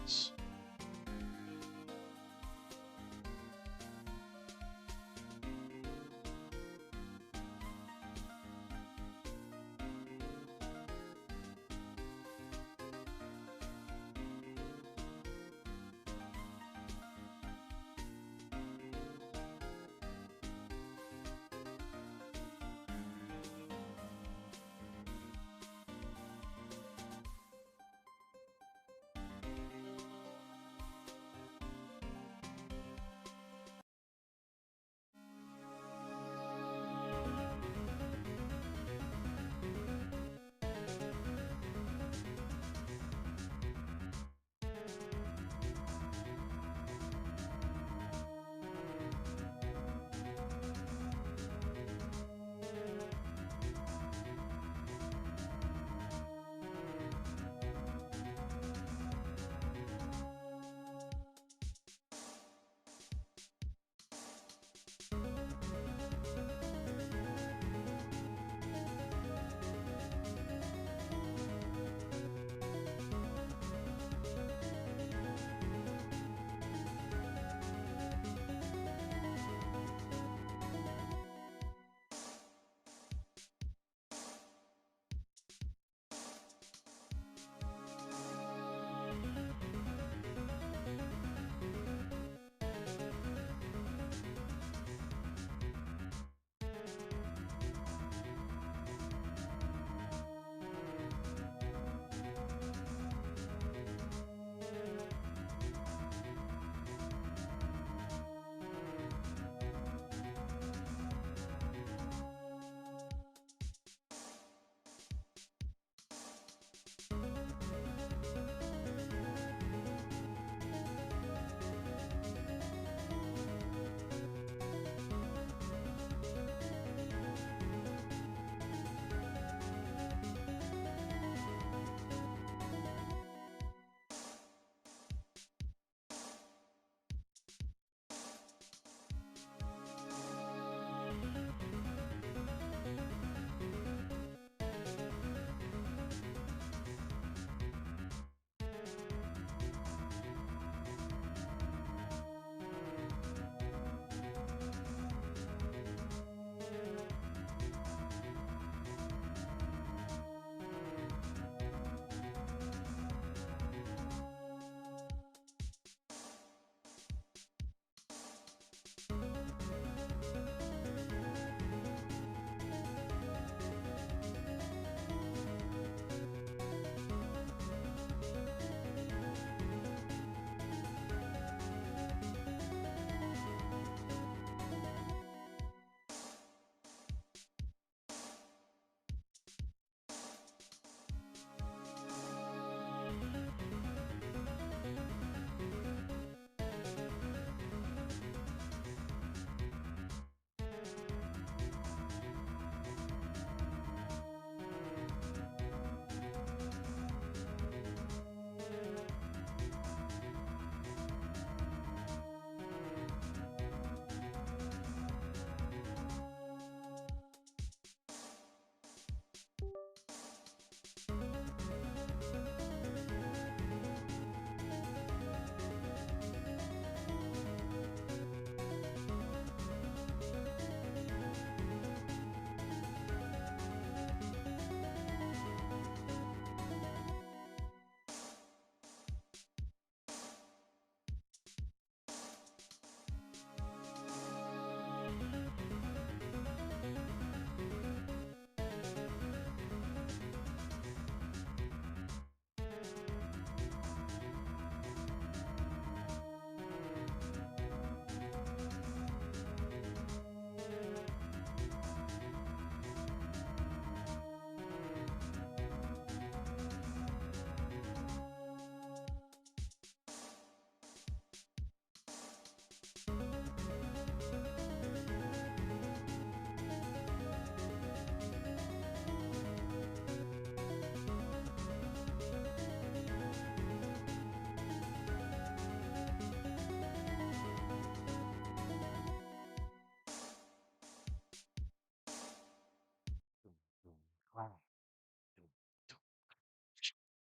S-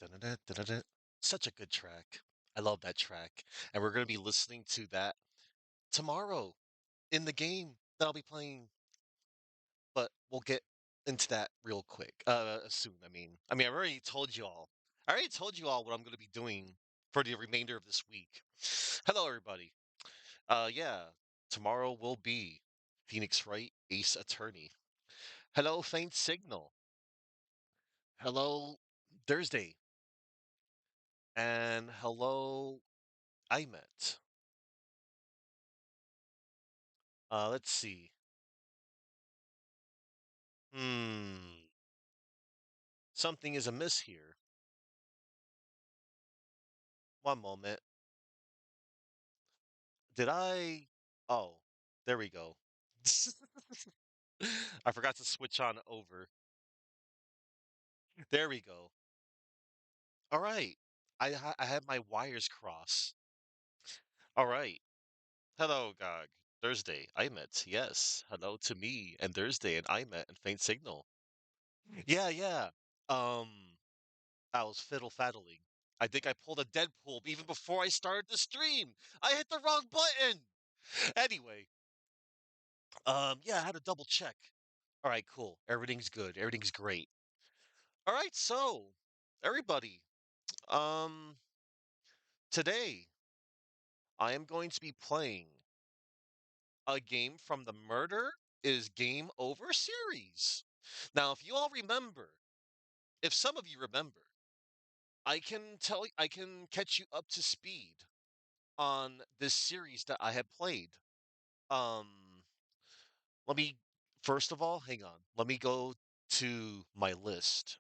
Dun-dun-dun, dun-dun-dun. Such a good track. I love that track. And we're going to be listening to that tomorrow in the game that I'll be playing, but we'll get into that real quick. Soon. I already told you all. I already told you all what I'm going to be doing for the remainder of this week. Hello, everybody. Yeah, tomorrow will be Phoenix Wright Ace Attorney. Hello, Faint Signal. Hello, Thursday. And hello, I met. Let's see. Hmm. Something is amiss here. One moment. Did I? Oh, there we go. I forgot to switch on over. There we go. All right. I had my wires crossed. All right. Hello, Gog. Thursday. I met. Yes. Hello to me and Thursday and I met and Faint Signal. Yeah, yeah. Um, I was fiddle faddling. I think I pulled a Deadpool even before I started the stream. I hit the wrong button. Anyway, yeah, I had to double check. All right, cool. Everything's good. Everything's great. All right, so everybody, um, today I am going to be playing a game from the Murder is Game Over series. Now, if you all remember, if some of you remember, I can catch you up to speed on this series that I had played. Um, let me first of all, hang on. Let me go to my list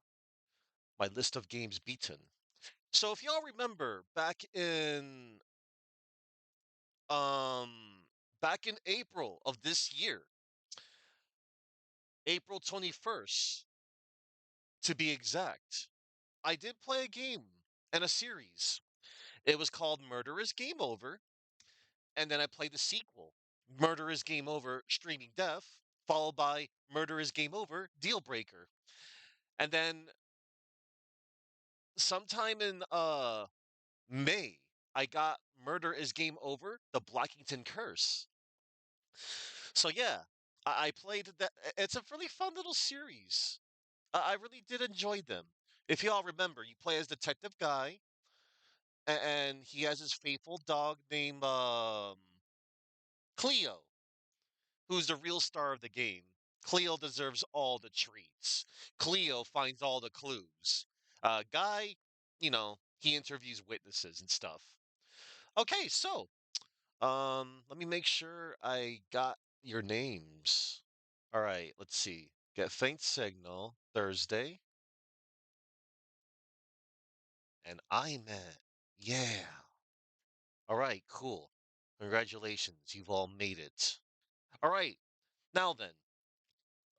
of games beaten. So if y'all remember um back in April of this year, April 21st to be exact, I did play a game and a series. It was called Murder is Game Over, and then I played the sequel, Murder is Game Over Streaming Death, followed by Murder is Game Over Deal Breaker. And then sometime in May, I got Murder is Game Over The Blackington Curse. So yeah, I played that. It's a really fun little series. I really did enjoy them. If you all remember, you play as Detective Guy, and he has his faithful dog named Cleo, who's the real star of the game. Cleo deserves all the treats. Cleo finds all the clues. Guy, he interviews witnesses and stuff. Okay, so let me make sure I got your names. All right, let's see. Get faint signal Thursday, and I met. Yeah. All right, cool. Congratulations, you've all made it. All right, now then,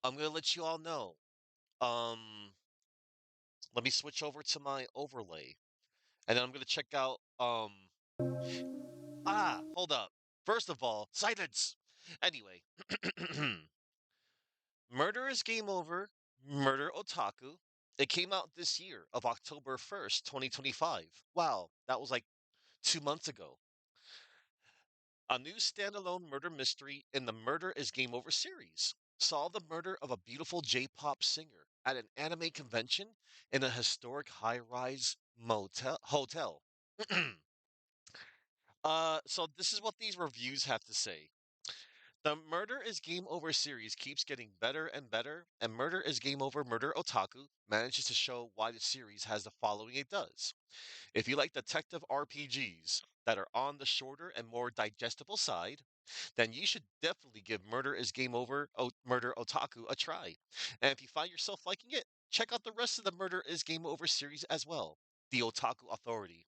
I'm gonna let you all know. Um, Let me switch over to my overlay, and then I'm gonna check out. Hold up. First of all, silence. Anyway, Murder is Game Over. Murder Otaku. It came out this year of October 1st, 2025. Wow, that was like 2 months ago. A new standalone murder mystery in the Murder is Game Over series. Solve the murder of a beautiful J-pop singer at an anime convention in a historic high-rise motel hotel. So this is what these reviews have to say. The Murder is Game Over series keeps getting better and better, and Murder is Game Over Murder Otaku manages to show why the series has the following it does. If you like detective RPGs that are on the shorter and more digestible side, then you should definitely give Murder is Game Over Murder Otaku a try. And if you find yourself liking it, check out the rest of the Murder is Game Over series as well. The Otaku Authority.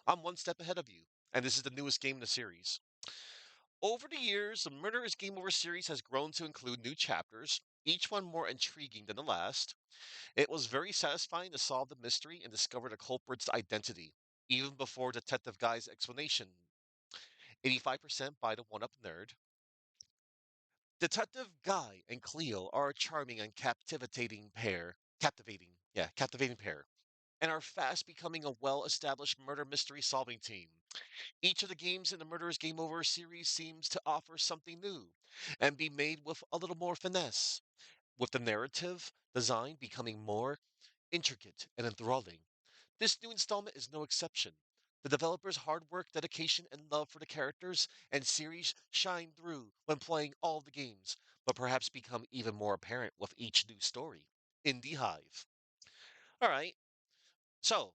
I'm one step ahead of you, and this is the newest game in the series. Over the years, the Murder is Game Over series has grown to include new chapters, each one more intriguing than the last. It was very satisfying to solve the mystery and discover the culprit's identity, even before Detective Guy's explanation. 85% by the one up nerd. Detective Guy and Cleo are a charming and captivating pair. Captivating, yeah, captivating pair. and are fast becoming a well-established murder mystery solving team. Each of the games in the Murderers Game Over series seems to offer something new and be made with a little more finesse, with the narrative design becoming more intricate and enthralling. This new installment is no exception. The developers' hard work, dedication, and love for the characters and series shine through when playing all the games, but perhaps become even more apparent with each new story. Indie Hive. All right, so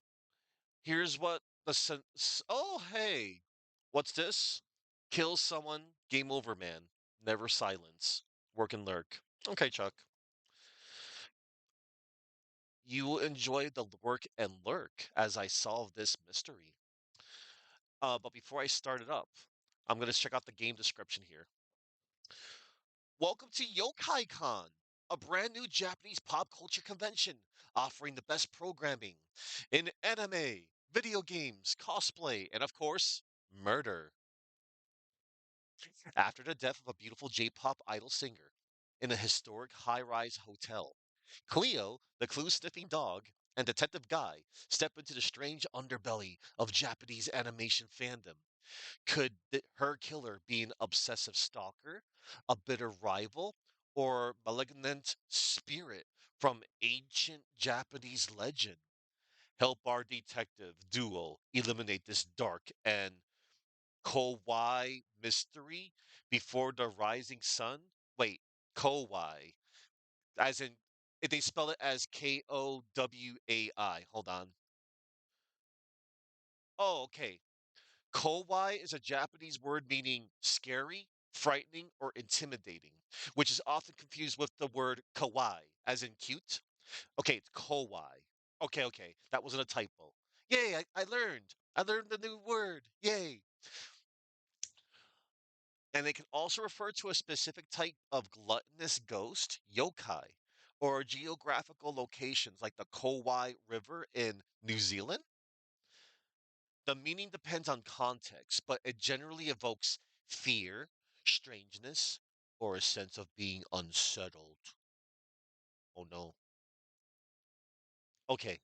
here's what oh, hey, what's this? Kill someone, game over, man. Never silence. Work and lurk. Okay, Chuck. You will enjoy the work and lurk as I solve this mystery. But before I start it up, I'm going to check out the game description here. Welcome to Yokai Con, a brand new Japanese pop culture convention offering the best programming in anime, video games, cosplay, and of course, murder. After the death of a beautiful J-pop idol singer in a historic high-rise hotel, Cleo, the clue-sniffing dog, and Detective Guy step into the strange underbelly of Japanese animation fandom. Could her killer be an obsessive stalker, a bitter rival, or malignant spirit from ancient Japanese legend? Help our detective duo eliminate this dark and kawaii mystery before the rising sun? Wait, kawaii, as in if they spell it as Kowai. Hold on. Oh, okay. Kawaii is a Japanese word meaning scary, frightening, or intimidating, which is often confused with the word kawaii, as in cute. Okay, it's kawaii. Okay, okay, that wasn't a typo. Yay, I learned. I learned a new word. Yay. And they can also refer to a specific type of gluttonous ghost, yokai, or geographical locations like the Kowai River in New Zealand. The meaning depends on context, but it generally evokes fear, strangeness, or a sense of being unsettled. Oh no. Okay,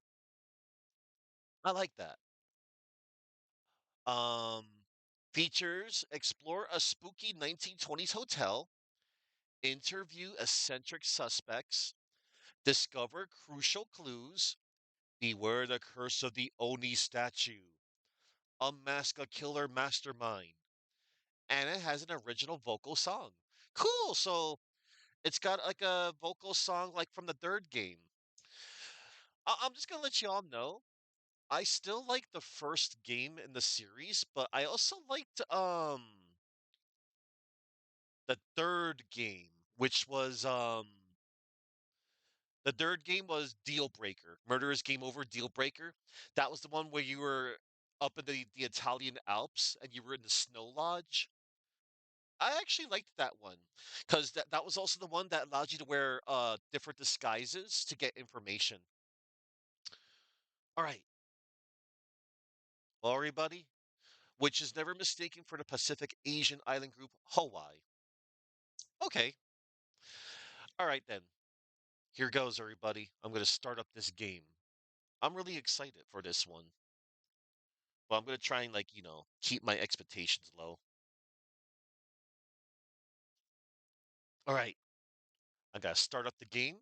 I like that. Um, Features explore a spooky 1920s hotel, interview eccentric suspects, discover crucial clues, beware the curse of the Oni statue, unmask a killer mastermind, and it has an original vocal song. Cool. So it's got like a vocal song like from the third game. I'm just gonna let you all know. I still like the first game in the series, but I also liked the third game, which was the third game was Deal Breaker. Murderer's Game Over Deal Breaker. That was the one where you were up in the Italian Alps and you were in the snow lodge. I actually liked that one because that was also the one that allowed you to wear different disguises to get information. All right, well, everybody, which is never mistaken for the Pacific Asian island group Hawaii. Okay, all right then. Here goes, everybody. I'm going to start up this game. I'm really excited for this one, but I'm going to try and keep my expectations low. All right, I got to start up the game.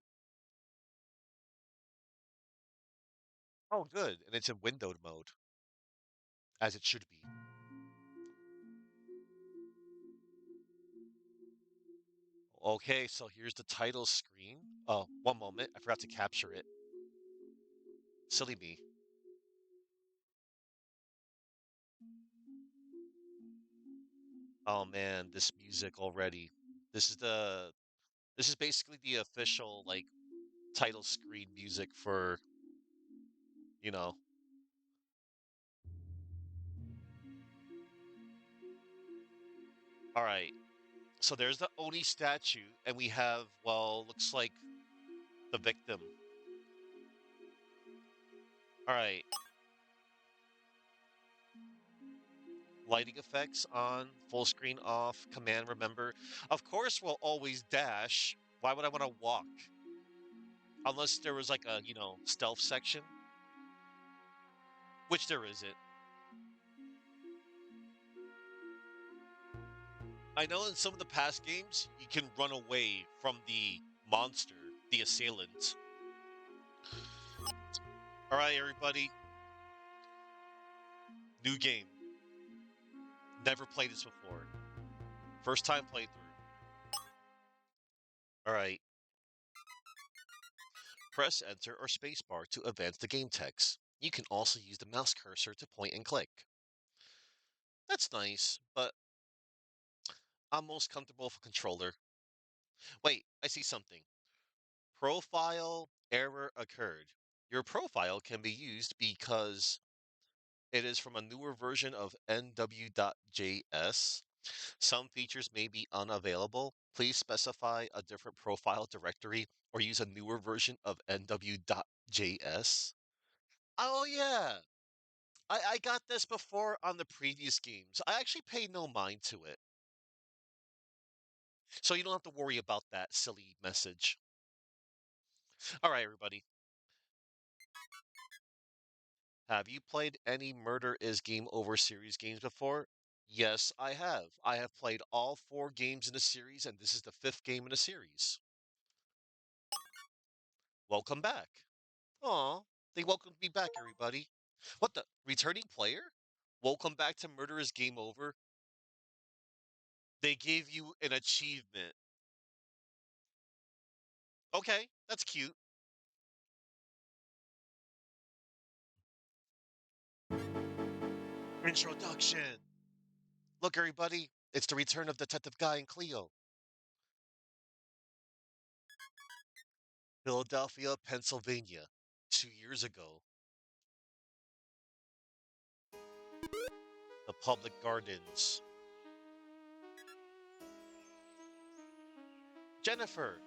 Oh, good, and it's in windowed mode, as it should be. Okay, so here's the title screen. Oh, one moment. I forgot to capture it. Silly me. Oh man, this music already. This is the this is basically the official title screen music for, you know. All right. So there's the Oni statue and we have, well, looks like the victim. All right. Lighting effects on, full screen off, command remember. Of course we'll always dash. Why would I want to walk? Unless there was like a, stealth section. which there isn't. I know in some of the past games, you can run away from the monster, the assailant. All right, everybody, new game. Never played this before. First time playthrough. All right, press enter or spacebar to advance the game text. You can also use the mouse cursor to point and click. That's nice, but I'm most comfortable for controller. Wait, I see something. Profile error occurred. Your profile can be used because it is from a newer version of nw.js. Some features may be unavailable. Please specify a different profile directory or use a newer version of nw.js. Oh, yeah. I got this before on the previous games. I actually paid no mind to it. So you don't have to worry about that silly message. All right, everybody. Have you played any Murder is Game Over series games before? Yes, I have. I have played all four games in the series, and this is the fifth game in the series. Welcome back. Aw, they welcomed me back, everybody. What the? Returning player? Welcome back to Murder is Game Over. They gave you an achievement. Okay, that's cute. Introduction. Look, everybody, it's the return of Detective Guy and Cleo. Philadelphia, Pennsylvania. 2 years ago. The public gardens. Jennifer.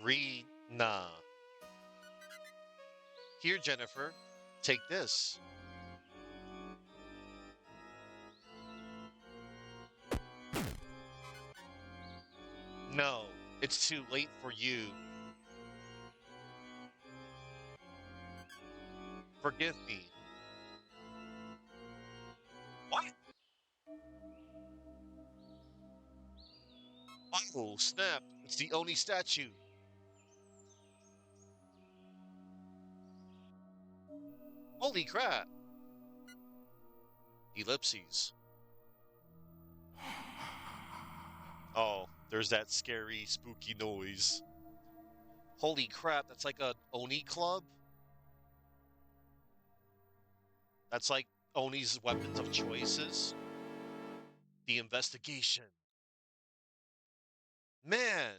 Rena. Here, Jennifer. Take this. No, it's too late for you. Forgive me. What? Oh, snap. It's the Oni statue. Holy crap. Ellipses. Oh, there's that scary, spooky noise. Holy crap, that's like a Oni club? That's like Oni's weapons of choices. The investigation. Man,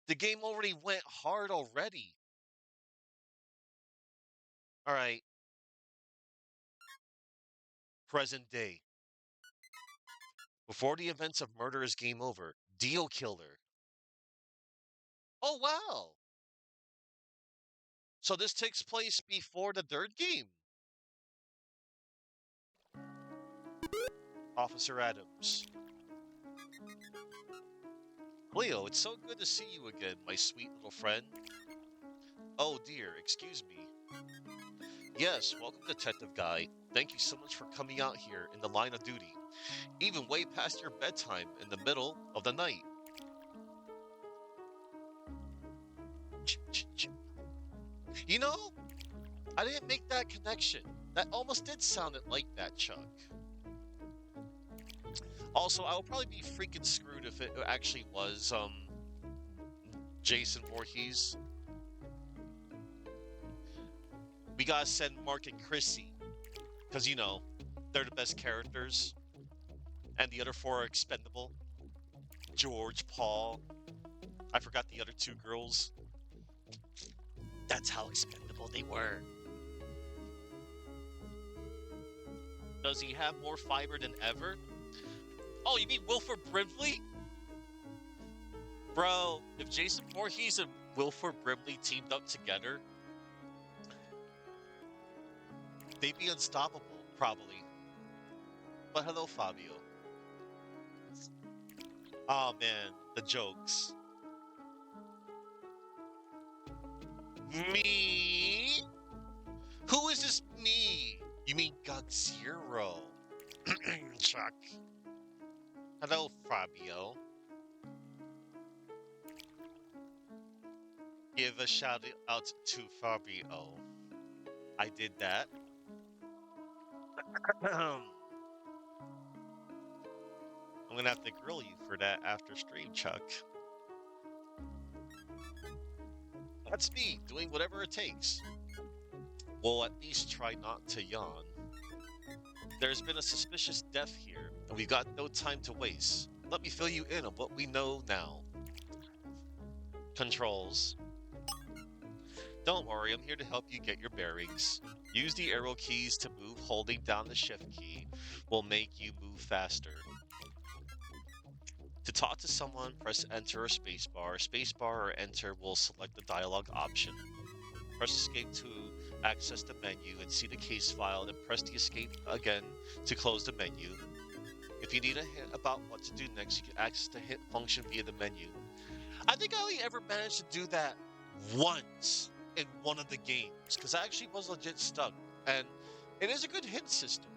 the game already went hard already. All right, present day. Before the events of Murder is Game Over, Deal Killer. Oh, wow. So this takes place before the third game. Officer Adams. Cleo, it's so good to see you again, my sweet little friend. Oh dear, excuse me. Yes, welcome, Detective Guy. Thank you so much for coming out here in the line of duty, even way past your bedtime in the middle of the night. You know, I didn't make that connection. That almost did sound like that, Chuck. Also, I would probably be freaking screwed if it actually was Jason Voorhees. We gotta send Mark and Chrissy, because they're the best characters, and the other four are expendable. George, Paul. I forgot the other two girls. That's how expendable they were. Does he have more fiber than ever? Oh, you mean Wilford Brimley? Bro, if Jason Voorhees and Wilford Brimley teamed up together, they'd be unstoppable, probably. But hello, Fabio. Oh man, the jokes. Me? Who is this me? You mean God Zero? Chuck. Hello, Fabio. Give a shout out to Fabio. I did that. I'm gonna have to grill you for that after stream, Chuck. That's me, doing whatever it takes. We'll at least try not to yawn. There's been a suspicious death here, and we've got no time to waste. Let me fill you in on what we know now. Controls. Don't worry, I'm here to help you get your bearings. Use the arrow keys to move. Holding down the shift key will make you move faster. To talk to someone, press enter or spacebar. Spacebar or enter will select the dialogue option. Press escape to access the menu and see the case file, then press the escape again to close the menu. If you need a hint about what to do next, you can access the hint function via the menu. I think I only ever managed to do that once in one of the games, because I actually was legit stuck, and it is a good hint system.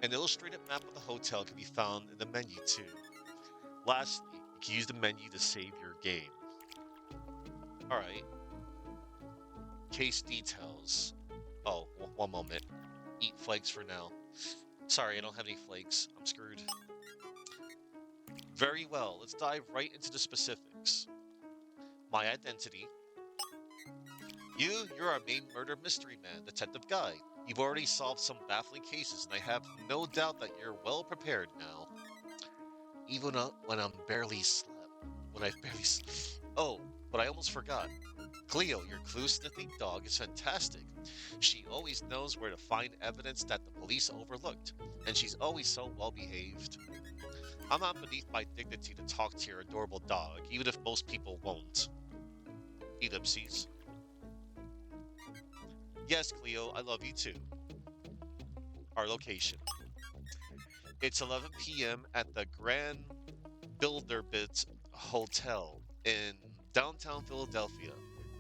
An illustrated map of the hotel can be found in the menu too. Lastly, you can use the menu to save your game. Alright. Case details. Oh, one moment. Eat flakes for now. Sorry, I don't have any flakes. I'm screwed. Very well, let's dive right into the specifics. My identity. You're our main murder mystery man, Detective Guy. You've already solved some baffling cases, and I have no doubt that you're well prepared now. Even when I'm barely slept. When I've barely slept. Oh, but I almost forgot. Cleo, your clue-sniffing dog, is fantastic. She always knows where to find evidence that the police overlooked, and she's always so well-behaved. I'm not beneath my dignity to talk to your adorable dog, even if most people won't. Ellipses. Yes, Cleo, I love you too. Our location. It's 11 p.m. at the Grand Bilderberg Hotel in downtown Philadelphia.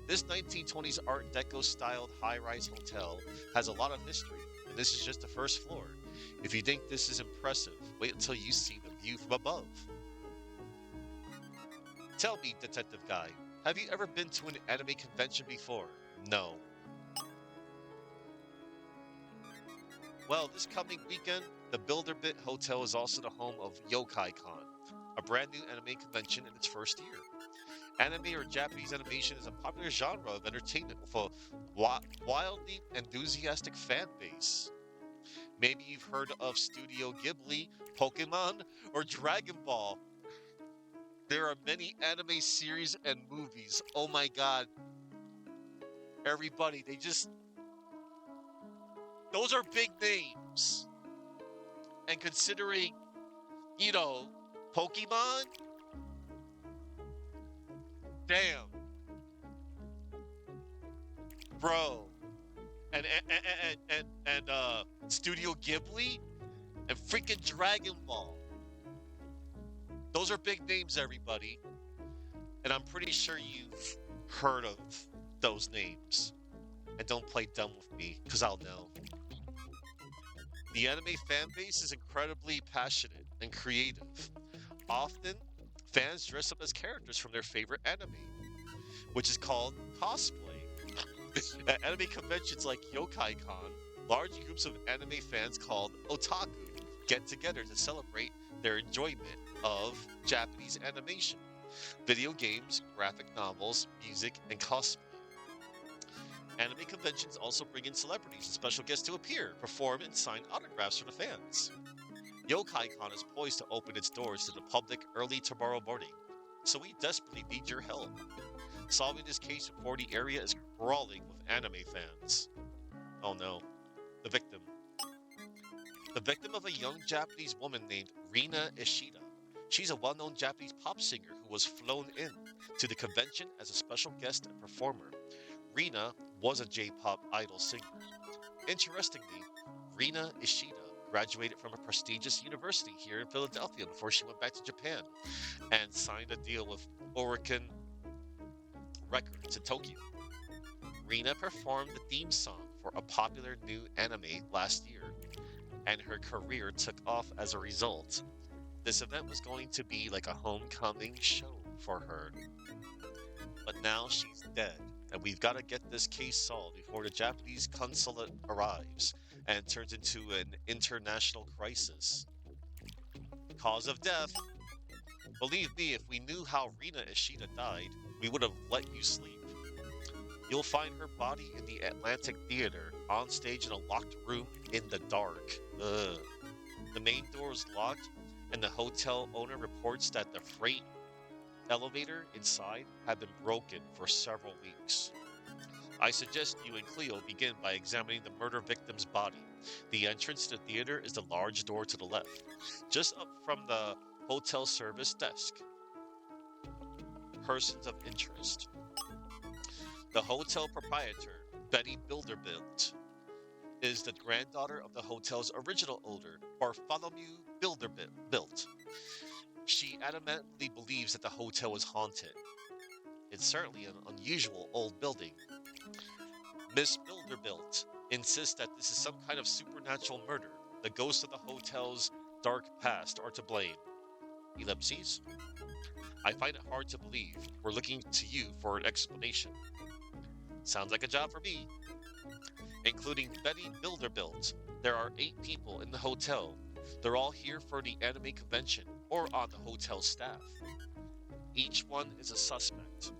This 1920s Art Deco styled high-rise hotel has a lot of history, and this is just the first floor. If you think this is impressive, wait until you see the view from above. Tell me, Detective Guy, have you ever been to an anime convention before? No. Well, this coming weekend, the Bilderbit Hotel is also the home of Yokai Con, a brand new anime convention in its first year. Anime or Japanese animation is a popular genre of entertainment with a wildly enthusiastic fan base. Maybe you've heard of Studio Ghibli, Pokemon, or Dragon Ball. There are many anime series and movies. Oh my god. Everybody, those are big names. And considering, you know, Pokemon, damn, bro. And Studio Ghibli and freaking Dragon Ball. Those are big names, everybody. And I'm pretty sure you've heard of those names. And don't play dumb with me, because I'll know. The anime fan base is incredibly passionate and creative. Often, fans dress up as characters from their favorite anime, which is called cosplay. At anime conventions like Yokai Con, large groups of anime fans called Otaku get together to celebrate their enjoyment of Japanese animation, video games, graphic novels, music, and cosplay. Anime conventions also bring in celebrities and special guests to appear, perform, and sign autographs for the fans. Yokai Con is poised to open its doors to the public early tomorrow morning, so we desperately need your help. Solving this case before the area is crawling with anime fans. Oh no, the victim. The victim of a young Japanese woman named Rina Ishida. She's a well-known Japanese pop singer who was flown in to the convention as a special guest and performer. Rina was a J-pop idol singer. Interestingly, Rina Ishida graduated from a prestigious university here in Philadelphia before she went back to Japan and signed a deal with Oricon records in Tokyo. Rina performed the theme song for a popular new anime last year, and her career took off as a result. This event was going to be like a homecoming show for her, but now she's dead, and we've got to get this case solved before the Japanese consulate arrives and turns into an international crisis. Cause of death. Believe me, if we knew how Rina Ishida died, we would have let you sleep. You'll find her body in the Atlantic Theater, on stage in a locked room in the dark. Ugh. The main door is locked, and the hotel owner reports that the freight elevator inside had been broken for several weeks. I suggest you and Cleo begin by examining the murder victim's body. The entrance to the theater is the large door to the left, just up from the hotel service desk. Persons of interest. The hotel proprietor, Betty Bilderbilt, is the granddaughter of the hotel's original owner, Bartholomew Bilderbilt. She adamantly believes that the hotel is haunted. It's certainly an unusual old building. Miss Bilderbilt insists that this is some kind of supernatural murder. The ghosts of the hotel's dark past are to blame. Ellipses. I find it hard to believe. We're looking to you for an explanation. Sounds like a job for me. Including Betty Bilderbilt, there are 8 people in the hotel. They're all here for the anime convention or on the hotel staff. Each one is a suspect.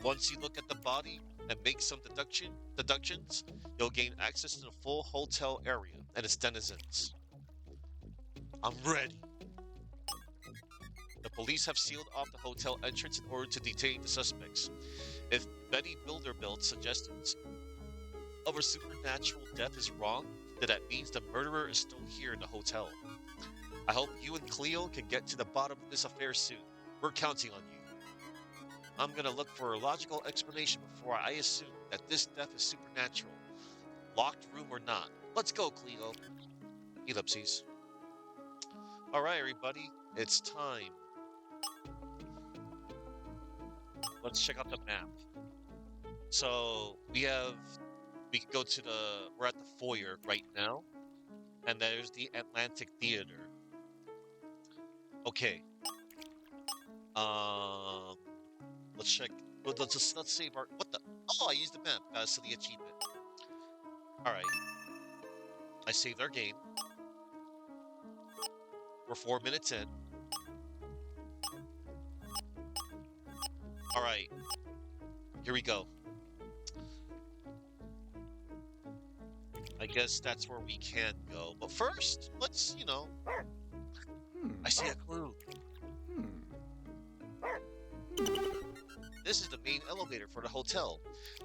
Once you look at the body and make some deductions, you'll gain access to the full hotel area and its denizens. I'm ready. The police have sealed off the hotel entrance in order to detain the suspects. If Betty Bilderbilt's suggestions of a supernatural death is wrong, then that means the murderer is still here in the hotel. I hope you and Cleo can get to the bottom of this affair soon. We're counting on you. I'm gonna look for a logical explanation before I assume that this death is supernatural. Locked room or not. Let's go, Cleo. Ellipses. Alright, everybody. It's time. Let's check out the map. So, we can go to we're at the foyer right now. And there's the Atlantic Theater. Okay. Um, let's check. Let's save our. What the? Oh, I used the map. Got a silly achievement. All right. I saved our game. We're 4 minutes in. All right. Here we go. I guess that's where we can go. But first, let's, I see a clue. This is the main elevator for the hotel.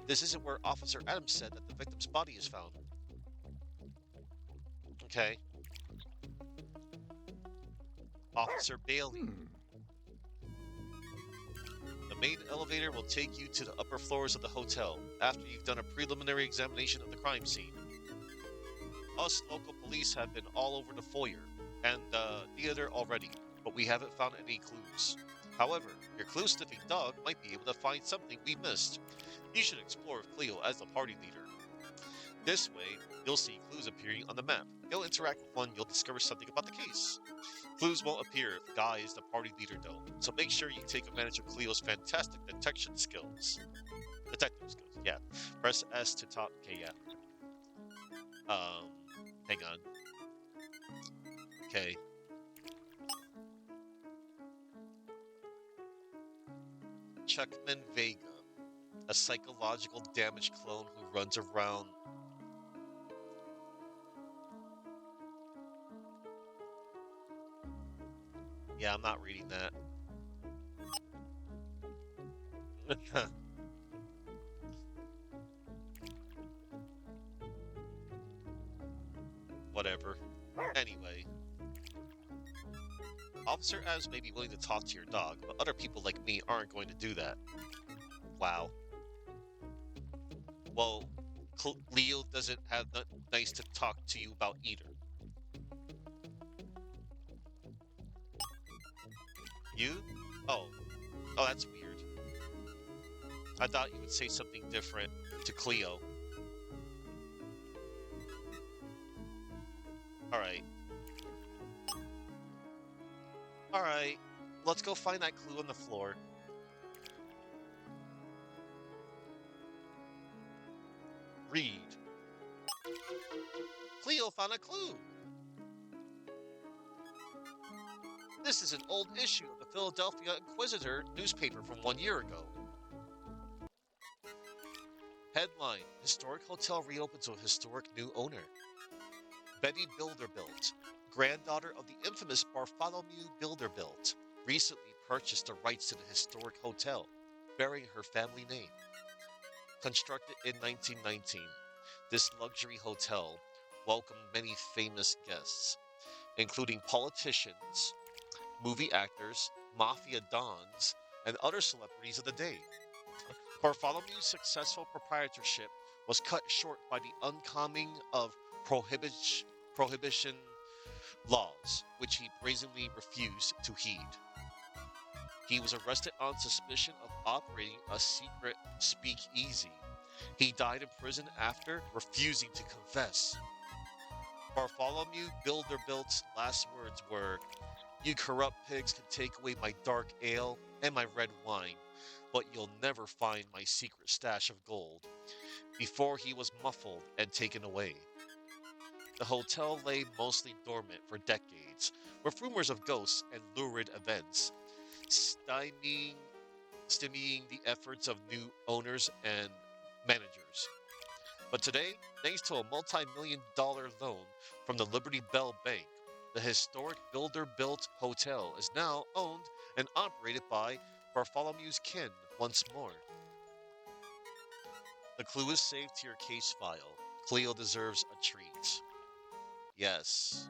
This isn't where Officer Adams said that the victim's body is found. Okay. Officer Bailey. The main elevator will take you to the upper floors of the hotel after you've done a preliminary examination of the crime scene. Us local police have been all over the foyer and the theater already, but we haven't found any clues. However, your clue-sniffing dog might be able to find something we missed. You should explore with Cleo as the party leader. This way, you'll see clues appearing on the map. You'll interact with one, you'll discover something about the case. Clues won't appear if Guy is the party leader though, so make sure you take advantage of Cleo's fantastic detection skills. Detective skills, yeah. Press S to talk, okay, yeah. Hang on. Okay. Chuckman Vega, a psychological damage clone who runs around. Yeah, I'm not reading that. Whatever. Anyway. Officer Adams may be willing to talk to your dog, but other people like me aren't going to do that. Wow. Well, Leo doesn't have nothing nice to talk to you about either. You? Oh. Oh, that's weird. I thought you would say something different to Cleo. All right. All right. Let's go find that clue on the floor. Read. Cleo found a clue. This is an old issue of the Philadelphia Inquisitor newspaper from 1 year ago. Headline: Historic hotel reopens with historic new owner. Betty Bilderbilt, granddaughter of the infamous Bartholomew Bilderbilt, recently purchased the rights to the historic hotel, bearing her family name. Constructed in 1919, this luxury hotel welcomed many famous guests, including politicians, movie actors, mafia dons, and other celebrities of the day. Bartholomew's successful proprietorship was cut short by the oncoming of prohibition laws, which he brazenly refused to heed. He was arrested on suspicion of operating a secret speakeasy. He died in prison after refusing to confess. Bartholomew Bilderbilt's last words were, "You corrupt pigs can take away my dark ale and my red wine, but you'll never find my secret stash of gold," before he was muffled and taken away. The hotel lay mostly dormant for decades, with rumors of ghosts and lurid events, stymieing, stymieing the efforts of new owners and managers. But today, thanks to a multi-million-dollar loan from the Liberty Bell Bank, the historic Builder-built hotel is now owned and operated by Bartholomew's kin once more. The clue is saved to your case file. Cleo deserves a treat. Yes.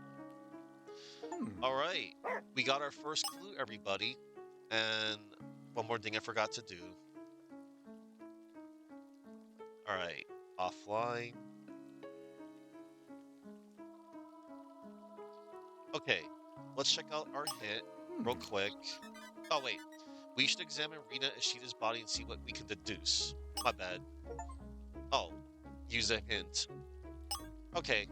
Hmm. All right. We got our first clue, everybody. And one more thing I forgot to do. All right. Offline. Okay. Let's check out our hint real Hmm. quick. Oh, wait. We should examine Rina Ishida's body and see what we can deduce. My bad. Oh, use a hint. Okay.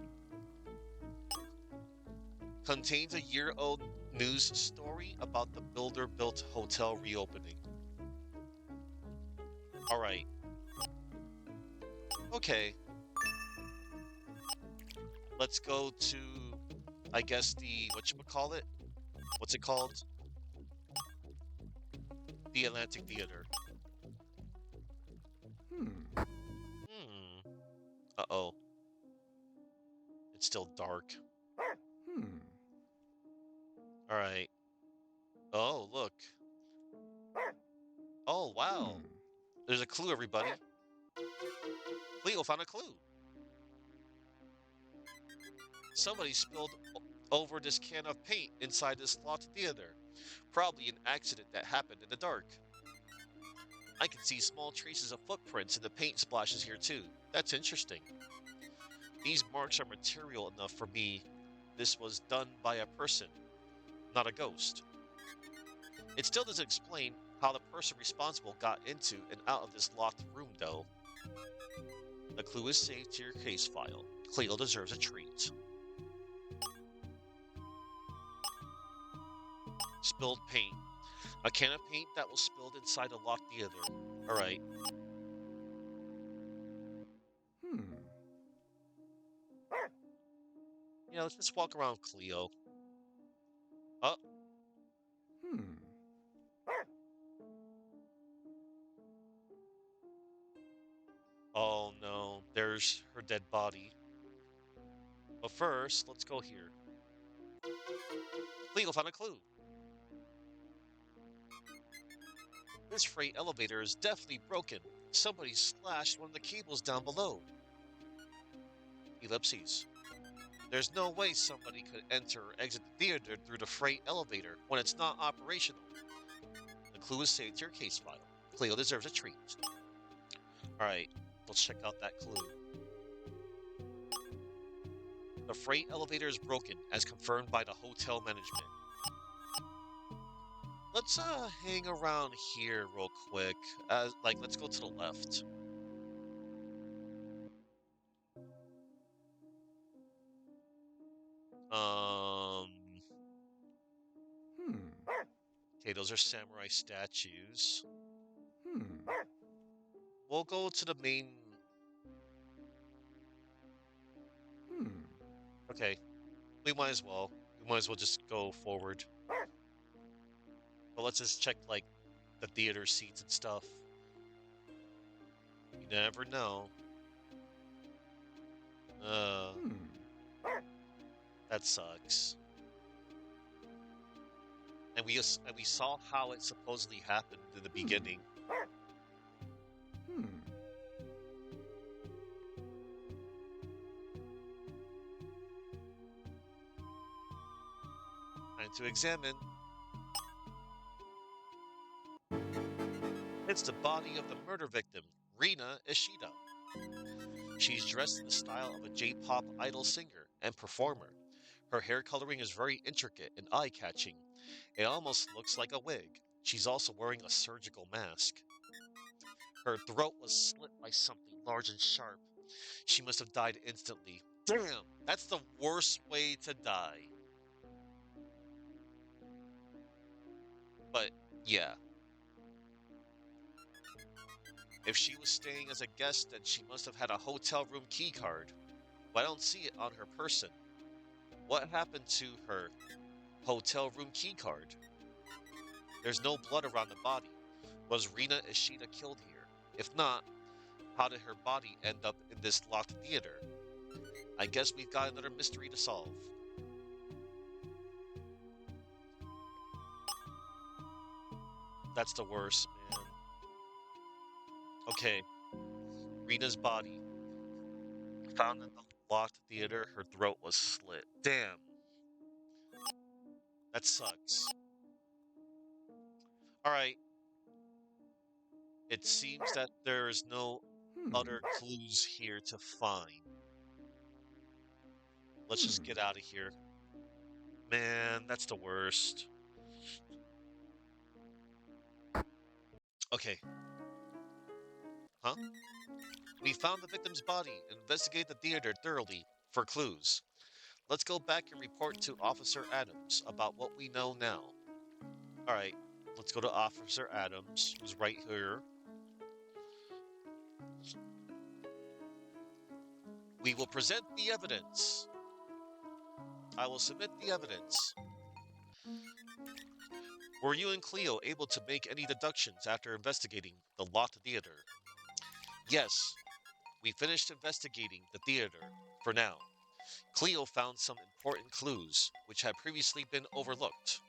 Contains a year-old news story about the builder-built hotel reopening. All right. Okay. Let's go to, I guess, the, whatchamacallit? What's it called? The Atlantic Theater. Hmm. Hmm. Uh-oh. It's still dark. Hmm. All right. Oh, look. Oh, Hmm. wow. There's a clue, everybody. Leo found a clue. Somebody spilled over this can of paint inside this locked theater. Probably an accident that happened in the dark. I can see small traces of footprints in the paint splashes here too. That's interesting. These marks are material enough for me. This was done by a person, not a ghost. It still doesn't explain how the person responsible got into and out of this locked room, though. The clue is saved to your case file. Cleo deserves a treat. Spilled paint. A can of paint that was spilled inside a locked theater. Alright. Hmm. Let's just walk around Cleo. Oh, Hmm. oh no. There's her dead body. But first, let's go here. Cleo found a clue. This freight elevator is definitely broken. Somebody slashed one of the cables down below. Ellipses. There's no way somebody could enter or exit the theater through the freight elevator when it's not operational. The clue is saved to your case file. Cleo deserves a treat. Alright, let's check out that clue. The freight elevator is broken, as confirmed by the hotel management. Let's hang around here real quick. Let's go to the left. Um, Hmm. okay, those are samurai statues. Hmm. We'll go to the main. Hmm. Okay, we might as well. We might as well just go forward. But let's just check like the theater seats and stuff. You never know. Uh, Hmm. that sucks. And we saw how it supposedly happened in the Hmm. beginning. Hmm. Time to examine. It's the body of the murder victim, Rina Ishida. She's dressed in the style of a J-pop idol singer and performer. Her hair coloring is very intricate and eye-catching. It almost looks like a wig. She's also wearing a surgical mask. Her throat was slit by something large and sharp. She must have died instantly. Damn, that's the worst way to die. But yeah, if she was staying as a guest, then she must have had a hotel room key card. But I don't see it on her person. What happened to her hotel room key card? There's no blood around the body. Was Rina Ishida killed here? If not, how did her body end up in this locked theater? I guess we've got another mystery to solve. That's the worst, man. Okay, Rina's body. Found in the locked theater, her throat was slit. Damn, that sucks. Alright, it seems that there is no Hmm. other clues here to find. Let's just Hmm. get out of here. Man, that's the worst. Okay, huh? We found the victim's body and investigate the theater thoroughly for clues. Let's go back and report to Officer Adams about what we know now. Alright, let's go to Officer Adams, who's right here. We will present the evidence. I will submit the evidence. Were you and Cleo able to make any deductions after investigating the locked theater? Yes, we finished investigating the theater for now. Cleo found some important clues which had previously been overlooked.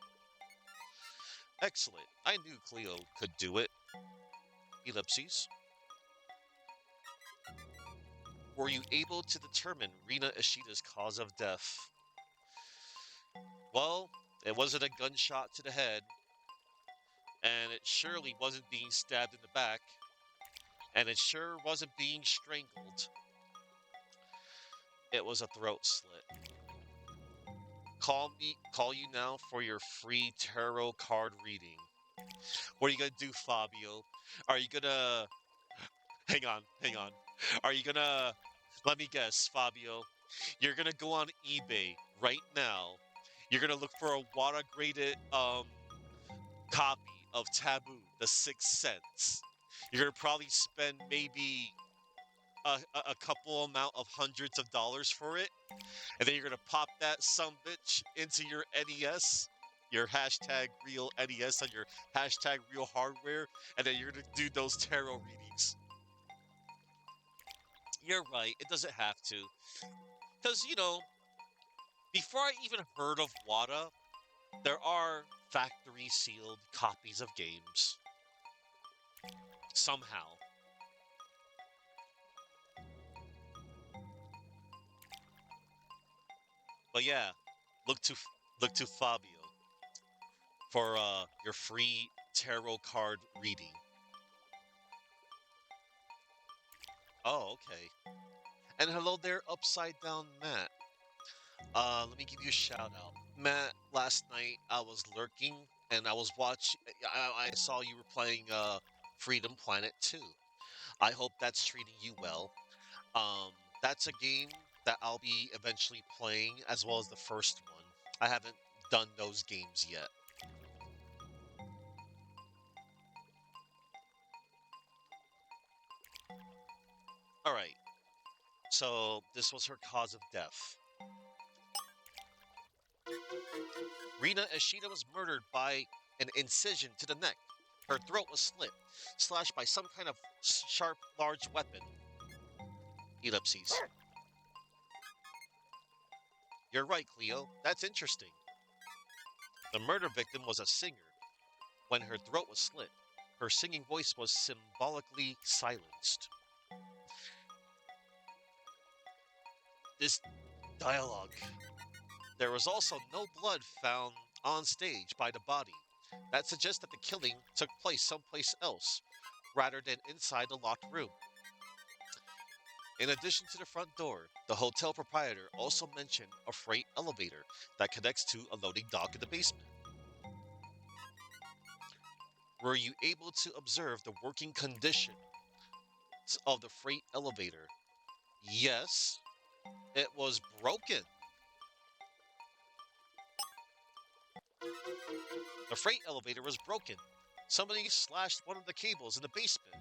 Excellent. I knew Cleo could do it. Ellipses. Were you able to determine Rina Ishida's cause of death? Well, it wasn't a gunshot to the head, and it surely wasn't being stabbed in the back, and it sure wasn't being strangled. It was a throat slit. Call you now for your free tarot card reading. What are you gonna do, Fabio? Are you gonna hang on. Are you gonna let me guess, Fabio? You're gonna go on eBay right now. You're gonna look for a water graded copy of Taboo, The Sixth Sense. You're gonna probably spend maybe a couple amount of hundreds of dollars for it, and then you're gonna pop that some bitch into your NES, your hashtag real NES on your hashtag real hardware, and then you're gonna do those tarot readings. You're right, it doesn't have to. Because, before I even heard of WADA, there are factory sealed copies of games. Somehow. But yeah, look to look to Fabio for your free tarot card reading. Oh, okay. And hello there, Upside Down Matt. Let me give you a shout out. Matt, last night I was lurking and I was watching. I saw you were playing Freedom Planet 2. I hope that's treating you well. Um, that's a game that I'll be eventually playing as well as the first one. I haven't done those games yet. All right. So this was her cause of death. Rina Ishida was murdered by an incision to the neck. Her throat was slit, slashed by some kind of sharp, large weapon. Ellipses. You're right, Cleo. That's interesting. The murder victim was a singer. When her throat was slit, her singing voice was symbolically silenced. This dialogue. There was also no blood found on stage by the body. That suggests that the killing took place someplace else, rather than inside the locked room. In addition to the front door, the hotel proprietor also mentioned a freight elevator that connects to a loading dock in the basement. Were you able to observe the working condition of the freight elevator? Yes, it was broken. The freight elevator was broken. Somebody slashed one of the cables in the basement.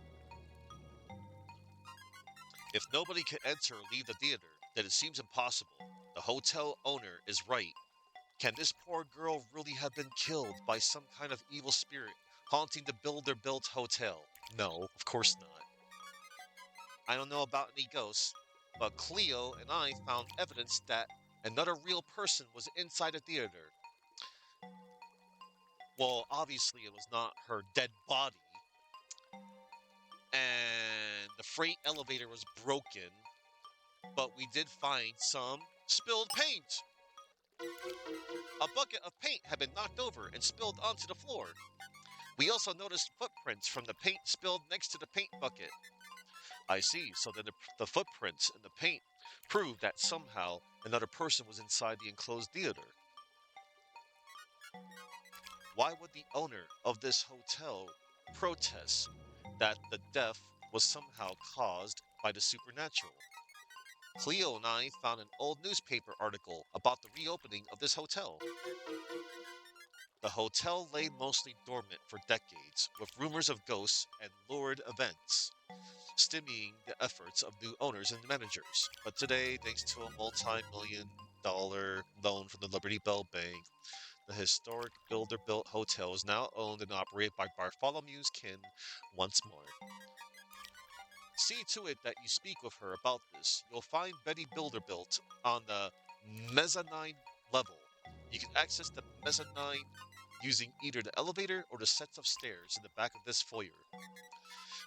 If nobody can enter or leave the theater, then it seems impossible. The hotel owner is right. Can this poor girl really have been killed by some kind of evil spirit haunting the built hotel? No, of course not. I don't know about any ghosts, but Cleo and I found evidence that another real person was inside the theater. Well, obviously, it was not her dead body, and the freight elevator was broken, but we did find some spilled paint. A bucket of paint had been knocked over and spilled onto the floor. We also noticed footprints from the paint spilled next to the paint bucket. I see, so then the footprints in the paint prove that somehow another person was inside the enclosed theater. Why would the owner of this hotel protest that the death was somehow caused by the supernatural? Cleo and I found an old newspaper article about the reopening of this hotel. The hotel lay mostly dormant for decades, with rumors of ghosts and lurid events stemming the efforts of new owners and managers. But today, thanks to a multi-million-dollar loan from the Liberty Bell Bank, the historic builder-built hotel is now owned and operated by Bartholomew's kin once more. See to it that you speak with her about this. You'll find Betty Builderbuilt on the mezzanine level. You can access the mezzanine using either the elevator or the sets of stairs in the back of this foyer.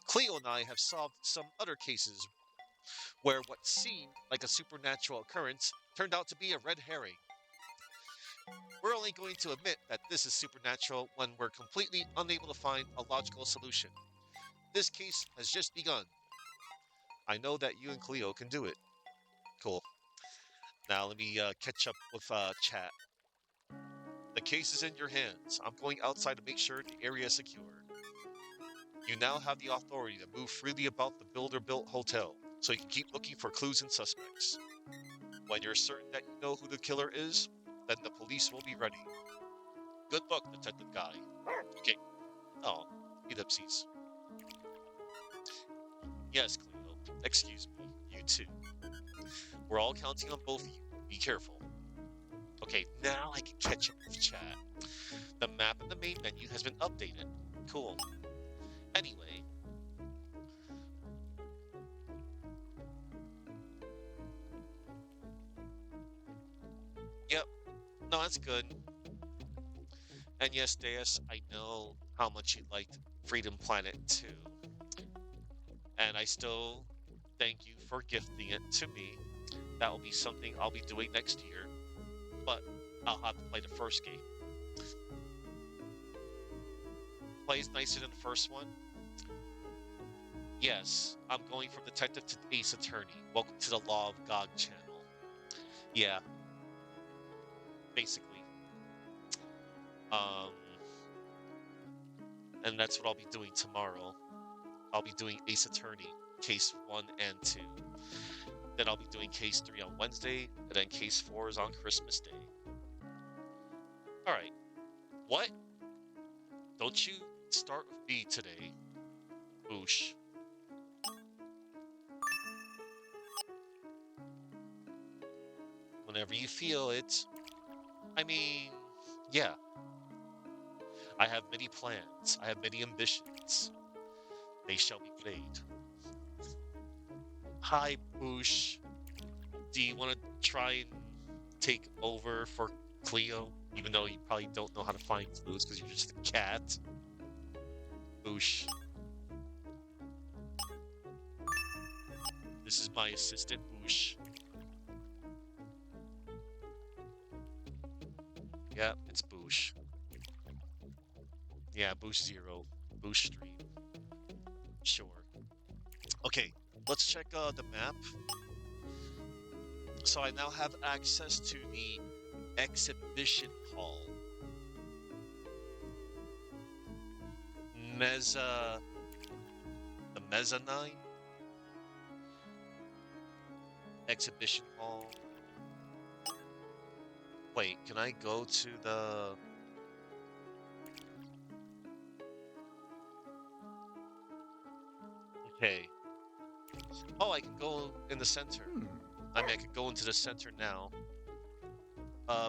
Cleo and I have solved some other cases where what seemed like a supernatural occurrence turned out to be a red herring. We're only going to admit that this is supernatural when we're completely unable to find a logical solution. This case has just begun. I know that you and Cleo can do it. Cool. Now let me catch up with chat. The case is in your hands. I'm going outside to make sure the area is secure. You now have the authority to move freely about the builder-built hotel, so you can keep looking for clues and suspects. When you're certain that you know who the killer is, then the police will be ready. Good luck, Detective Guy. Okay. Oh, ellipses. Yes, Cleo. Excuse me. You too. We're all counting on both of you. Be careful. Okay, now I can catch up with chat. The map in the main menu has been updated. Cool. Anyway, yep. No, that's good. And yes, Deus, I know how much you liked Freedom Planet 2. And I still thank you for gifting it to me. That will be something I'll be doing next year. But I'll have to play the first game. Plays nicer than the first one. Yes, I'm going from detective to ace attorney. Welcome to the Law of God channel. Yeah, basically. Um, and that's what I'll be doing tomorrow. I'll be doing Ace Attorney, Case 1 and 2. Then I'll be doing Case 3 on Wednesday, and then Case 4 is on Christmas Day. Alright, what? Don't you start with B today, Boosh. Whenever you feel it. I mean, yeah, I have many plans. I have many ambitions. They shall be played. Hi, Boosh. Do you want to try and take over for Cleo? Even though you probably don't know how to find clues because you're just a cat. Boosh. This is my assistant, Boosh. Yeah, it's Boosh. Yeah, Boosh 0. Boosh Stream. Sure. Okay, let's check the map. So I now have access to the exhibition hall. The mezzanine exhibition hall. Wait, can I go to the... Okay. Oh, I can go in the center. Hmm. I mean, I could go into the center now.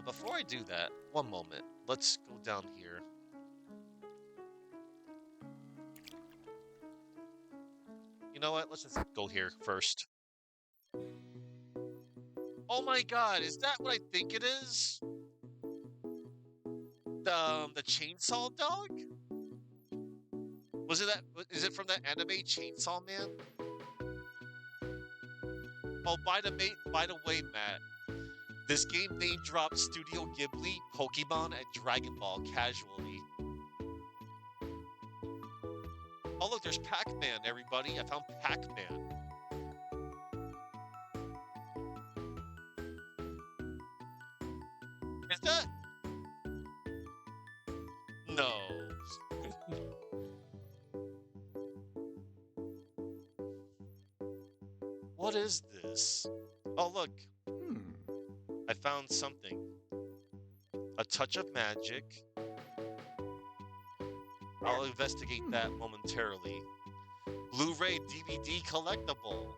Before I do that, one moment. Let's go down here. You know what? Let's just go here first. Oh my god, is that what I think it is? The chainsaw dog? Was it that? Is it from that anime Chainsaw Man? Oh, by the way, Matt, this game name dropped Studio Ghibli, Pokemon, and Dragon Ball casually. Oh look, there's Pac-Man, everybody. I found Pac-Man. Is that? No. What is this? Oh look, Hmm. I found something. A touch of magic. I'll investigate that momentarily. Blu-ray DVD collectible.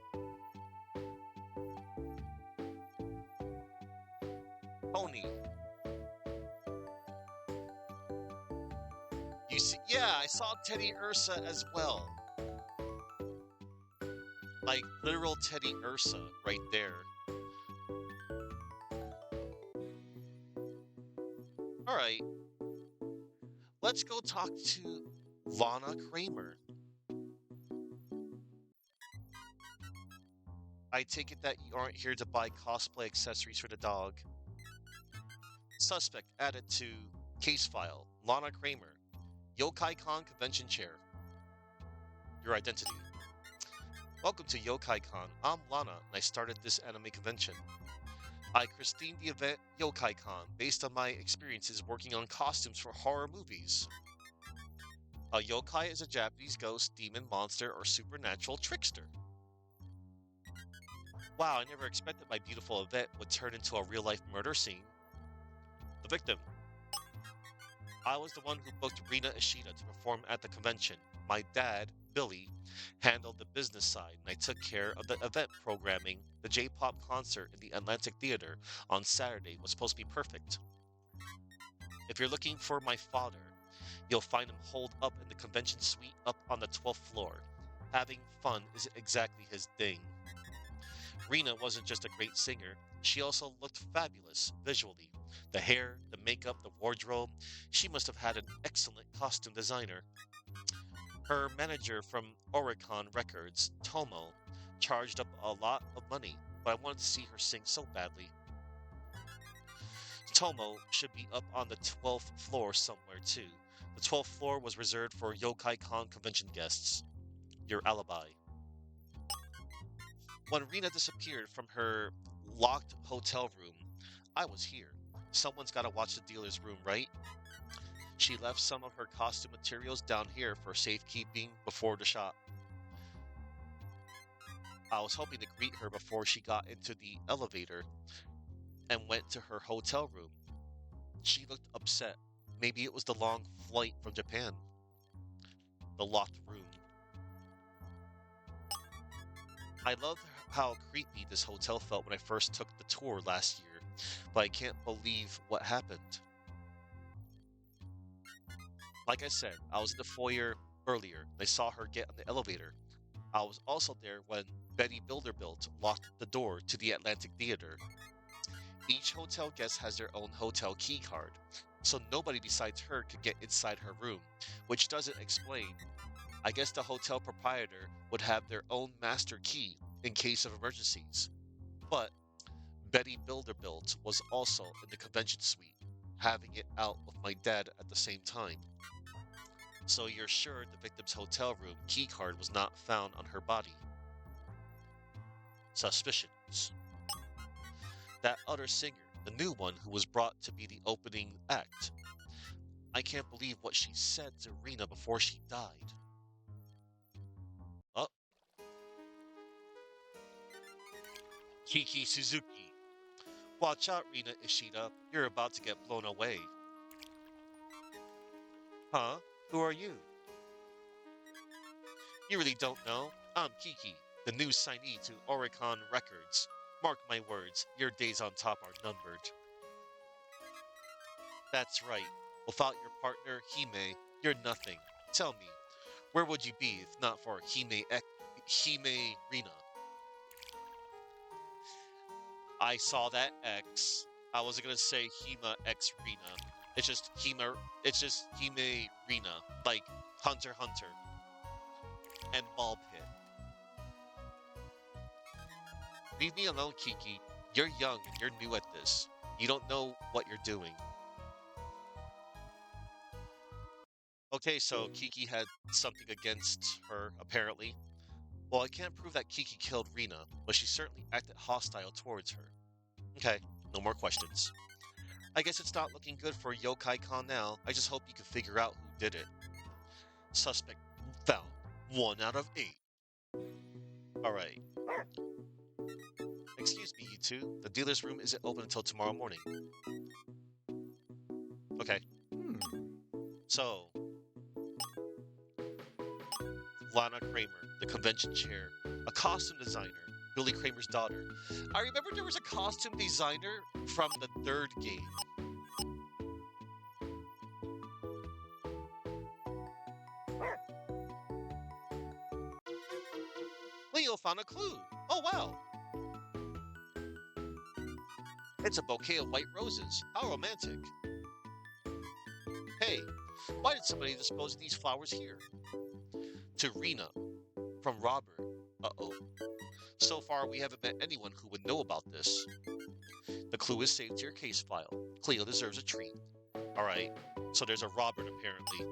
Pony. You see, yeah, I saw Teddy Ursa as well. Like literal Teddy Ursa right there. All right, let's go talk to Lana Kramer. I take it that you aren't here to buy cosplay accessories for the dog. Suspect added to case file. Lana Kramer, Yokai Con convention chair. Your identity. Welcome to Yokai Con. I'm Lana, and I started this anime convention. I christened the event Yokai Con based on my experiences working on costumes for horror movies. A yokai is a Japanese ghost, demon, monster, or supernatural trickster. Wow, I never expected my beautiful event would turn into a real-life murder scene. The victim. I was the one who booked Rina Ishida to perform at the convention. My dad, Billy, handled the business side, and I took care of the event programming. The J-pop concert in the Atlantic Theater on Saturday was supposed to be perfect. If you're looking for my father, you'll find him holed up in the convention suite up on the 12th floor. Having fun isn't exactly his thing. Rena wasn't just a great singer, she also looked fabulous visually. The hair, the makeup, the wardrobe. She must have had an excellent costume designer. Her manager from Oricon Records, Tomo, charged up a lot of money, but I wanted to see her sing so badly. Tomo should be up on the 12th floor somewhere too. The 12th floor was reserved for Yokai Con convention guests. Your alibi. When Rena disappeared from her locked hotel room, I was here. Someone's gotta watch the dealer's room, right? She left some of her costume materials down here for safekeeping before the shop. I was hoping to greet her before she got into the elevator and went to her hotel room. She looked upset. Maybe it was the long flight from Japan. The locked room. I loved how creepy this hotel felt when I first took the tour last year, but I can't believe what happened. Like I said, I was in the foyer earlier. I saw her get on the elevator. I was also there when Betty Builderbilt locked the door to the Atlantic Theater. Each hotel guest has their own hotel key card, so nobody besides her could get inside her room, which doesn't explain. I guess the hotel proprietor would have their own master key in case of emergencies. But Betty Builderbilt was also in the convention suite, having it out with my dad at the same time. So you're sure the victim's hotel room key card was not found on her body? Suspicions. That other singer, the new one who was brought to be the opening act. I can't believe what she said to Rena before she died. Oh, Kiki Suzuki. Watch out, Rena Ishida. You're about to get blown away. Huh? Who are you? You really don't know? I'm Kiki, the new signee to Oricon Records. Mark my words, your days on top are numbered. That's right. Without your partner, Hime, you're nothing. Tell me, where would you be if not for Hime Rina? I saw that X. I wasn't gonna say Hima X Rina. It's just Hime Rina, like Hunter x Hunter and Ball Pit. Leave me alone, Kiki. You're young and you're new at this. You don't know what you're doing. Okay, so Kiki had something against her, apparently. Well, I can't prove that Kiki killed Rina, but she certainly acted hostile towards her. Okay, no more questions. I guess it's not looking good for Yokai Con now. I just hope you can figure out who did it. Suspect found. 1 out of 8. Alright. Excuse me, you two. The dealer's room isn't open until tomorrow morning. Okay. Hmm. So, Lana Kramer, the convention chair, a costume designer, Billy Kramer's daughter. I remember there was a costume designer from the third game. Leo found a clue. Oh, wow. It's a bouquet of white roses. How romantic. Hey, why did somebody dispose of these flowers here? To Rena, from Robert. Uh-oh. So far, we haven't met anyone who would know about this. The clue is saved to your case file. Cleo deserves a treat. Alright, so there's a Robert apparently.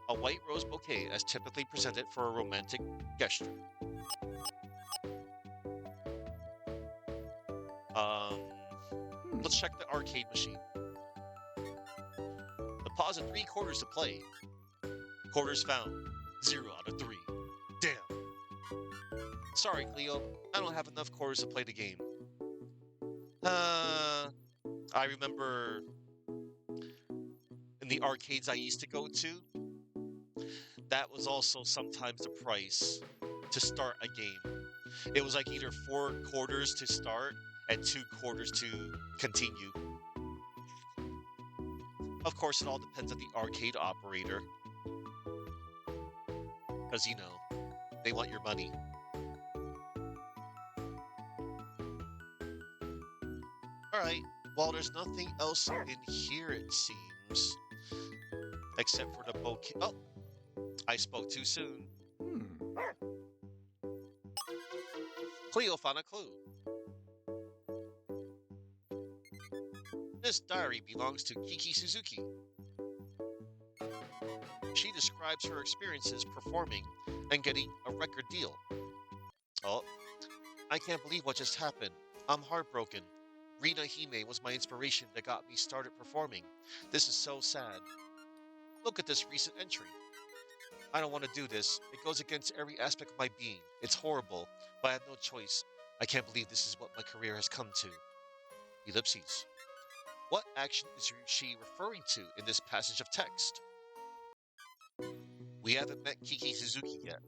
A white rose bouquet as typically presented for a romantic gesture. Um, Hmm. let's check the arcade machine. Deposit 3 quarters to play. Quarters found. 0 out of 3. Damn. Sorry, Cleo. I don't have enough quarters to play the game. I remember in the arcades I used to go to, that was also sometimes the price to start a game. It was like either 4 quarters to start and 2 quarters to continue. Of course, it all depends on the arcade operator. Because, they want your money. Alright, well, there's nothing else in here, it seems. Except for the bouquet. Oh, I spoke too soon. Hmm. Cleo found a clue. This diary belongs to Kiki Suzuki. She describes her experiences performing and getting a record deal. Oh, I can't believe what just happened. I'm heartbroken. Rina Hime was my inspiration that got me started performing. This is so sad. Look at this recent entry. I don't want to do this. It goes against every aspect of my being. It's horrible, but I have no choice. I can't believe this is what my career has come to. Ellipses. What action is she referring to in this passage of text? We haven't met Kiki Suzuki yet.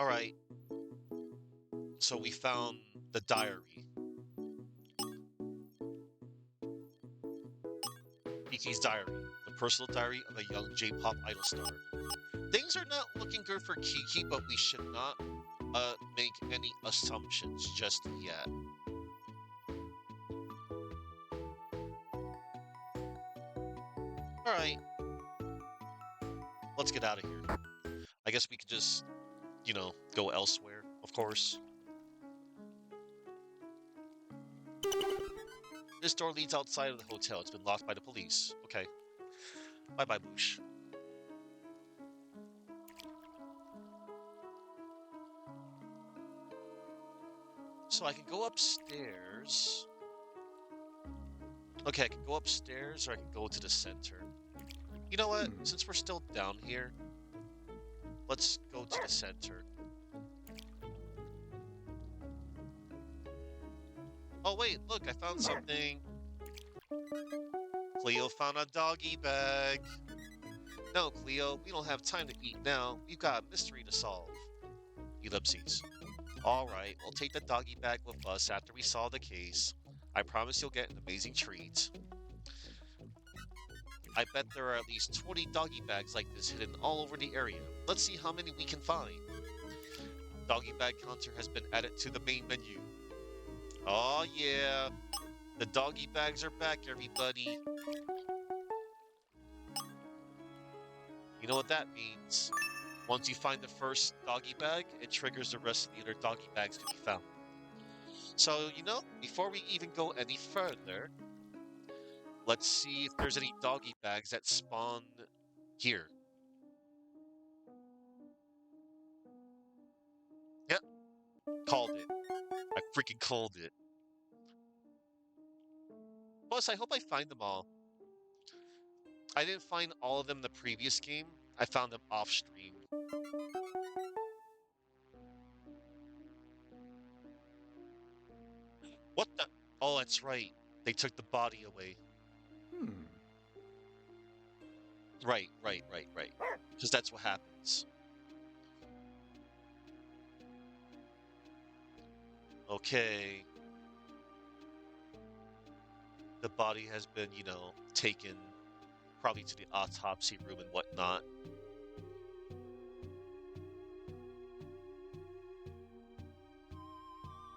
Alright, so we found the diary. Kiki's diary, the personal diary of a young J-pop idol star. Things are not looking good for Kiki, but we should not make any assumptions just yet. Alright, let's get out of here. I guess we could just, go elsewhere, of course. This door leads outside of the hotel. It's been locked by the police. Okay. Bye-bye, Boosh. So I can go upstairs. Okay, I can go upstairs or I can go to the center. You know what? Since we're still down here, let's go to the center. Oh, wait, look, I found something. Cleo found a doggy bag. No, Cleo, we don't have time to eat now. We've got a mystery to solve. Ellipses. Alright, we'll take the doggy bag with us after we solve the case. I promise you'll get an amazing treat. I bet there are at least 20 doggy bags like this hidden all over the area. Let's see how many we can find. Doggy bag counter has been added to the main menu. Oh yeah, the doggy bags are back, everybody. You know what that means? Once you find the first doggy bag, it triggers the rest of the other doggy bags to be found. So, before we even go any further, let's see if there's any doggy bags that spawn here. Yep, called it. I freaking called it. Plus, I hope I find them all. I didn't find all of them in the previous game. I found them off stream. What the? Oh, that's right. They took the body away. Hmm. Right. Because that's what happens. Okay. The body has been, taken probably to the autopsy room and whatnot.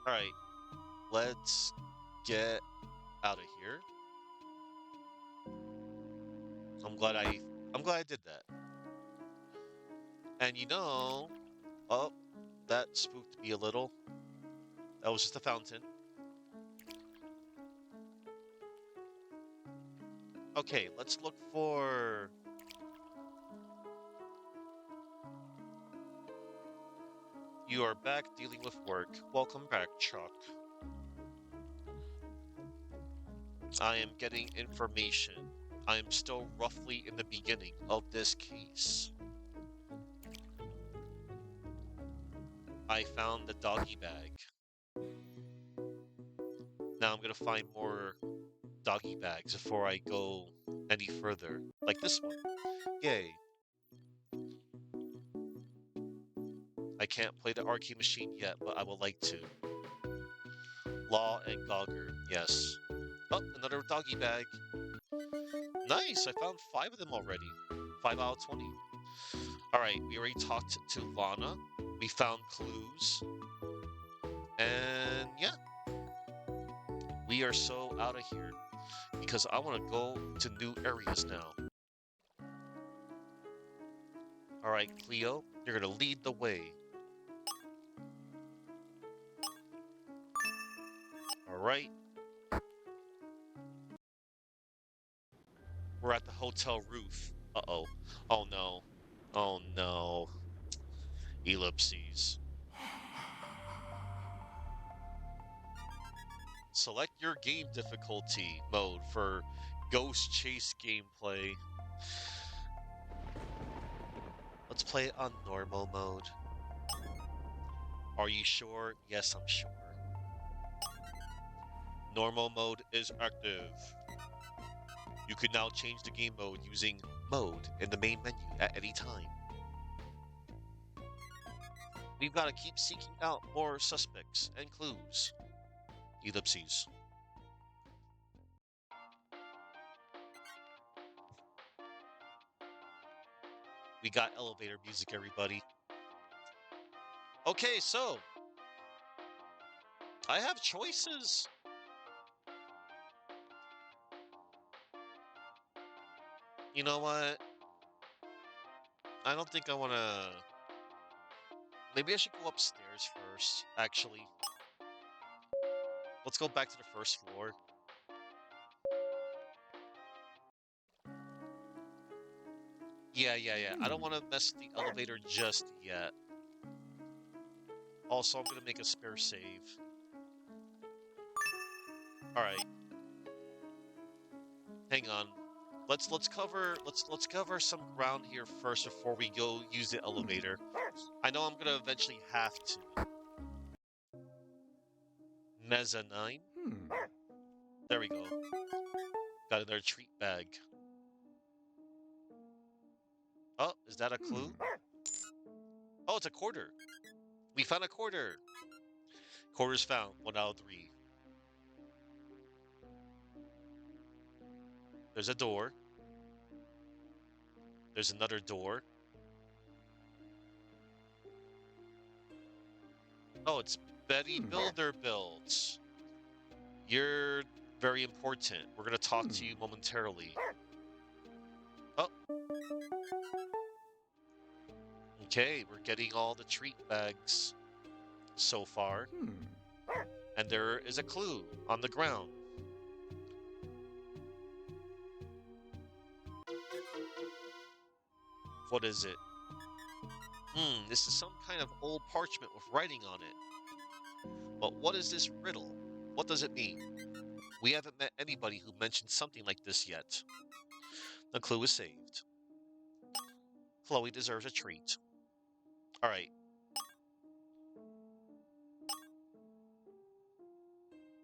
Alright. Let's get out of here. I'm glad I did that. And oh, that spooked me a little. That was just a fountain. Okay, let's look for... You are back dealing with work. Welcome back, Chuck. I am getting information. I am still roughly in the beginning of this case. I found the doggy bag. Now I'm gonna find more doggy bags before I go any further. Like this one. Yay. I can't play the arcade machine yet, but I would like to. Law and Gogger, yes. Oh, another doggy bag. Nice, I found 5 of them already. 5 out of 20. Alright, we already talked to Lana. We found clues. And yeah. We are so out of here. Because I want to go to new areas now. Alright, Cleo, you're going to lead the way. Alright. We're at the hotel roof. Uh-oh. Oh no. Oh no. Ellipses. Select your game difficulty mode for Ghost Chase gameplay. Let's play it on normal mode. Are you sure? Yes, I'm sure. Normal mode is active. You can now change the game mode using mode in the main menu at any time. We've got to keep seeking out more suspects and clues. Ellipses. We got elevator music, everybody. Okay, so I have choices. You know what? I don't think I want to. Maybe I should go upstairs first, actually. Let's go back to the first floor. Yeah. I don't Hmm. want to mess with the elevator just yet. Also, I'm going to make a spare save. All right. Hang on. Let's cover some ground here first before we go use the Hmm. elevator. I know I'm going to eventually have to. Mezzanine. Hmm. There we go. Got another treat bag. Oh, is that a clue? Hmm. Oh, it's a quarter. We found a quarter. Quarters found. 1 out of 3. There's a door. There's another door. Oh, it's Betty Hmm. Builder builds. You're very important. We're gonna talk Hmm. to you momentarily. Oh, okay. We're getting all the treat bags so far, Hmm. and there is a clue on the ground. What is it? This is some kind of old parchment with writing on it. But what is this riddle? What does it mean? We haven't met anybody who mentioned something like this yet. The clue is saved. Chloe deserves a treat. All right.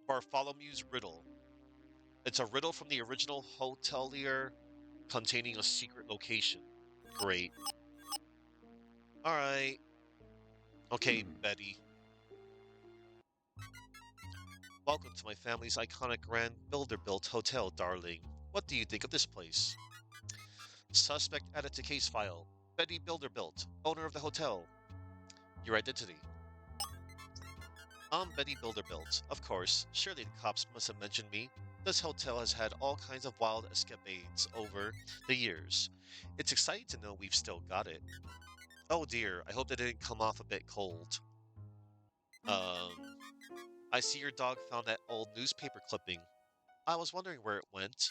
Bartholomew's riddle. It's a riddle from the original hotelier containing a secret location. Great. All right. Okay, Hmm. Betty. Welcome to my family's iconic grand builder-built hotel, darling. What do you think of this place? Suspect added to case file. Betty Builder-built, owner of the hotel. Your identity. I'm Betty Builder-built. Of course, surely the cops must have mentioned me. This hotel has had all kinds of wild escapades over the years. It's exciting to know we've still got it. Oh dear, I hope that didn't come off a bit cold. Um, I see your dog found that old newspaper clipping. I was wondering where it went.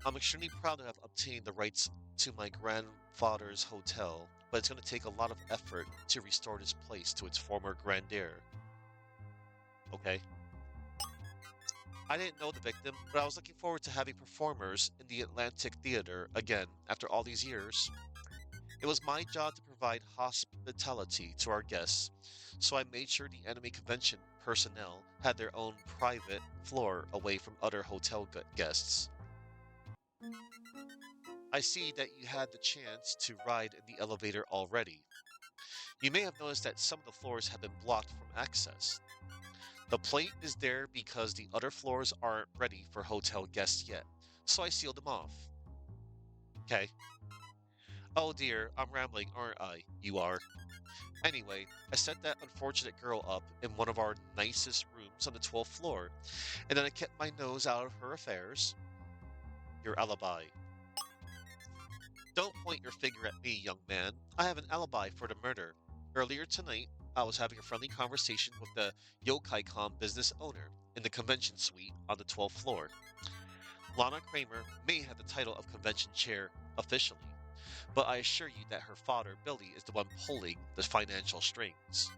I'm extremely proud to have obtained the rights to my grandfather's hotel, but it's going to take a lot of effort to restore this place to its former grandeur. Okay. I didn't know the victim, but I was looking forward to having performers in the Atlantic Theater again after all these years. It was my job to provide hospitality to our guests, so I made sure the anime convention personnel had their own private floor away from other hotel guests. I see that you had the chance to ride in the elevator already. You may have noticed that some of the floors have been blocked from access. The plate is there because the other floors aren't ready for hotel guests yet, so I sealed them off. Okay. Oh dear, I'm rambling, aren't I? You are. Anyway, I set that unfortunate girl up in one of our nicest rooms on the 12th floor, and then I kept my nose out of her affairs. Your alibi. Don't point your finger at me, young man. I have an alibi for the murder. Earlier tonight, I was having a friendly conversation with the Yokai-Con business owner in the convention suite on the 12th floor. Lana Kramer may have the title of convention chair officially, but I assure you that her father, Billy, is the one pulling the financial strings.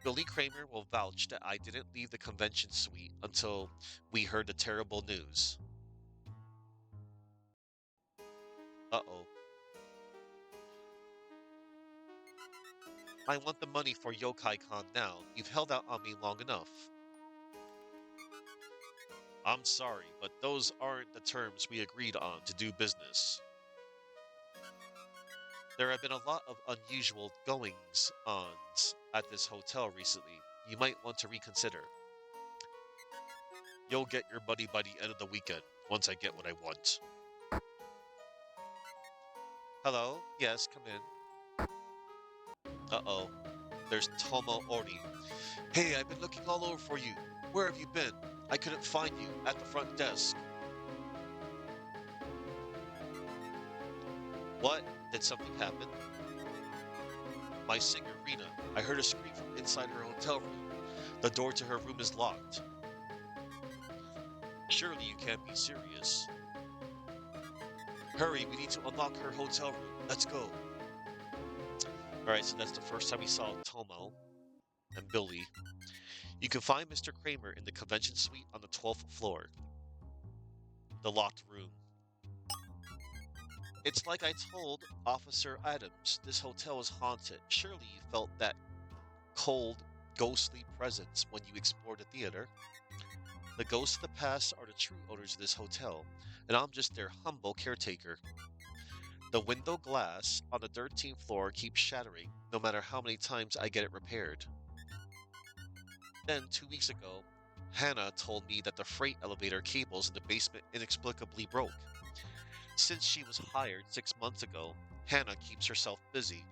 Billy Kramer will vouch that I didn't leave the convention suite until we heard the terrible news. Uh-oh. I want the money for Yokai Con now. You've held out on me long enough. I'm sorry, but those aren't the terms we agreed on to do business. There have been a lot of unusual goings-ons at this hotel recently. You might want to reconsider. You'll get your money by the end of the weekend, once I get what I want. Hello? Yes, come in. Uh-oh. There's Tomo Ori. Hey, I've been looking all over for you. Where have you been? I couldn't find you at the front desk. What? Did something happen? My singer, Rena. I heard a scream from inside her hotel room. The door to her room is locked. Surely you can't be serious. Hurry, we need to unlock her hotel room. Let's go. Alright, so that's the first time we saw Tomo and Billy. You can find Mr. Kramer in the convention suite on the 12th floor. The locked room. It's like I told Officer Adams, this hotel is haunted. Surely you felt that cold, ghostly presence when you explored the theater. The ghosts of the past are the true owners of this hotel, and I'm just their humble caretaker. The window glass on the 13th floor keeps shattering, no matter how many times I get it repaired. Then, 2 weeks ago, Hannah told me that the freight elevator cables in the basement inexplicably broke. Since she was hired 6 months ago, Hannah keeps herself busy,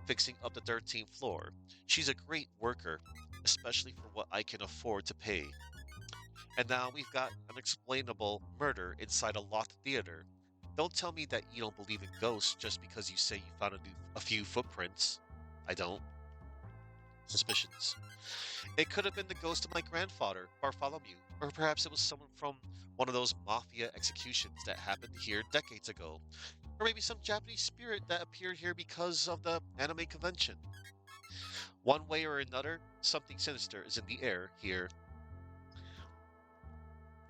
fixing up the 13th floor. She's a great worker, especially for what I can afford to pay. And now we've got an unexplainable murder inside a locked theater. Don't tell me that you don't believe in ghosts just because you say you found a few footprints. I don't. Suspicions. It could have been the ghost of my grandfather, Bartholomew, or perhaps it was someone from one of those mafia executions that happened here decades ago, or maybe some Japanese spirit that appeared here because of the anime convention. One way or another, something sinister is in the air here.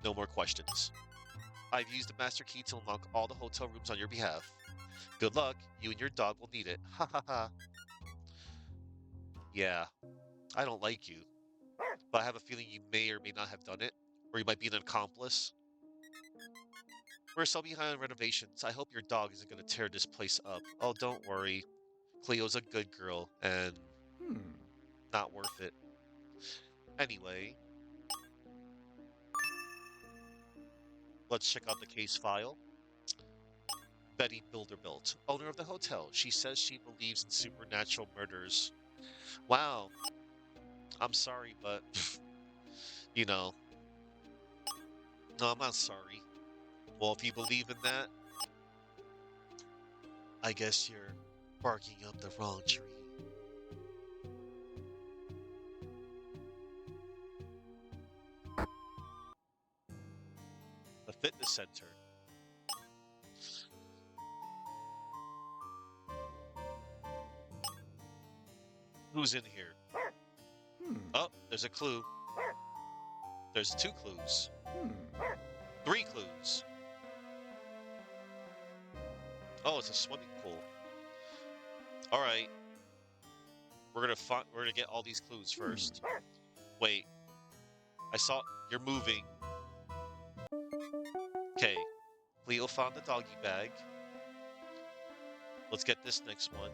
No more questions. I've used the master key to unlock all the hotel rooms on your behalf. Good luck, you and your dog will need it. Ha ha ha. Yeah, I don't like you, but I have a feeling you may or may not have done it, or you might be an accomplice. We're so behind on renovations. I hope your dog isn't going to tear this place up. Oh, don't worry. Cleo's a good girl and Hmm. not worth it. Anyway, let's check out the case file. Betty Bilderbilt, owner of the hotel. She says she believes in supernatural murders. Wow, I'm sorry, but you know, no, I'm not sorry. Well, if you believe in that, I guess you're barking up the wrong tree. The fitness center. Who's in here? Hmm. Oh, there's a clue. There's two clues. Hmm. Three clues. Oh, it's a swimming pool. All right, we're gonna get all these clues Hmm. first. Wait, I saw you're moving. Okay, Cleo found the doggy bag. Let's get this next one.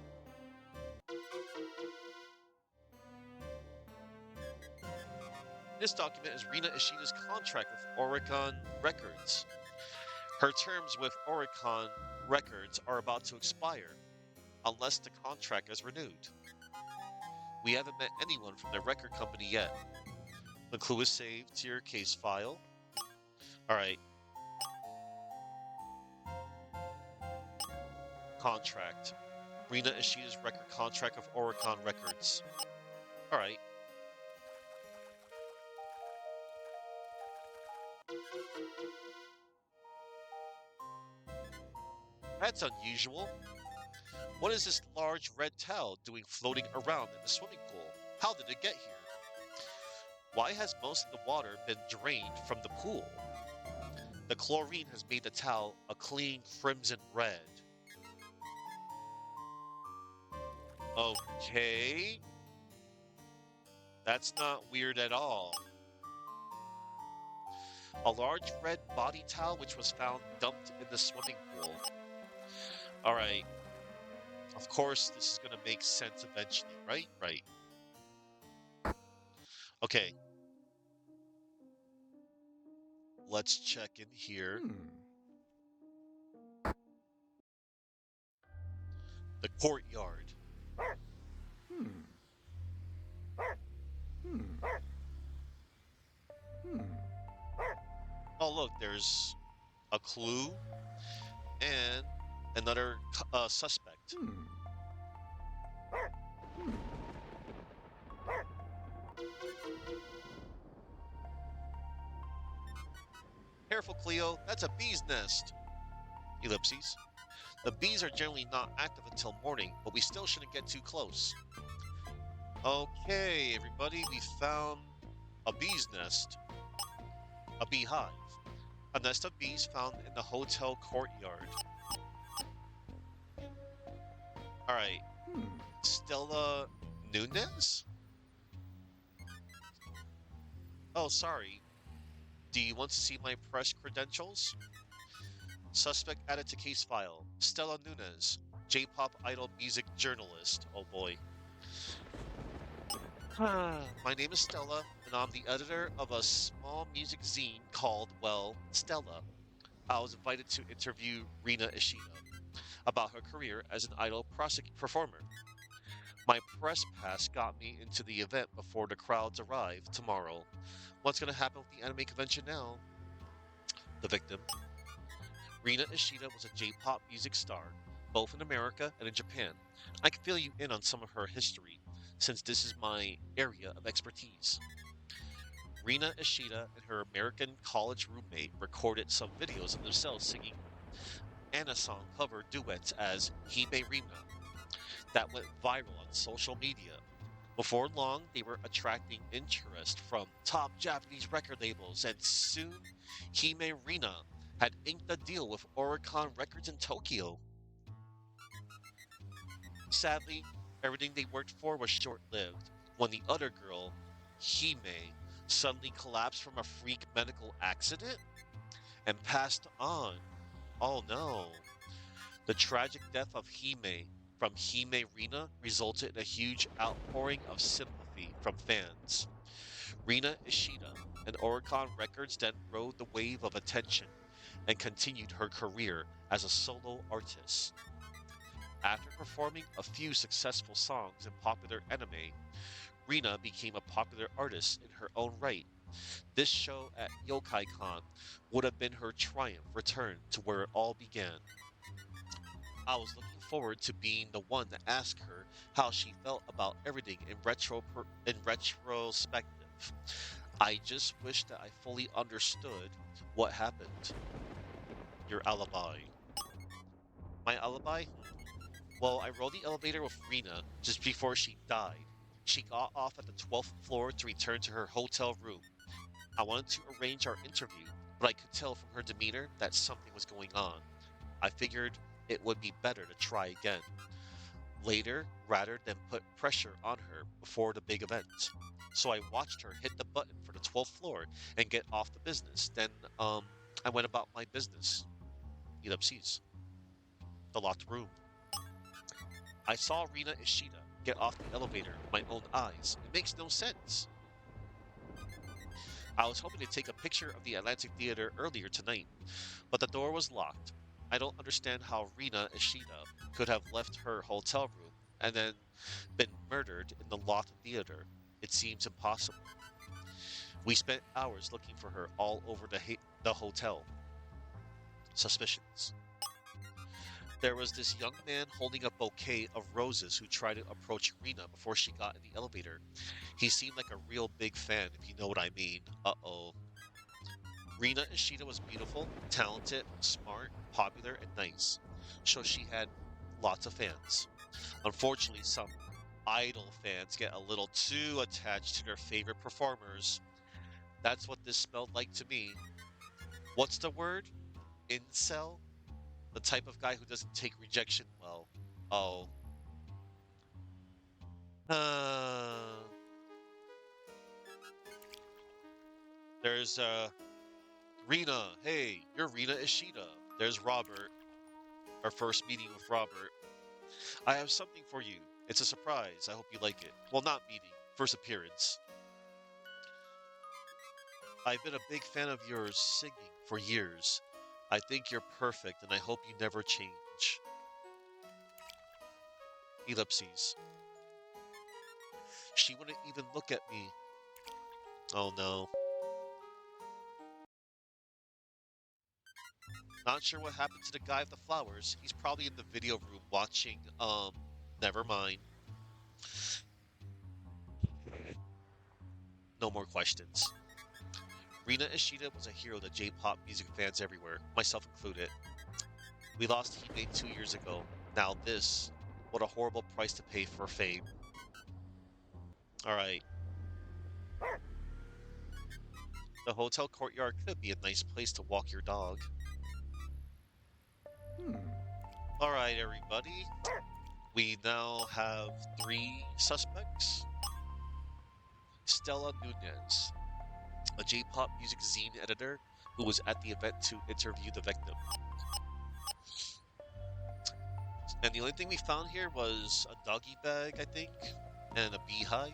This document is Rina Ishina's contract with Oricon Records. Her terms with Oricon Records are about to expire, unless the contract is renewed. We haven't met anyone from the record company yet. The clue is saved to your case file. All right, contract. Rina Ishina's record contract with Oricon Records. All right, that's unusual. What is this large red towel doing floating around in the swimming pool? How did it get here? Why has most of the water been drained from the pool? The chlorine has made the towel a clean crimson red. Okay, that's not weird at all. A large red body towel which was found dumped in the swimming pool. All right, of course, this is going to make sense eventually, right? Right. Okay, let's check in here. Hmm. The courtyard. Hmm. Hmm. Hmm. Oh, look, there's a clue and another suspect. Hmm. Hmm. Careful, Cleo, that's a bee's nest. Ellipses. The bees are generally not active until morning, but we still shouldn't get too close. Okay, everybody, we found a bee's nest, a beehive, a nest of bees found in the hotel courtyard. All right, Hmm. Stella Nunez? Oh, sorry. Do you want to see my press credentials? Suspect added to case file. Stella Nunez, J-pop idol music journalist. Oh boy. My name is Stella, and I'm the editor of a small music zine called, well, Stella. I was invited to interview Rina Ishida about her career as an idol performer. My press pass got me into the event before the crowds arrive tomorrow. What's going to happen with the anime convention now? The victim. Rina Ishida was a J-pop music star, both in America and in Japan. I can fill you in on some of her history, since this is my area of expertise. Rina Ishida and her American college roommate recorded some videos of themselves singing Anna song cover duets as Hime Rina that went viral on social media. Before long, they were attracting interest from top Japanese record labels, and soon Hime Rina had inked a deal with Oricon Records in Tokyo. Sadly, everything they worked for was short lived when the other girl, Hime, suddenly collapsed from a freak medical accident and passed on. Oh no. The tragic death of Hime from Hime Rina resulted in a huge outpouring of sympathy from fans. Rina Ishida and Oricon Records then rode the wave of attention and continued her career as a solo artist. After performing a few successful songs in popular anime, Rina became a popular artist in her own right. This show at Yokai Con would have been her triumph return to where it all began. I was looking forward to being the one to ask her how she felt about everything in retrospective. I just wish that I fully understood what happened. Your alibi. My alibi? Well, I rode the elevator with Rena just before she died. She got off at the 12th floor to return to her hotel room. I wanted to arrange our interview, but I could tell from her demeanor that something was going on. I figured it would be better to try again later rather than put pressure on her before the big event. So I watched her hit the button for the 12th floor and get off the business. Then I went about my business. Ellipses. The locked room. I saw Rina Ishida get off the elevator with my own eyes. It makes no sense. I was hoping to take a picture of the Atlantic Theater earlier tonight, but the door was locked. I don't understand how Rina Ishida could have left her hotel room and then been murdered in the locked theater. It seems impossible. We spent hours looking for her all over the hotel. Suspicions. There was this young man holding a bouquet of roses who tried to approach Rina before she got in the elevator. He seemed like a real big fan, if you know what I mean. Uh-oh. Rina Ishida was beautiful, talented, smart, popular, and nice. So she had lots of fans. Unfortunately, some idol fans get a little too attached to their favorite performers. That's what this smelled like to me. What's the word? Incel? The type of guy who doesn't take rejection well. Oh. Uh, there's Rina. Hey, you're Rina Ishida. There's Robert. Our first meeting with Robert. I have something for you. It's a surprise. I hope you like it. Well, not meeting. First appearance. I've been a big fan of yours singing for years. I think you're perfect and I hope you never change. Ellipses. She wouldn't even look at me. Oh no. Not sure what happened to the guy with the flowers. He's probably in the video room watching, never mind. No more questions. Rina Ishida was a hero to J-pop music fans everywhere, myself included. We lost Hime 2 years ago. Now this. What a horrible price to pay for fame. Alright. The hotel courtyard could be a nice place to walk your dog. Hmm. Alright, everybody. We now have 3 suspects. Stella Nunez, a J-pop music zine editor who was at the event to interview the victim. And the only thing we found here was a doggy bag, I think, and a beehive.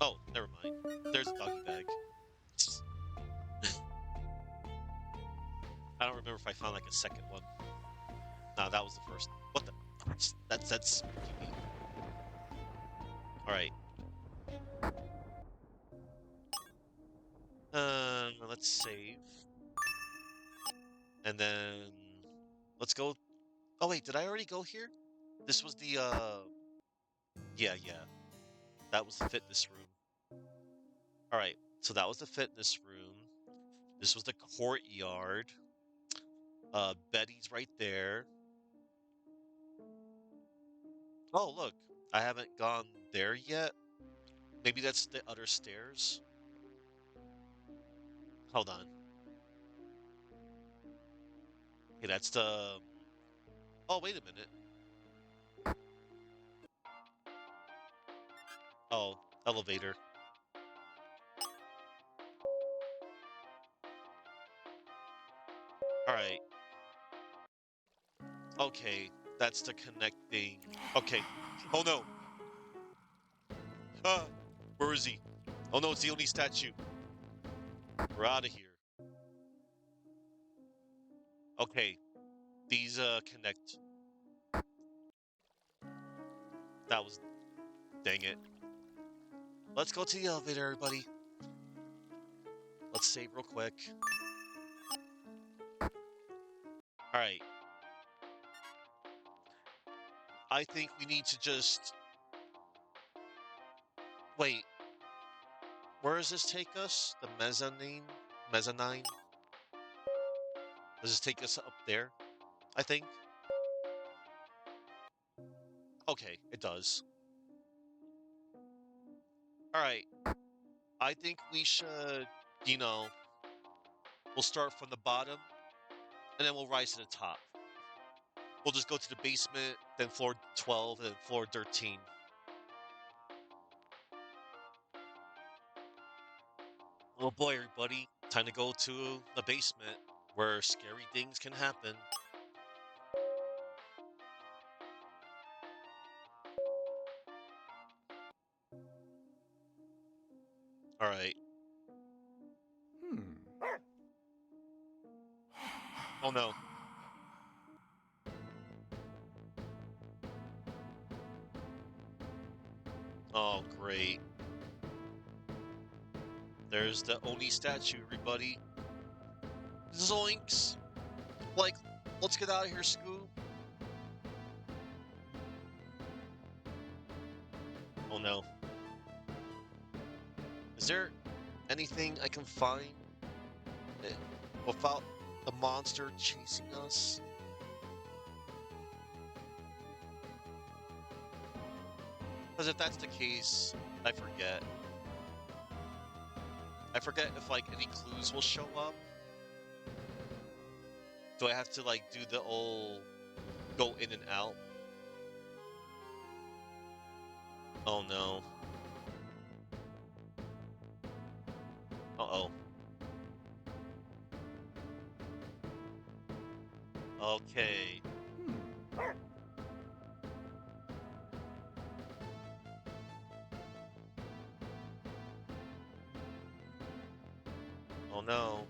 Oh, never mind. There's a doggy bag. I don't remember if I found like a second one. No, that was the first. What the? That's spooky. All right. Let's save, and then let's go. Oh wait, did I already go here? This was the yeah, that was the fitness room. All right, so that was the fitness room. This was the courtyard. Betty's right there. Oh look, I haven't gone there yet. Maybe that's the other stairs. Hold on. Okay, that's the. Oh wait a minute. Oh, elevator. All right. Okay, that's the connecting. Okay. Oh no. Ah, where is he? Oh no, it's the only statue. We're out of here. Okay, these connect. That was dang it. Let's go to the elevator, everybody. Let's save real quick. All right. I think we need to just wait. Where does this take us? The mezzanine? Mezzanine? Does this take us up there? I think. Okay, it does. All right. I think we should, you know, we'll start from the bottom and then we'll rise to the top. We'll just go to the basement, then floor 12, and then floor 13. Oh boy, everybody. Time to go to the basement where scary things can happen. All right. Hmm. Oh no. Oh, great. There's the Oni statue, everybody. Zoinks! Like, let's get out of here, Scoob. Oh no. Is there anything I can find eh, without the monster chasing us? Because if that's the case, I forget. I forget if like any clues will show up. Do I have to like do the old go in and out? Oh no. Uh-oh. Okay. Hmm. Oh no.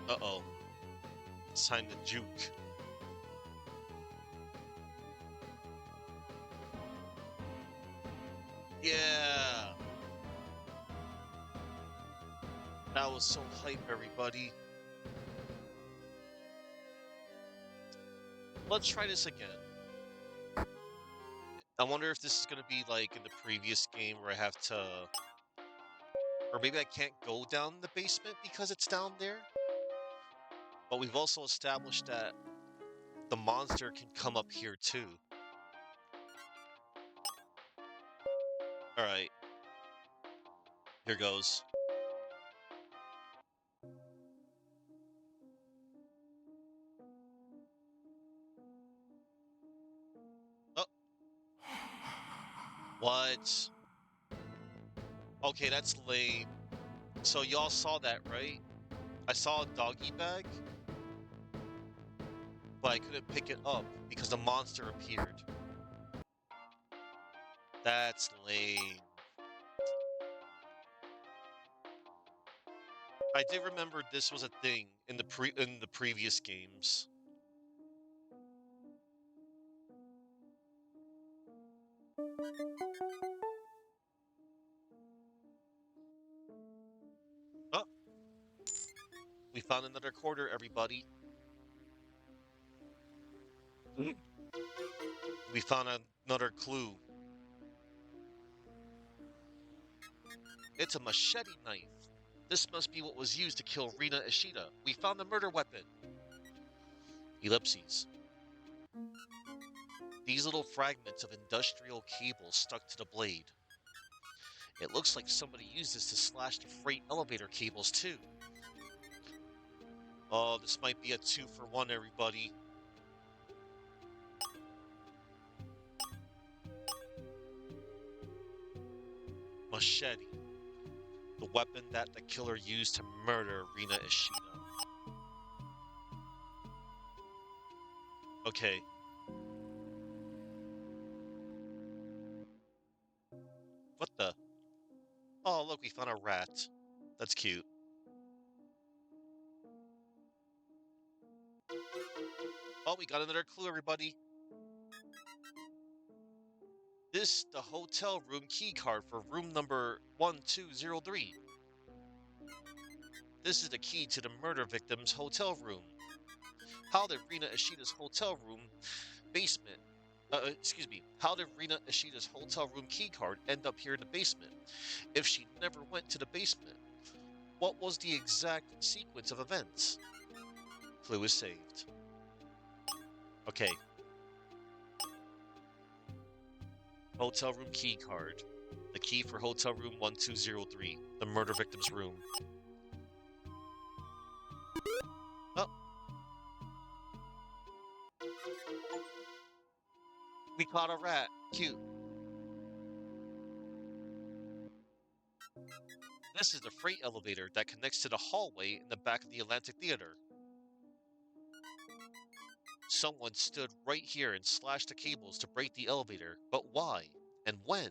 Uh-oh. It's time to juke. Yeah! That was so hype, everybody. Let's try this again. I wonder if this is gonna be like in the previous game where I have to... Or maybe I can't go down the basement because it's down there? But we've also established that the monster can come up here too. Alright, here goes. Oh, what? Okay, that's lame. So y'all saw that, right? I saw a doggy bag, but I couldn't pick it up because the monster appeared. That's lame. I did remember this was a thing in the previous games. Oh, we found another quarter, everybody. We found another clue. It's a machete knife. This must be what was used to kill Rina Ishida. We found the murder weapon. Ellipses. These little fragments of industrial cable stuck to the blade. It looks like somebody used this to slash the freight elevator cables too. Oh, this might be a 2-for-1, everybody. Machete. The weapon that the killer used to murder Rina Ishida. Okay. What the? Oh, look, we found a rat. That's cute. Oh, we got another clue, everybody. This the hotel room key card for room number 1203. This is the key to the murder victim's hotel room. How did Rina Ishida's hotel room basement excuse me, how did Rina Ishida's hotel room key card end up here in the basement? If she never went to the basement, what was the exact sequence of events? Clue is saved. Okay. Hotel room key card. The key for hotel room 1203, the murder victim's room. Oh, we caught a rat. Cute. This is the freight elevator that connects to the hallway in the back of the Atlantic Theater. Someone stood right here and slashed the cables to break the elevator, but why? And when?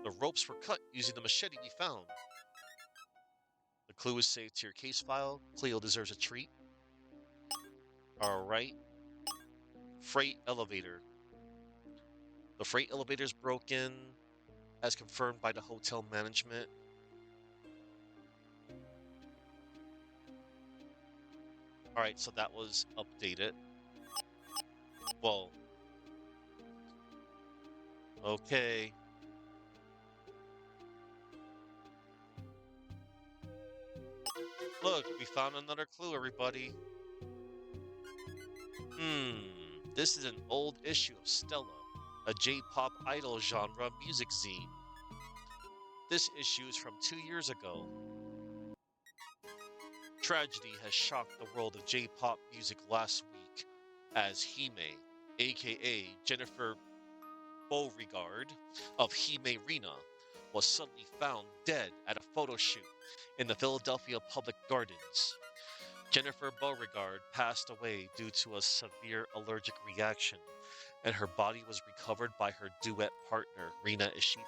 The ropes were cut using the machete we found. The clue is saved to your case file. Cleo deserves a treat. Alright. Freight elevator. The freight elevator is broken, as confirmed by the hotel management. Alright, so that was updated. Well, okay. Look, Look, we found another clue, everybody. This is an old issue of Stella, a J-pop idol genre music zine. This issue is from 2 years ago. Tragedy has shocked the world of J-pop music last week as Hime, aka Jennifer Beauregard of Hime Rena, was suddenly found dead at a photo shoot in the Philadelphia Public Gardens. Jennifer Beauregard passed away due to a severe allergic reaction, and her body was recovered by her duet partner, Rina Ishida.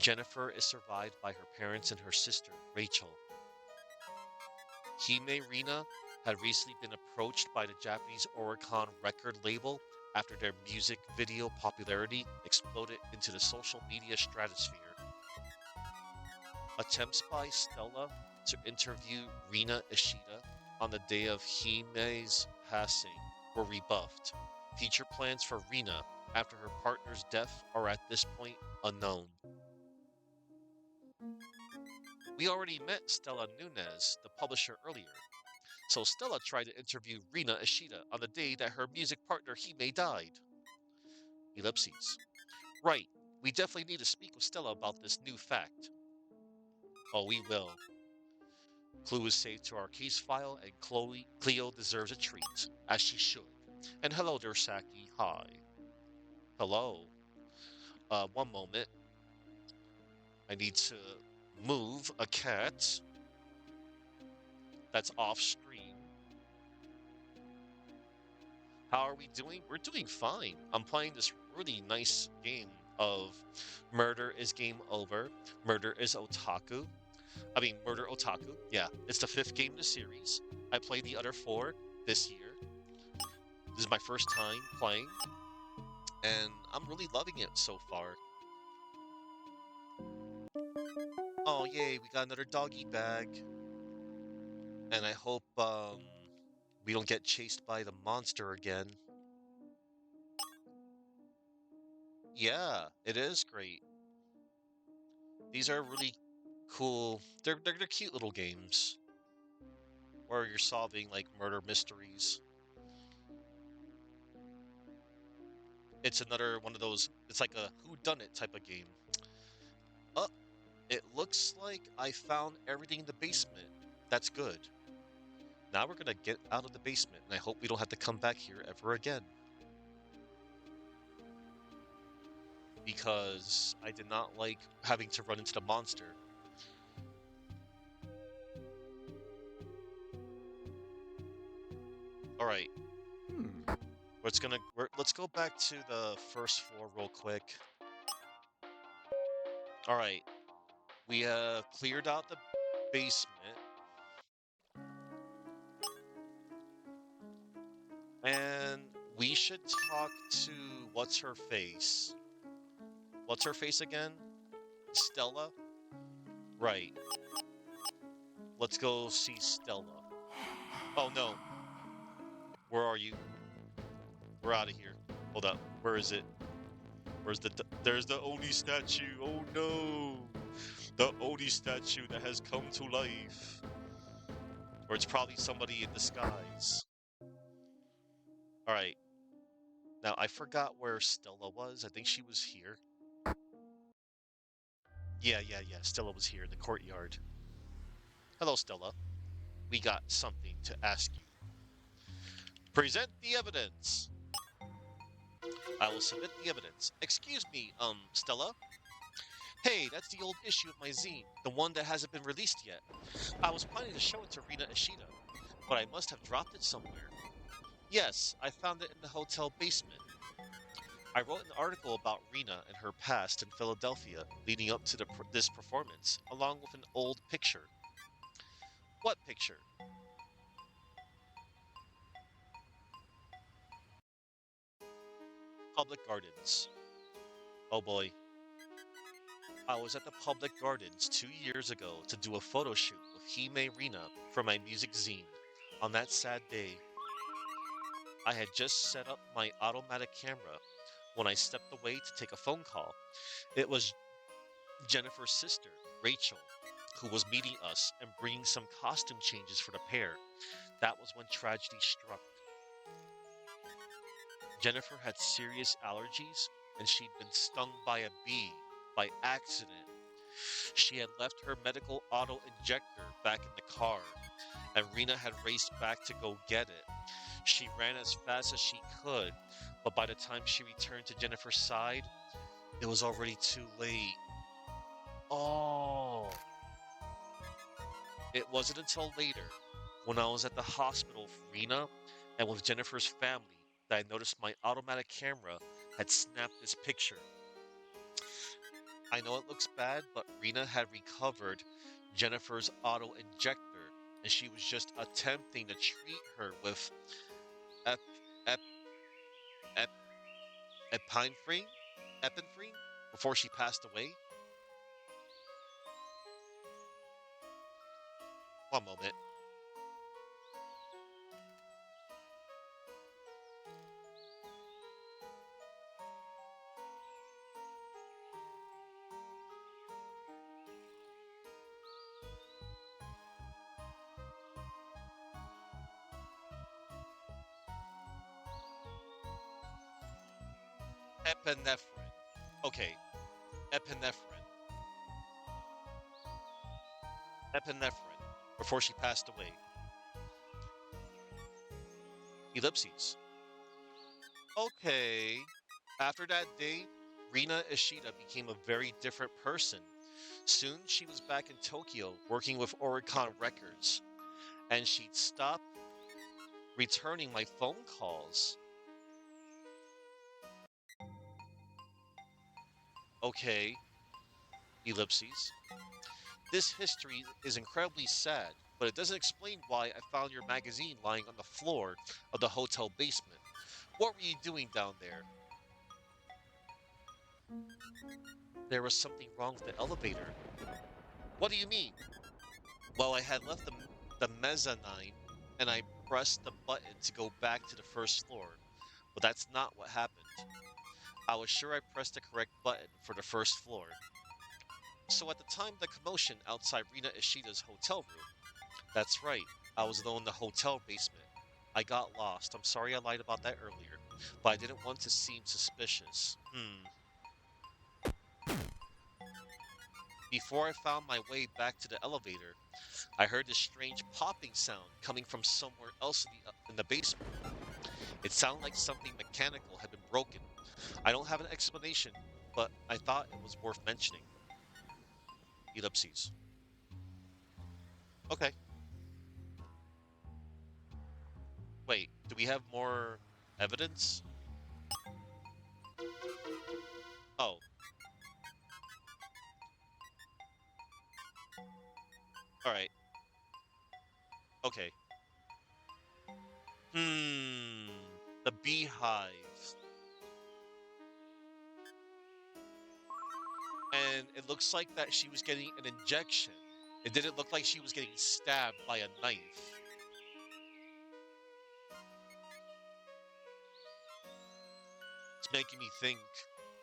Jennifer is survived by her parents and her sister, Rachel. Hime Rina had recently been approached by the Japanese Oricon record label after their music video popularity exploded into the social media stratosphere. Attempts by Stella to interview Rina Ishida on the day of Hime's passing were rebuffed. Future plans for Rina after her partner's death are at this point unknown. We already met Stella Nunez, the publisher, earlier, so Stella tried to interview Rina Ishida on the day that her music partner Hime died. Ellipses. Right, we definitely need to speak with Stella about this new fact. Oh, we will. Clue is saved to our case file, and Cleo deserves a treat, as she should. And hello there, Saki. Hi. Hello. One moment. I need to move a cat that's off screen. How are we doing? We're doing fine. I'm playing this really nice game of Murder is Game Over. Murder is Otaku. Murder Otaku. Yeah, it's the 5th game in the series. I played the other 4 this year. This is my first time playing, and I'm really loving it so far. Oh, yay, we got another doggy bag. And I hope we don't get chased by the monster again. Yeah, it is great. These are really cool. They're cute little games where you're solving like murder mysteries. It's another one of those. It's like a whodunit type of game. Oh, it looks like I found everything in the basement. That's good. Now we're gonna get out of the basement, and I hope we don't have to come back here ever again. Because I did not like having to run into the monster. All right, Hmm. let's go back to the first floor real quick. All right, we have cleared out the basement, and we should talk to what's her face. What's her face again? Stella. Right. Let's go see Stella. Oh no, where are you? We're out of here. Hold up. Where is it? There's the Oni statue. Oh no. The Oni statue that has come to life. Or it's probably somebody in disguise. Alright. Now, I forgot where Stella was. I think she was here. Yeah. Stella was here in the courtyard. Hello, Stella. We got something to ask you. Present the evidence. I will submit the evidence. Excuse me, Stella? Hey, that's the old issue of my zine, the one that hasn't been released yet. I was planning to show it to Rina Ishida, but I must have dropped it somewhere. Yes, I found it in the hotel basement. I wrote an article about Rina and her past in Philadelphia leading up to this performance, along with an old picture. What picture? Public Gardens. Oh boy. I was at the Public Gardens 2 years ago to do a photo shoot with Hime Rina for my music zine. On that sad day, I had just set up my automatic camera when I stepped away to take a phone call. It was Jennifer's sister, Rachel. who was meeting us and bringing some costume changes for the pair. That was when tragedy struck. Jennifer had serious allergies and she'd been stung by a bee by accident. She had left her medical auto injector back in the car, and Rena had raced back to go get it. She ran as fast as she could, but by the time she returned to Jennifer's side, it was already too late. Oh, it wasn't until later, when I was at the hospital for Rena and with Jennifer's family, that I noticed my automatic camera had snapped this picture. I know it looks bad, but Rena had recovered Jennifer's auto injector, and she was just attempting to treat her with ep, ep, ep, epinephrine, epinephrine before she passed away. One moment. Epinephrine. Okay, epinephrine. Epinephrine before she passed away. Ellipses. Okay. After that day, Rina Ishida became a very different person. Soon she was back in Tokyo working with Oricon Records, and she'd stop returning my phone calls. Okay, ellipses. This history is incredibly sad, but it doesn't explain why I found your magazine lying on the floor of the hotel basement. What were you doing down there? There was something wrong with the elevator. What do you mean? Well, I had left the mezzanine and I pressed the button to go back to the first floor, but that's not what happened. I was sure I pressed the correct button for the first floor. So at the time of the commotion outside Rina Ishida's hotel room, that's right, I was alone in the hotel basement. I got lost. I'm sorry I lied about that earlier, but I didn't want to seem suspicious. Before I found my way back to the elevator, I heard this strange popping sound coming from somewhere else in the basement. It sounded like something mechanical had been broken. I don't have an explanation, but I thought it was worth mentioning. Ellipses. Okay. Wait, do we have more evidence? Oh, all right. Okay. The beehive. And it looks like that she was getting an injection. It didn't look like she was getting stabbed by a knife. It's making me think,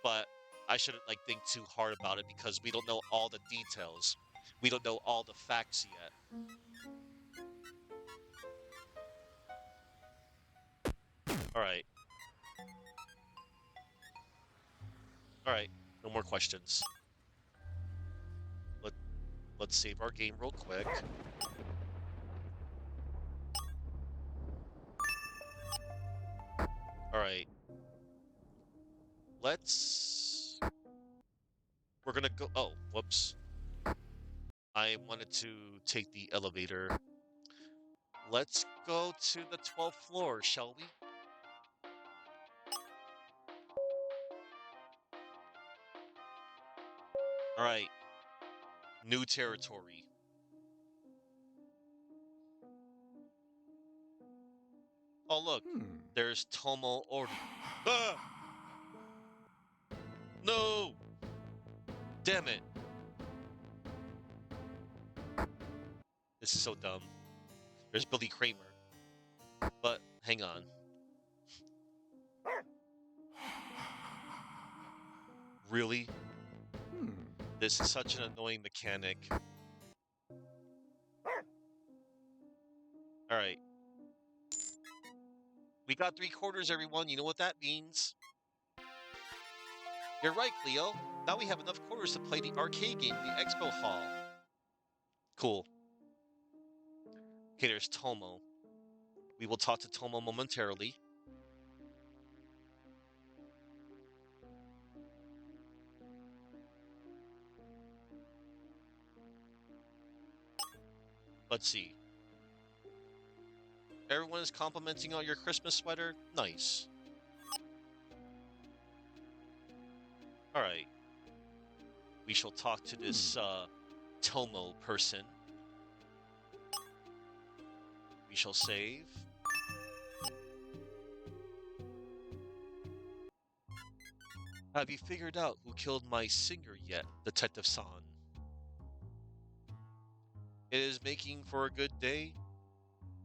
but I shouldn't like think too hard about it because we don't know all the details. We don't know all the facts yet. All right. All right. No more questions. Let let's save our game real quick. All right. Let's we're gonna go oh, whoops. I wanted to take the elevator. Let's go to the 12th floor, shall we? All right. New territory. Oh, look. Hmm. There's Tomo Ori. Ah! No! Damn it. This is so dumb. There's Billy Kramer. But hang on. Really? Hmm. This is such an annoying mechanic. We got 3/4, everyone. You know what that means. You're right, Cleo. Now we have enough quarters to play the arcade game in the expo hall. Cool. Okay, there's Tomo. We will talk to Tomo momentarily. Let's see. Everyone is complimenting on your Christmas sweater? Nice. Alright. We shall talk to Hmm. this, Tomo person. We shall save. Have you figured out who killed my singer yet, Detective-san? It is making for a good day.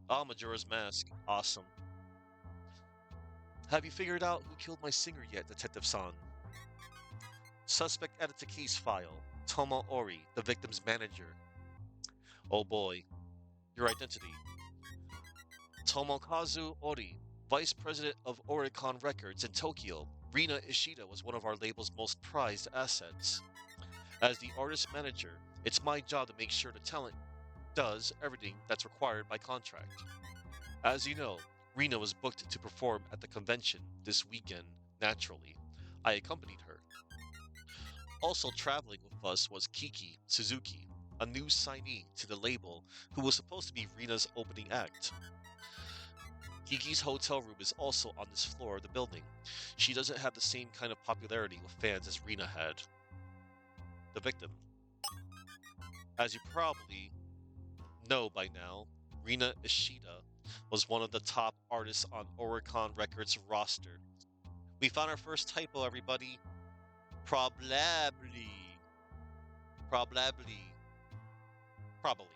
Ah, Majora's Mask. Awesome. Have you figured out who killed my singer yet, Detective-san? Suspect added to case file. Tomo Ori, the victim's manager. Oh boy. Your identity. Tomokazu Ori, vice president of Oricon Records in Tokyo. Rina Ishida was one of our label's most prized assets. As the artist manager, it's my job to make sure the talent does everything that's required by contract. As you know, Rina was booked to perform at the convention this weekend, naturally. I accompanied her. Also traveling with us was Kiki Suzuki, a new signee to the label who was supposed to be Rina's opening act. Kiki's hotel room is also on this floor of the building. She doesn't have the same kind of popularity with fans as Rina had. The victim. As you probably know by now, Rina Ishida was one of the top artists on Oricon Records' roster. We found our first typo, everybody. Probably. Probably. Probably.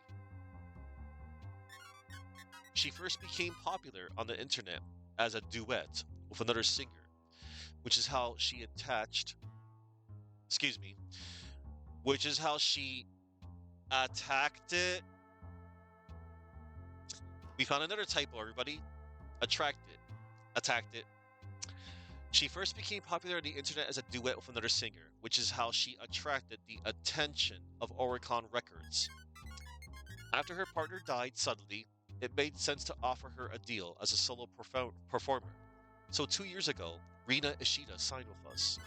She first became popular on the internet as a duet with another singer, which is how she attached, excuse me, which is how she attacked it. We found another typo, everybody. Attracted. Attacked it. She first became popular on the internet as a duet with another singer, which is how she attracted the attention of Oricon Records. After her partner died suddenly, it made sense to offer her a deal as a solo performer. So 2 years ago, Rina Ishida signed with us.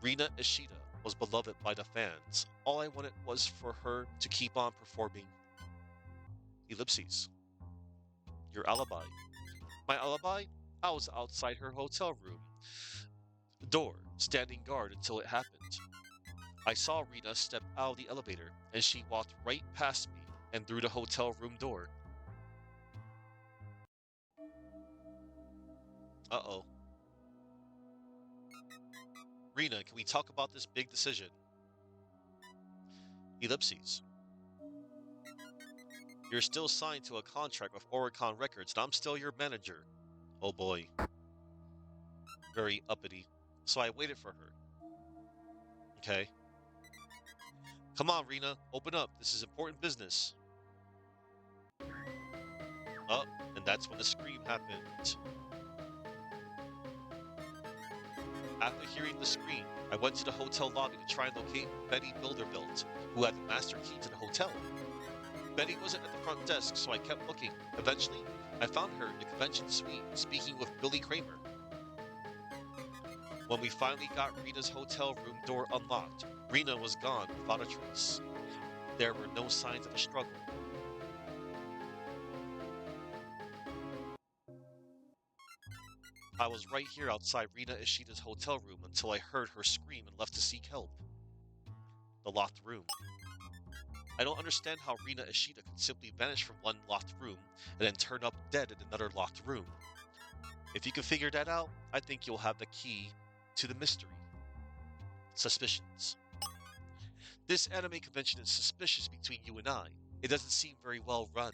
Rina Ishida was beloved by the fans. All I wanted was for her to keep on performing. Ellipses. Your alibi. My alibi? I was outside her hotel room door, standing guard until it happened. I saw Rina step out of the elevator, and she walked right past me and through the hotel room door. Uh-oh. Rina, can we talk about this big decision? Ellipses. You're still signed to a contract with Oricon Records, and I'm still your manager. Oh boy. Very uppity. So I waited for her. Okay. Come on, Rina. Open up. This is important business. Oh, and that's when the scream happened. After hearing the scream, I went to the hotel lobby to try and locate Betty Bilderbilt, who had the master key to the hotel. Betty wasn't at the front desk, so I kept looking. Eventually, I found her in the convention suite speaking with Billy Kramer. When we finally got Rina's hotel room door unlocked, Rina was gone without a trace. There were no signs of a struggle. I was right here outside Rina Ishida's hotel room until I heard her scream and left to seek help. The locked room. I don't understand how Rina Ishida could simply vanish from one locked room and then turn up dead in another locked room. If you can figure that out, I think you'll have the key to the mystery. Suspicions. This anime convention is suspicious between you and I. It doesn't seem very well run.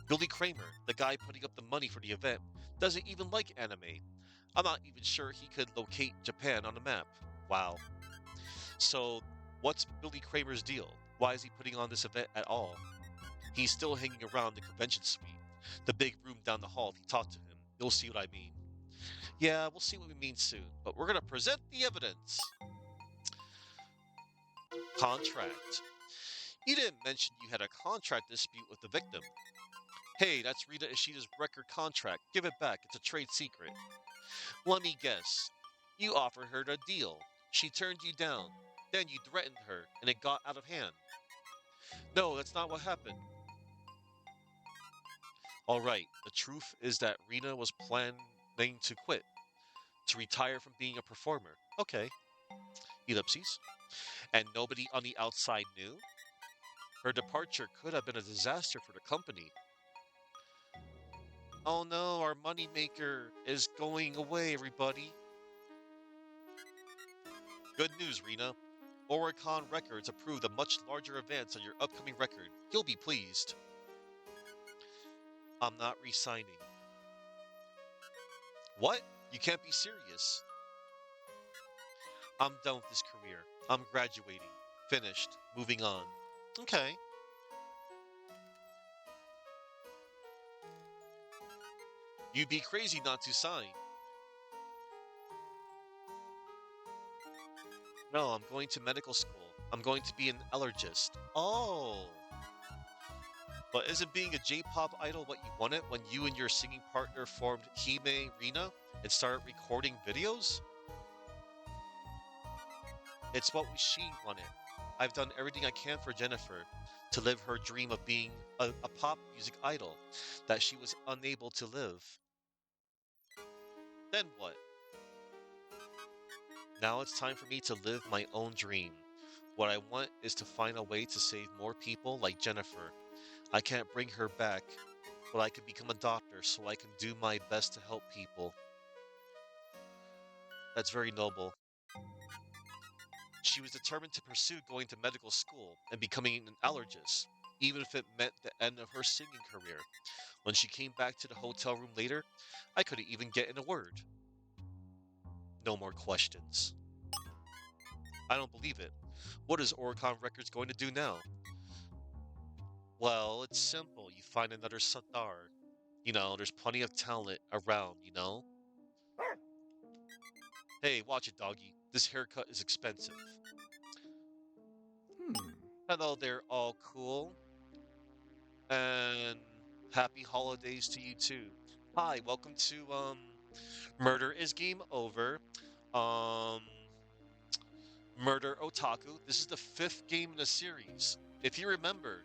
Billy Kramer, the guy putting up the money for the event, doesn't even like anime. I'm not even sure he could locate Japan on the map. Wow. So, what's Billy Kramer's deal? Why is he putting on this event at all? He's still hanging around the convention suite, the big room down the hall. If you talk to him, You'll see what I mean. Yeah, we'll see what we mean soon, but we're gonna present the evidence. Contract. You didn't mention you had a contract dispute with the victim. Hey, that's Rita Ishida's record contract. Give it back. It's a trade secret. Let me guess. You offered her a deal. She turned you down. Then you threatened her, and it got out of hand. No, that's not what happened. All right, the truth is that Rena was planning to quit, to retire from being a performer. Okay, ellipses. And nobody on the outside knew? Her departure could have been a disaster for the company. Oh no, our moneymaker is going away, everybody. Good news, Rena. Oricon Records approved a much larger advance on your upcoming record. You'll be pleased. I'm not re-signing. What? You can't be serious. I'm done with this career. I'm graduating. Finished. Moving on. Okay. You'd be crazy not to sign. No, I'm going to medical school. I'm going to be an allergist. Oh. But isn't being a J-pop idol what you wanted when you and your singing partner formed Hime Rina and started recording videos? It's what she wanted. I've done everything I can for Jennifer to live her dream of being a pop music idol that she was unable to live. Then what? Now it's time for me to live my own dream. What I want is to find a way to save more people like Jennifer. I can't bring her back, but I can become a doctor so I can do my best to help people. That's very noble. She was determined to pursue going to medical school and becoming an allergist, even if it meant the end of her singing career. When she came back to the hotel room later, I couldn't even get in a word. No more questions. I don't believe it. What is Oricon Records going to do now? Well, it's simple. You find another Sardar. There's plenty of talent around. Hey, watch it, doggy. This haircut is expensive. Hmm. Hello there, all cool. And happy holidays to you too. Hi, welcome to Murder is Game Over. Um Murder Otaku. This is the fifth game in the series. If you remember,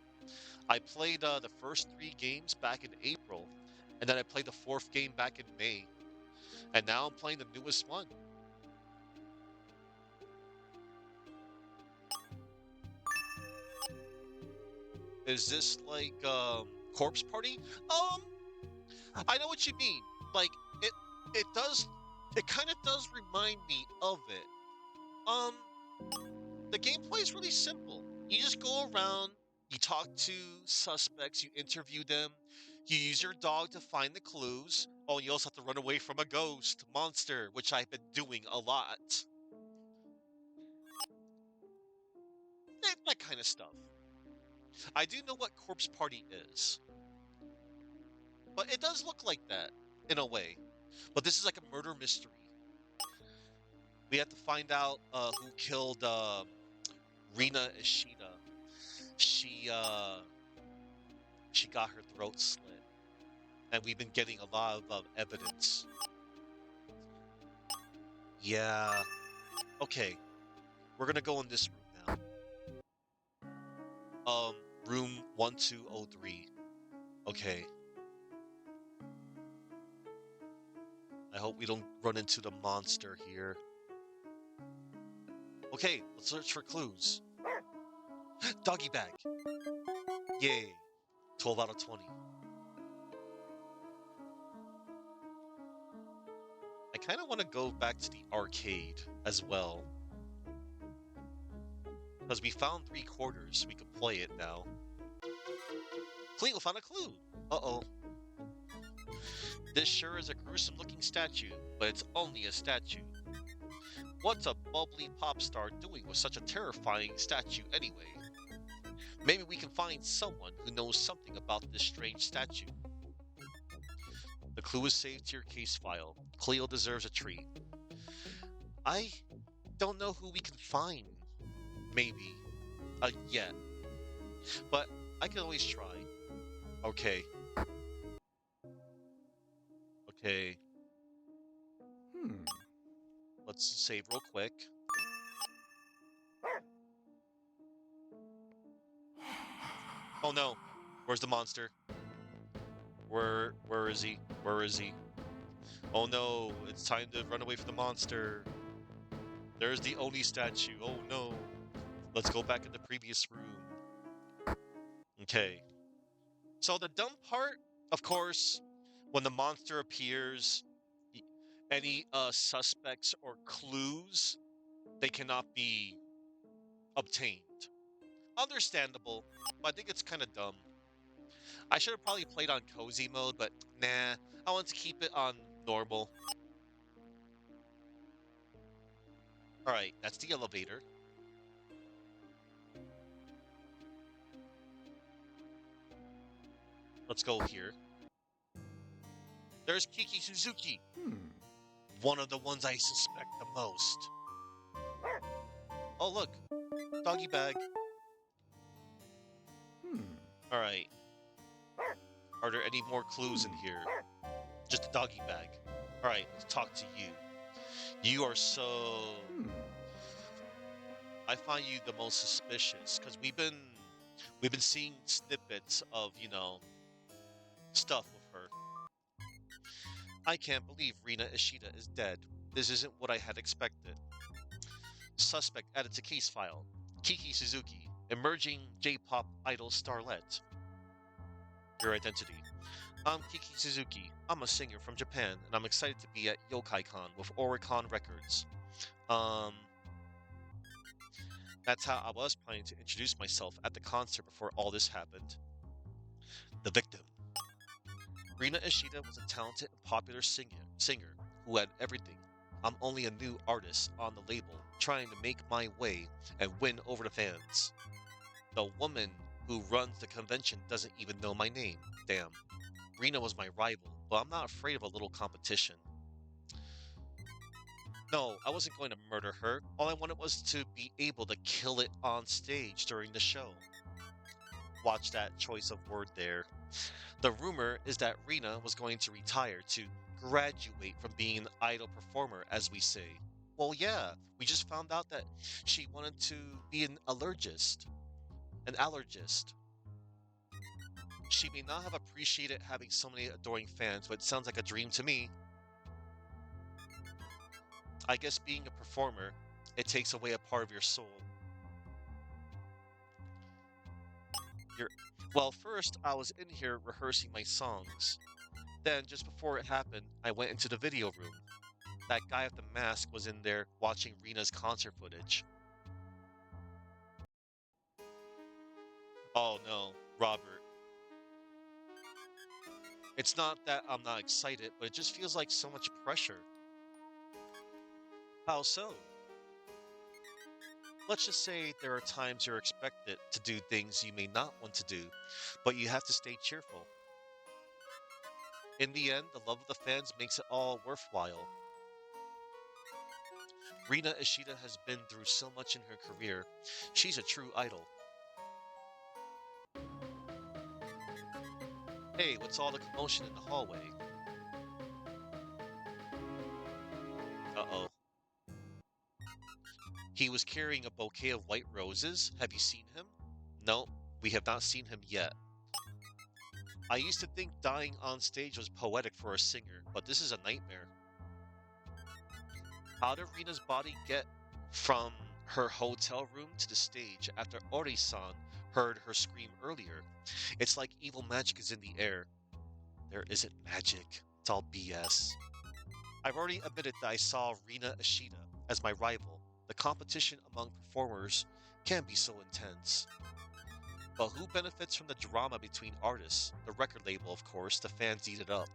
I played the first three games back in April, and then I played the fourth game back in May, and now I'm playing the newest one. Is this like Corpse Party? Um, I know what you mean. Like it, it does, it kind of does remind me of it. Um, the gameplay is really simple. You just go around, you talk to suspects, you interview them, you use your dog to find the clues. Oh, and you also have to run away from a ghost monster, which I've been doing a lot. That kind of stuff. I do know what Corpse Party is, but it does look like that in a way. But this is like a murder mystery. We have to find out who killed Rina Ishida. She uh, she got her throat slit, and we've been getting a lot of evidence. Yeah. Okay, we're gonna go in this room now. Room 1203. Okay. I hope we don't run into the monster here. Okay, let's search for clues. Doggy bag. Yay. 12 out of 20. I kind of want to go back to the arcade as well. Because we found three quarters, we can play it now. Cleo found a clue. Uh-oh. This sure is a gruesome looking statue, but it's only a statue. What's a bubbly pop star doing with such a terrifying statue anyway? Maybe we can find someone who knows something about this strange statue. The clue is saved to your case file. Cleo deserves a treat. I don't know who we can find, maybe, yet, but I can always try. Okay, okay, Hmm. let's save real quick. Oh no, where's the monster? Where is he? Where is he? Oh no, it's time to run away from the monster. There's the Oni statue. Oh no. Let's go back in the previous room. Okay. So the dumb part, of course, when the monster appears, y- any suspects or clues, they cannot be obtained. Understandable, but I think it's kind of dumb. I should have probably played on cozy mode, but nah, I want to keep it on normal. All right, that's the elevator. Let's go here. There's Kiki Suzuki, Hmm. one of the ones I suspect the most. Oh, look, doggy bag. Hmm. All right, are there any more clues in Hmm. here? Just a doggy bag. All right, let's talk to you. You are so. Hmm. I find you the most suspicious because we've been seeing snippets of stuff with her. I can't believe Rina Ishida is dead. This isn't what I had expected. Suspect added to case file. Kiki Suzuki, emerging J-pop idol starlet. Your identity. I'm Kiki Suzuki. I'm a singer from Japan, and I'm excited to be at YokaiCon with Oricon Records. Um, that's how I was planning to introduce myself at the concert before all this happened. The victim. Rina Ishida was a talented and popular singer who had everything. I'm only a new artist on the label, trying to make my way and win over the fans. The woman who runs the convention doesn't even know my name. Damn. Rina was my rival, but I'm not afraid of a little competition. No, I wasn't going to murder her. All I wanted was to be able to kill it on stage during the show. Watch that choice of word there. The rumor is that Rina was going to retire to graduate from being an idol performer, as we say. Well, yeah, we just found out that she wanted to be an allergist. An allergist. She may not have appreciated having so many adoring fans, but it sounds like a dream to me. I guess being a performer, it takes away a part of your soul. You're, well, first I was in here rehearsing my songs. Then, just before it happened, I went into the video room. That guy with the mask was in there watching Rina's concert footage. Oh no, Robert. It's not that I'm not excited, but it just feels like so much pressure. How so? Let's just say there are times you're expected to do things you may not want to do, but you have to stay cheerful. In the end, the love of the fans makes it all worthwhile. Rina Ishida has been through so much in her career. She's a true idol. Hey, what's all the commotion in the hallway? Uh-oh. He was carrying a bouquet of white roses. Have you seen him? No, we have not seen him yet. I used to think dying on stage was poetic for a singer, but this is a nightmare. How did Rina's body get from her hotel room to the stage after Ori-san heard her scream earlier? It's like evil magic is in the air. There isn't magic. It's all BS. I've already admitted that I saw Rina Ishida as my rival. The competition among performers can be so intense. But who benefits from the drama between artists? The record label, of course, the fans eat it up.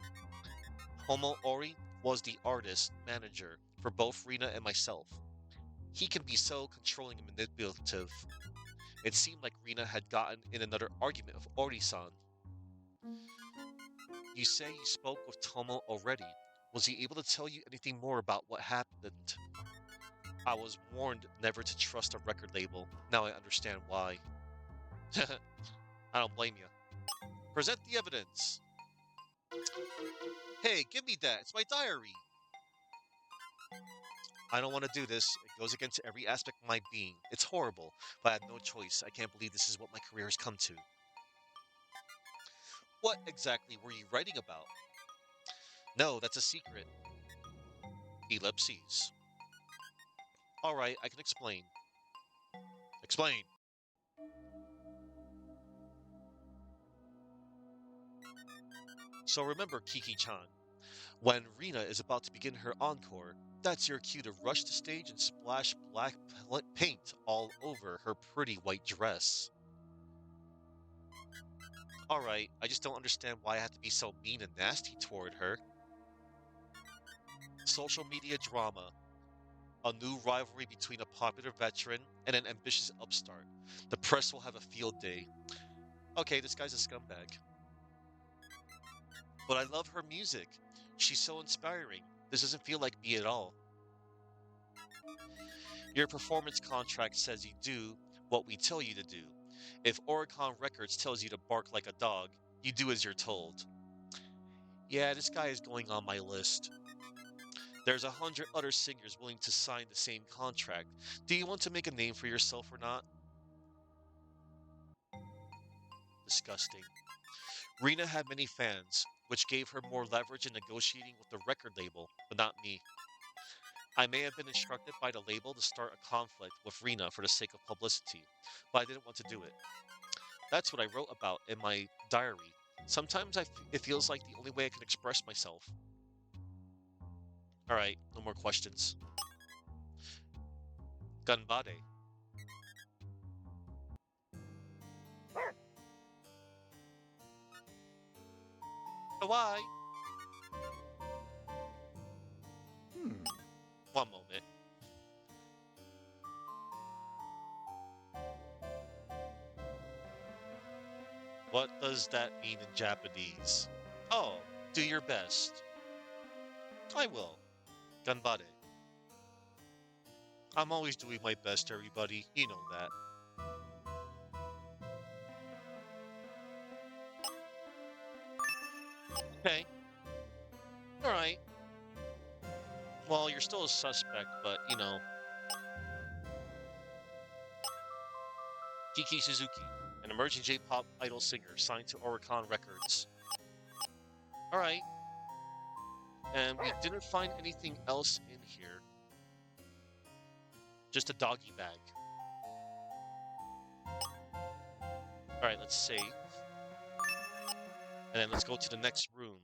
Homo Ori was the artist manager for both Rina and myself. He can be so controlling and manipulative. It seemed like Rina had gotten in another argument with Ori-san. You say you spoke with Tomo already. Was he able to tell you anything more about what happened? I was warned never to trust a record label. Now I understand why. I don't blame you. Present the evidence. Hey, give me that. It's my diary. I don't want to do this. It goes against every aspect of my being. It's horrible, but I have no choice. I can't believe this is what my career has come to. What exactly were you writing about? No, that's a secret. Ellipses. All right, I can explain. Explain. So remember, Kiki-chan, when Rina is about to begin her encore, that's your cue to rush the stage and splash black paint all over her pretty white dress. All right, I just don't understand why I have to be so mean and nasty toward her. Social media drama. A new rivalry between a popular veteran and an ambitious upstart. The press will have a field day. Okay, this guy's a scumbag. But I love her music. She's so inspiring. This doesn't feel like me at all. Your performance contract says you do what we tell you to do. If Oricon Records tells you to bark like a dog, you do as you're told. Yeah, this guy is going on my list. There's 100 other singers willing to sign the same contract. Do you want to make a name for yourself or not? Disgusting. Rena had many fans, which gave her more leverage in negotiating with the record label, but not me. I may have been instructed by the label to start a conflict with Rena for the sake of publicity, but I didn't want to do it. That's what I wrote about in my diary. Sometimes it feels like the only way I can express myself. All right, no more questions. Ganbare. Why? Hmm. One moment. What does that mean in Japanese? Oh, do your best. I will. Ganbare. I'm always doing my best, everybody. You know that. Okay. All right. Well, you're still a suspect, but Kiki Suzuki, an emerging J-pop idol singer signed to Oricon Records. All right. And we didn't find anything else in here. Just a doggy bag. All right, let's save. And then let's go to the next room.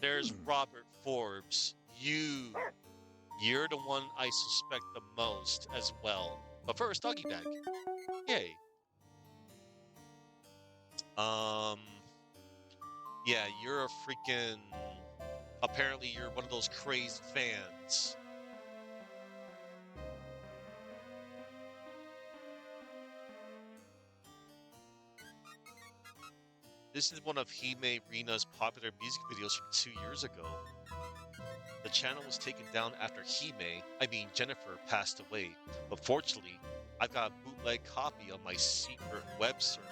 There's Hmm. Robert Forbes. You're the one I suspect the most as well. But first, doggy bag. Yay. Um, yeah, you're a freaking. Apparently, you're one of those crazed fans. This is one of Hime Rina's popular music videos from 2 years ago. The channel was taken down after Jennifer, passed away. But fortunately, I've got a bootleg copy on my secret web server.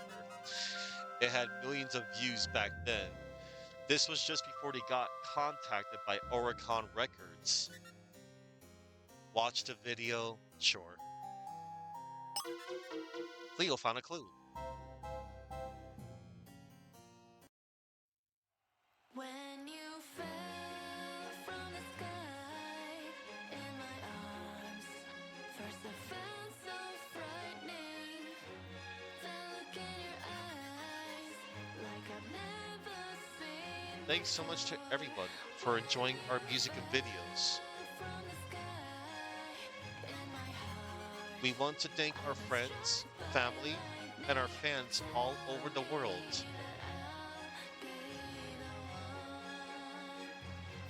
It had millions of views back then. This was just before they got contacted by Oricon Records. Watch the video? Sure. Leo found a clue. When you fell from the sky in my arms, first I felt so frightening. Then look in your eyes, like I've never seen Thanks so much to everyone before. for When enjoying our you music and videos. fell from the sky in my heart, We want to thank I our was struck friends, by family, and our lightning. fans all over Tell the me world. that I'll be the one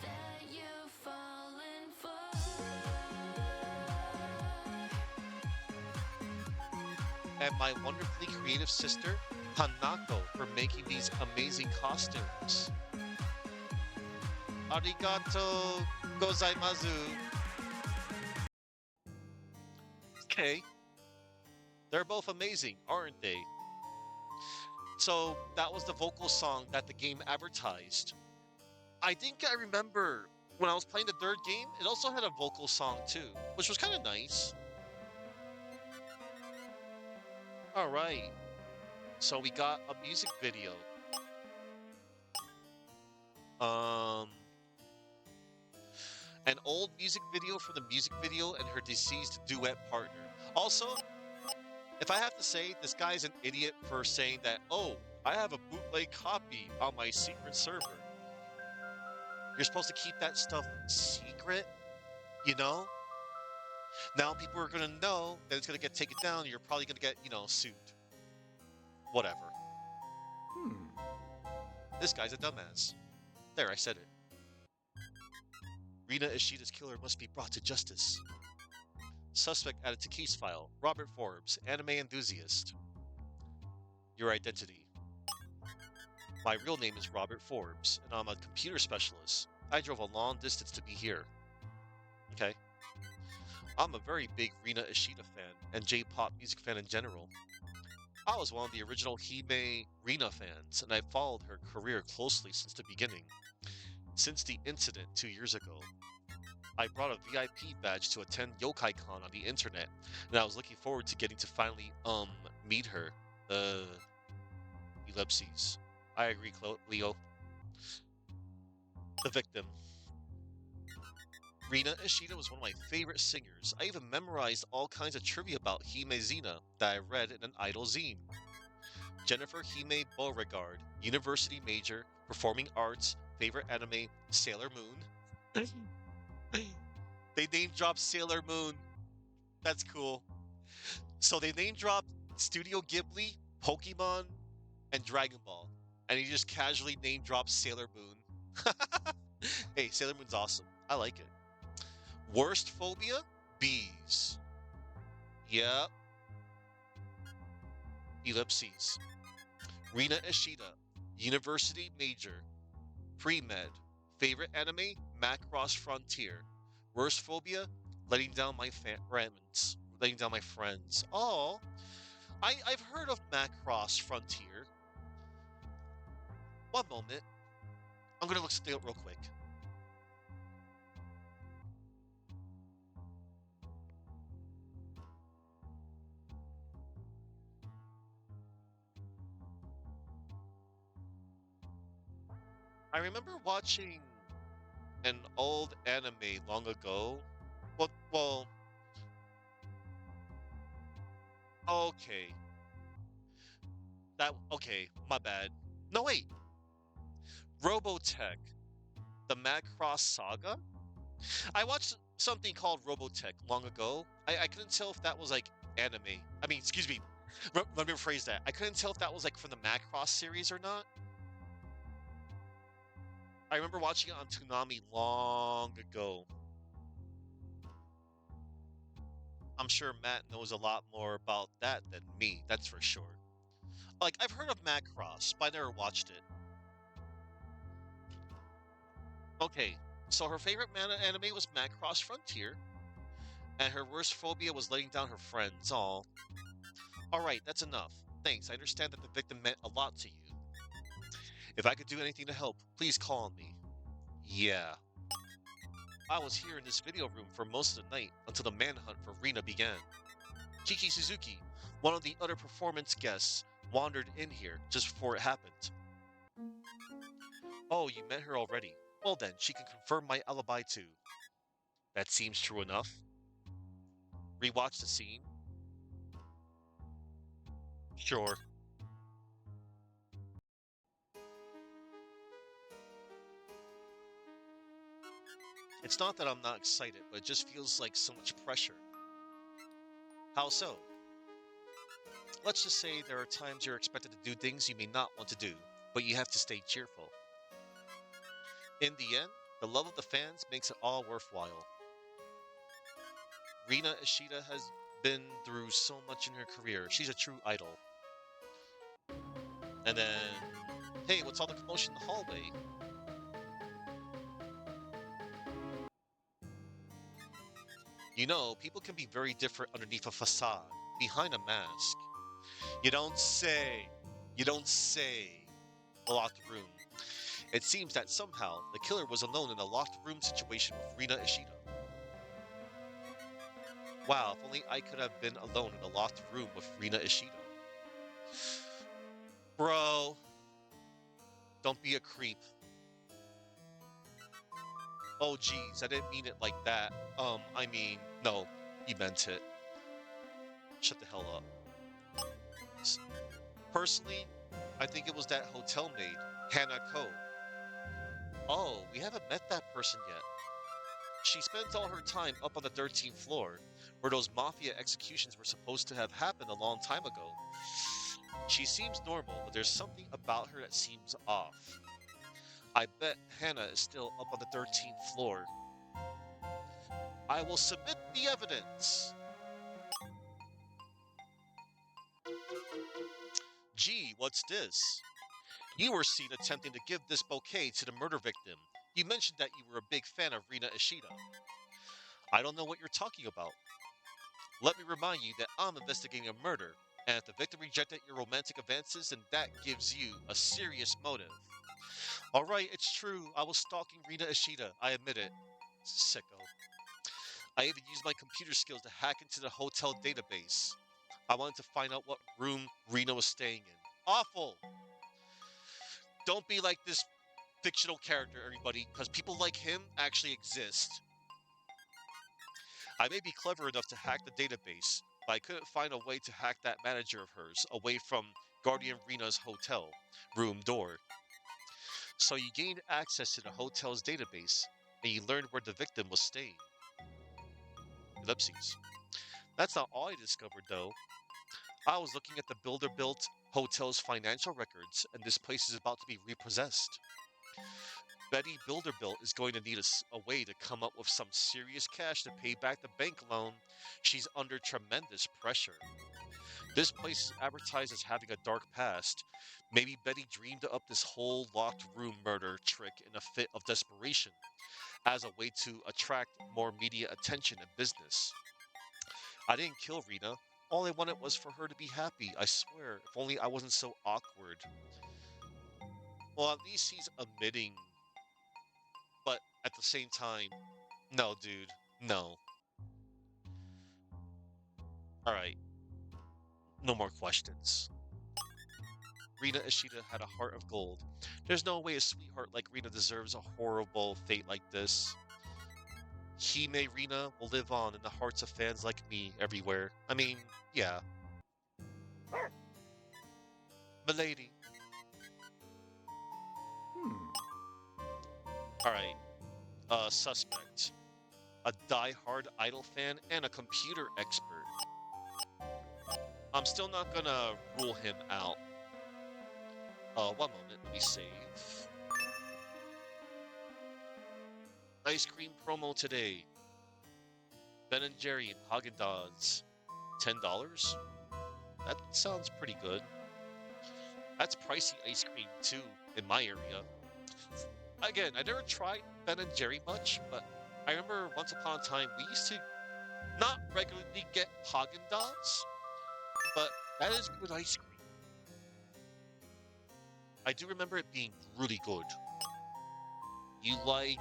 that you've fallen for. and my wonderfully creative sister, Hanako, for making these amazing costumes. Arigato gozaimasu. Okay, they're both amazing, aren't they? So that was the vocal song that the game advertised. I think I remember when I was playing the third game, it also had a vocal song too, which was kind of nice. All right, so we got a music video. Um, an old music video from the music video and her deceased duet partner. Also, if I have to say, this guy's an idiot for saying that, oh, I have a bootleg copy on my secret server. You're supposed to keep that stuff secret, you know? Now people are gonna know that it's gonna get taken down, and you're probably gonna get, sued. Whatever. Hmm. This guy's a dumbass. There, I said it. Rina Ishida's killer must be brought to justice. Suspect added to case file. Robert Forbes, anime enthusiast. Your identity. My real name is Robert Forbes, and I'm a computer specialist. I drove a long distance to be here. Okay. I'm a very big Rina Ishida fan, and J-pop music fan in general. I was one of the original Hime Rina fans, and I've followed her career closely since the beginning. Since the incident 2 years ago, I brought a VIP badge to attend YokaiCon on the internet, and I was looking forward to getting to finally, meet her. Ellipses. I agree, Leo. The victim. Rina Ishida was one of my favorite singers. I even memorized all kinds of trivia about Hime Zina that I read in an idol zine. Jennifer Hime Beauregard, university major, performing arts, favorite anime, Sailor Moon. They name dropped Sailor Moon. That's cool. So they name dropped Studio Ghibli, Pokemon, and Dragon Ball. And he just casually name drops Sailor Moon. Hey, Sailor Moon's awesome. I like it. Worst phobia? Bees. Yep. Ellipses. Rina Ishida, university major, pre-med. Favorite anime? Macross Frontier. Worst phobia? Letting down my friends. Letting down my friends. Oh, I've heard of Macross Frontier. One moment. I'm gonna look something up real quick. I remember watching an old anime long ago. Well, okay. Okay, my bad. No, wait. Robotech, the Macross Saga? I watched something called Robotech long ago. I couldn't tell if that was like anime. I mean, excuse me. Let me rephrase that. I couldn't tell if that was like from the Macross series or not. I remember watching it on Toonami long ago. I'm sure Matt knows a lot more about that than me, that's for sure. Like, I've heard of Macross, but I never watched it. Okay, so her favorite anime was Macross Frontier, and her worst phobia was letting down her friends. All right, that's enough. Thanks. I understand that the victim meant a lot to you. If I could do anything to help, please call on me. Yeah. I was here in this video room for most of the night until the manhunt for Rina began. Kiki Suzuki, one of the other performance guests, wandered in here just before it happened. Oh, you met her already. Well then, she can confirm my alibi too. That seems true enough. Rewatch the scene. Sure. It's not that I'm not excited, but it just feels like so much pressure. How so? Let's just say there are times you're expected to do things you may not want to do, but you have to stay cheerful. In the end, the love of the fans makes it all worthwhile. Rina Ishida has been through so much in her career. She's a true idol. And then, hey, what's all the commotion in the hallway? You know, people can be very different underneath a facade, behind a mask. You don't say. You don't say. The locked room. It seems that somehow the killer was alone in a locked room situation with Rina Ishida. Wow, if only I could have been alone in a locked room with Rina Ishida. Bro, don't be a creep. Oh, geez, I didn't mean it like that. I mean, no, you meant it. Shut the hell up. Personally, I think it was that hotel maid, Hannah Ko. Oh, we haven't met that person yet. She spends all her time up on the 13th floor, where those mafia executions were supposed to have happened a long time ago. She seems normal, but there's something about her that seems off. I bet Hannah is still up on the 13th floor. I will submit the evidence. Gee, what's this? You were seen attempting to give this bouquet to the murder victim. You mentioned that you were a big fan of Rina Ishida. I don't know what you're talking about. Let me remind you that I'm investigating a murder, and if the victim rejected your romantic advances, then that gives you a serious motive. Alright, it's true, I was stalking Rina Ishida, I admit it. Sicko. I even used my computer skills to hack into the hotel database. I wanted to find out what room Rina was staying in. Awful! Don't be like this fictional character, everybody, because people like him actually exist. I may be clever enough to hack the database, but I couldn't find a way to hack that manager of hers away from Guardian Rena's hotel room door. So you gained access to the hotel's database, and you learned where the victim was staying. Ellipses. That's not all I discovered, though. I was looking at the Builder-Built Hotel's financial records, and this place is about to be repossessed. Betty Builder-Built is going to need a way to come up with some serious cash to pay back the bank loan. She's under tremendous pressure. This place is advertised as having a dark past. Maybe Betty dreamed up this whole locked room murder trick in a fit of desperation, as a way to attract more media attention and business. I didn't kill Rena. All I wanted was for her to be happy, I swear. If only I wasn't so awkward. Well, at least he's admitting, but at the same time, no, dude. No. Alright, no more questions. Rina Ishida had a heart of gold. There's no way a sweetheart like Rina deserves a horrible fate like this. Hime Rina will live on in the hearts of fans like me everywhere. I mean, yeah. Milady. Hmm. Alright, suspect. A die-hard Idol fan and a computer expert. I'm still not gonna rule him out. One moment, let me save. Ice cream promo today. Ben and Jerry and Haagen-Dazs. $10? That sounds pretty good. That's pricey ice cream too in my area. Again, I never tried Ben and Jerry much, but I remember once upon a time we used to not regularly get Haagen-Dazs, but that is good ice cream. I do remember it being really good. You like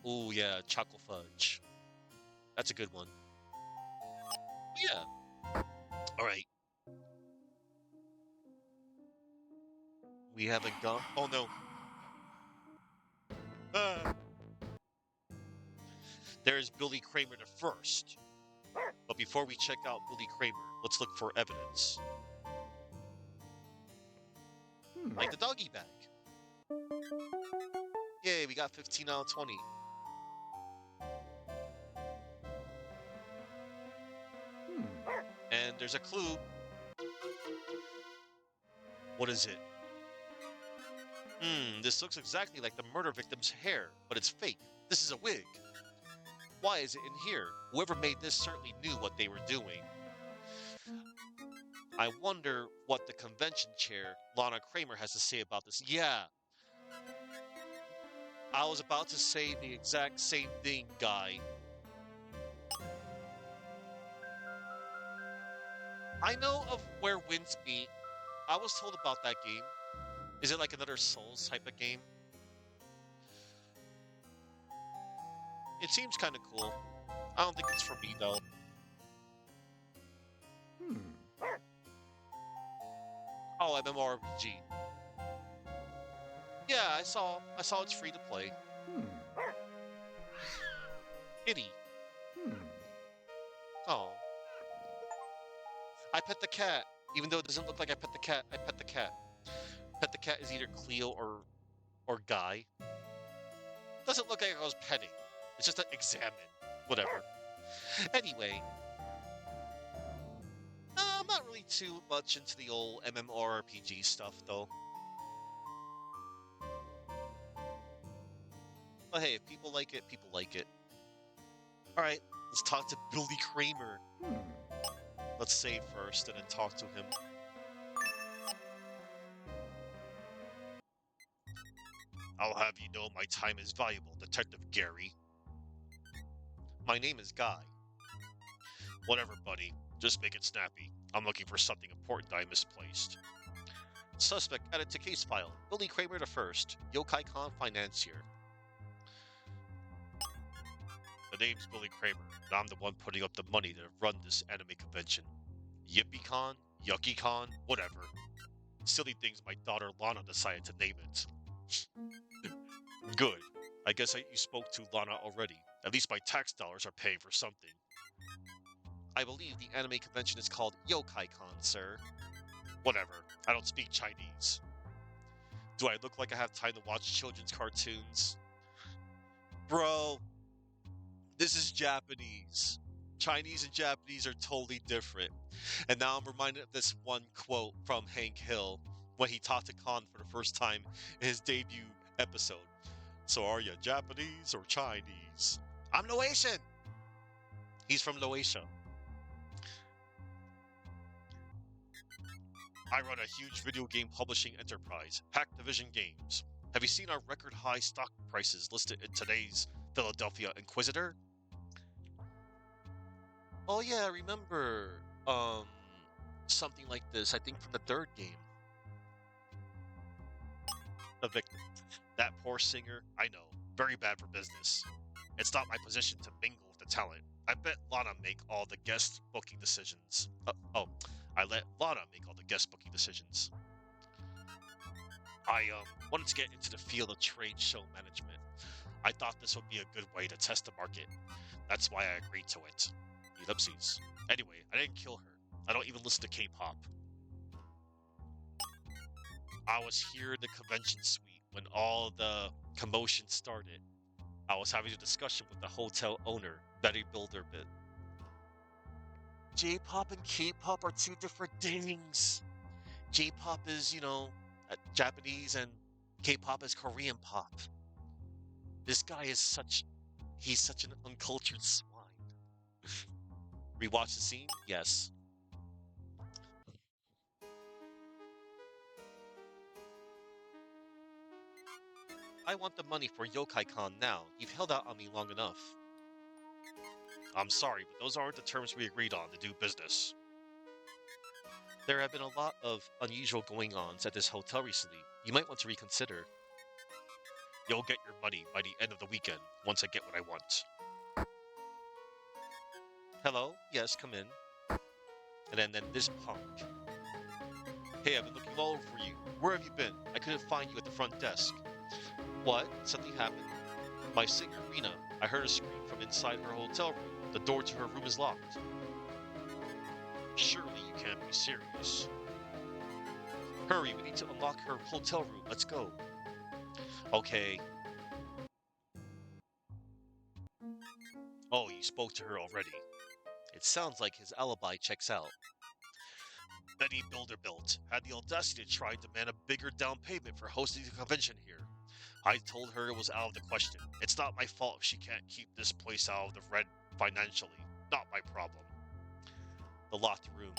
oh yeah, choco fudge. That's a good one. Yeah. All right. We haven't gone. Oh no. Ah. There's Billy Kramer the first. But before we check out Billy Kramer, let's look for evidence. Hmm. Like the doggy bag. Yay, we got 15 out of 20. Hmm. And there's a clue. What is it? This looks exactly like the murder victim's hair, but it's fake. This is a wig. Why is it in here? Whoever made this certainly knew what they were doing. I wonder what the convention chair, Lana Kramer, has to say about this. Yeah, I was about to say the exact same thing, guy. I know of Where Winds Meet. I was told about that game. Is it like another Souls type of game? It seems kind of cool. I don't think it's for me though. Hmm. Oh, MMORPG. Yeah, I saw it's free to play. Hmm. Kitty. Hmm. Oh. I pet the cat. Even though it doesn't look like I pet the cat, I pet the cat. Pet the cat is either Cleo or Guy. Doesn't look like I was petting. It's just an examine. Whatever. Anyway, I'm not really too much into the old MMORPG stuff though. But hey, if people like it, people like it. Alright, let's talk to Billy Kramer. Hmm. Let's save first and then talk to him. I'll have you know my time is valuable, Detective Gary. My name is Guy. Whatever, buddy. Just make it snappy. I'm looking for something important I misplaced. Suspect added to case file. Billy Kramer the First, Yokai Con financier. The name's Billy Kramer, and I'm the one putting up the money to run this anime convention. Yippee Con, Yucky Con, whatever. Silly things my daughter Lana decided to name it. Good. I guess you spoke to Lana already. At least my tax dollars are paying for something. I believe the anime convention is called Yokai Con, sir. Whatever. I don't speak Chinese. Do I look like I have time to watch children's cartoons? Bro, this is Japanese. Chinese and Japanese are totally different. And now I'm reminded of this one quote from Hank Hill when he talked to Khan for the first time in his debut episode. So are you Japanese or Chinese? I'm Noatian! He's from Noatia. I run a huge video game publishing enterprise, Division Games. Have you seen our record high stock prices listed in today's Philadelphia Inquisitor? Oh yeah, I remember something like this, I think from the third game. The victim. That poor singer, I know, very bad for business. It's not my position to mingle with the talent. I bet Lana make all the guest booking decisions. I let Lana make all the guest booking decisions. I wanted to get into the field of trade show management. I thought this would be a good way to test the market. That's why I agreed to it. Ellipses. Anyway, I didn't kill her. I don't even listen to K-pop. I was here in the convention suite when all the commotion started. I was having a discussion with the hotel owner, Betty Bilderbit. J-pop and K-pop are two different things. J-pop is, Japanese and K-pop is Korean pop. This guy is he's such an uncultured swine. Rewatch the scene? Yes. I want the money for Yokai Con now. You've held out on me long enough. I'm sorry, but those aren't the terms we agreed on to do business. There have been a lot of unusual going-ons at this hotel recently. You might want to reconsider. You'll get your money by the end of the weekend, once I get what I want. Hello? Yes, come in. And then this punk. Hey, I've been looking all over you. Where have you been? I couldn't find you at the front desk. What? Something happened? My singer, Rena. I heard a scream from inside her hotel room. The door to her room is locked. Surely you can't be serious. Hurry, we need to unlock her hotel room. Let's go. Okay. Oh, you spoke to her already. It sounds like his alibi checks out. Betty Bilderbilt had the audacity to try and demand a bigger down payment for hosting the convention here. I told her it was out of the question. It's not my fault if she can't keep this place out of the red Financially, not my problem. The locked room.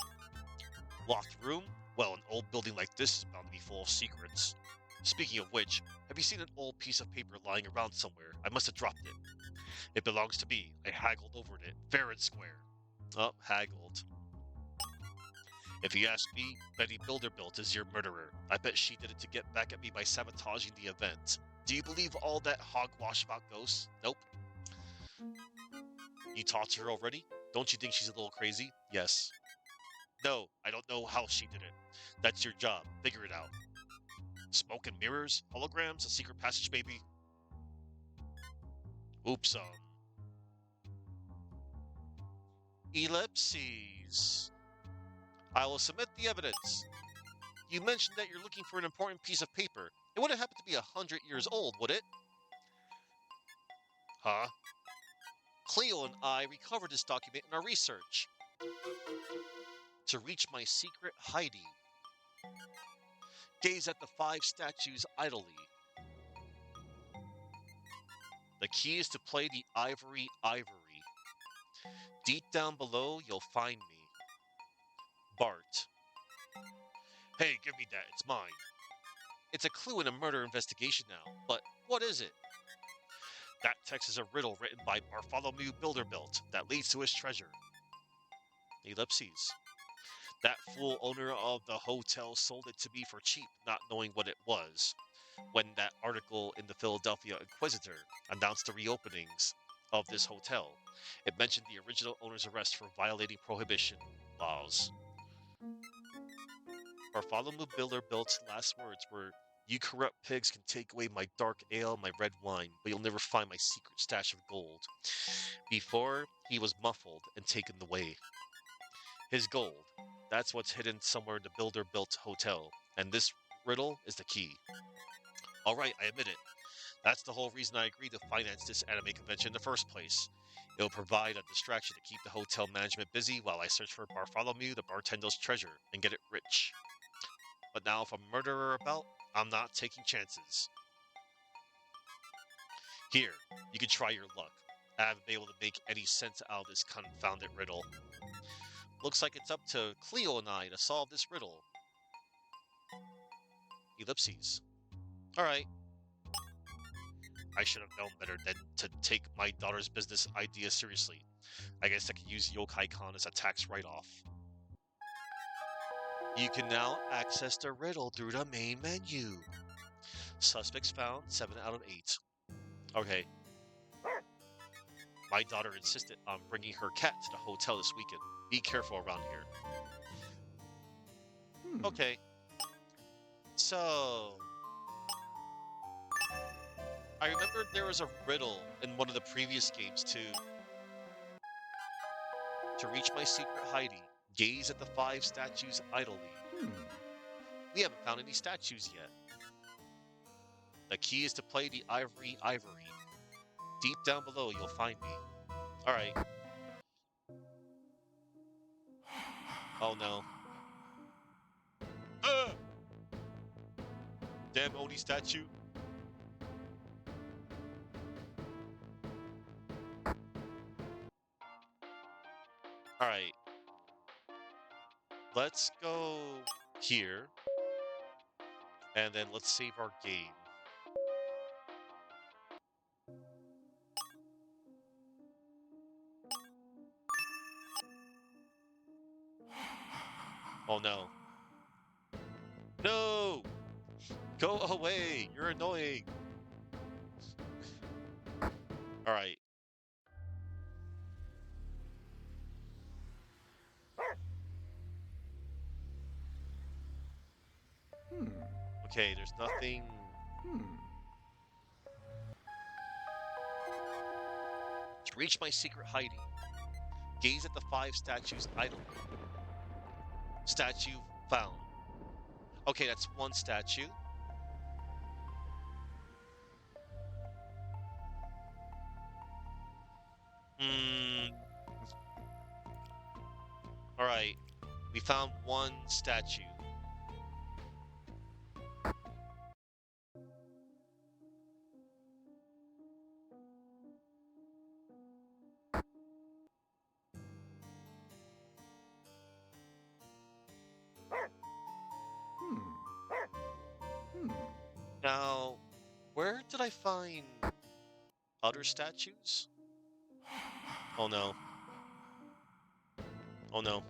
Locked room? Well, an old building like this is bound to be full of secrets. Speaking of which, have you seen an old piece of paper lying around somewhere? I must have dropped it. It belongs to me. I haggled over it, fair and square. Oh, haggled. If you ask me, Betty Builderbuilt is your murderer. I bet she did it to get back at me by sabotaging the event. Do you believe all that hogwash about ghosts? Nope. You talked to her already? Don't you think she's a little crazy? Yes. No, I don't know how she did it. That's your job. Figure it out. Smoke and mirrors? Holograms? A secret passage, maybe? Oops, Ellipses. I will submit the evidence. You mentioned that you're looking for an important piece of paper. It wouldn't happen to be 100 years old, would it? Huh? Cleo and I recovered this document in our research. To reach my secret hiding. Gaze at the 5 statues idly. The key is to play the ivory. Deep down below, you'll find me. Bart. Hey, give me that. It's mine. It's a clue in a murder investigation now, but what is it? That text is a riddle written by Bartholomew Builderbuilt that leads to his treasure. Ellipses. That fool owner of the hotel sold it to me for cheap, not knowing what it was. When that article in the Philadelphia Inquisitor announced the reopenings of this hotel, it mentioned the original owner's arrest for violating prohibition laws. Bartholomew Builderbuilt's last words were, "You corrupt pigs can take away my dark ale, my red wine, but you'll never find my secret stash of gold." Before, he was muffled and taken away. His gold, that's what's hidden somewhere in the Builderbuilt hotel, and this riddle is the key. All right, I admit it. That's the whole reason I agreed to finance this anime convention in the first place. It will provide a distraction to keep the hotel management busy while I search for Bartholomew the bartender's treasure and get it rich. But now if a murderer about, I'm not taking chances. Here, you can try your luck. I haven't been able to make any sense out of this confounded riddle. Looks like it's up to Cleo and I to solve this riddle. Ellipses. Alright, I should have known better than to take my daughter's business idea seriously. I guess I could use Yokai-Con as a tax write-off. You can now access the riddle through the main menu. Suspects found, 7 out of 8. Okay. My daughter insisted on bringing her cat to the hotel this weekend. Be careful around here. Okay. So, I remember there was a riddle in one of the previous games too. To reach my secret hiding, gaze at the 5 statues idly. We haven't found any statues yet. The key is to play the ivory. Deep down below, you'll find me. Alright. Oh no. Ah! Damn Oni statue. Alright. Let's go here. And then let's save our game. Oh no. No! Go away! You're annoying! Alright. Okay, there's nothing. To reach my secret hiding, gaze at the 5 statues idly. Statue found. Okay, that's one statue. Hmm. Alright. We found one statue. Now, where did I find other statues? Oh no. Oh no.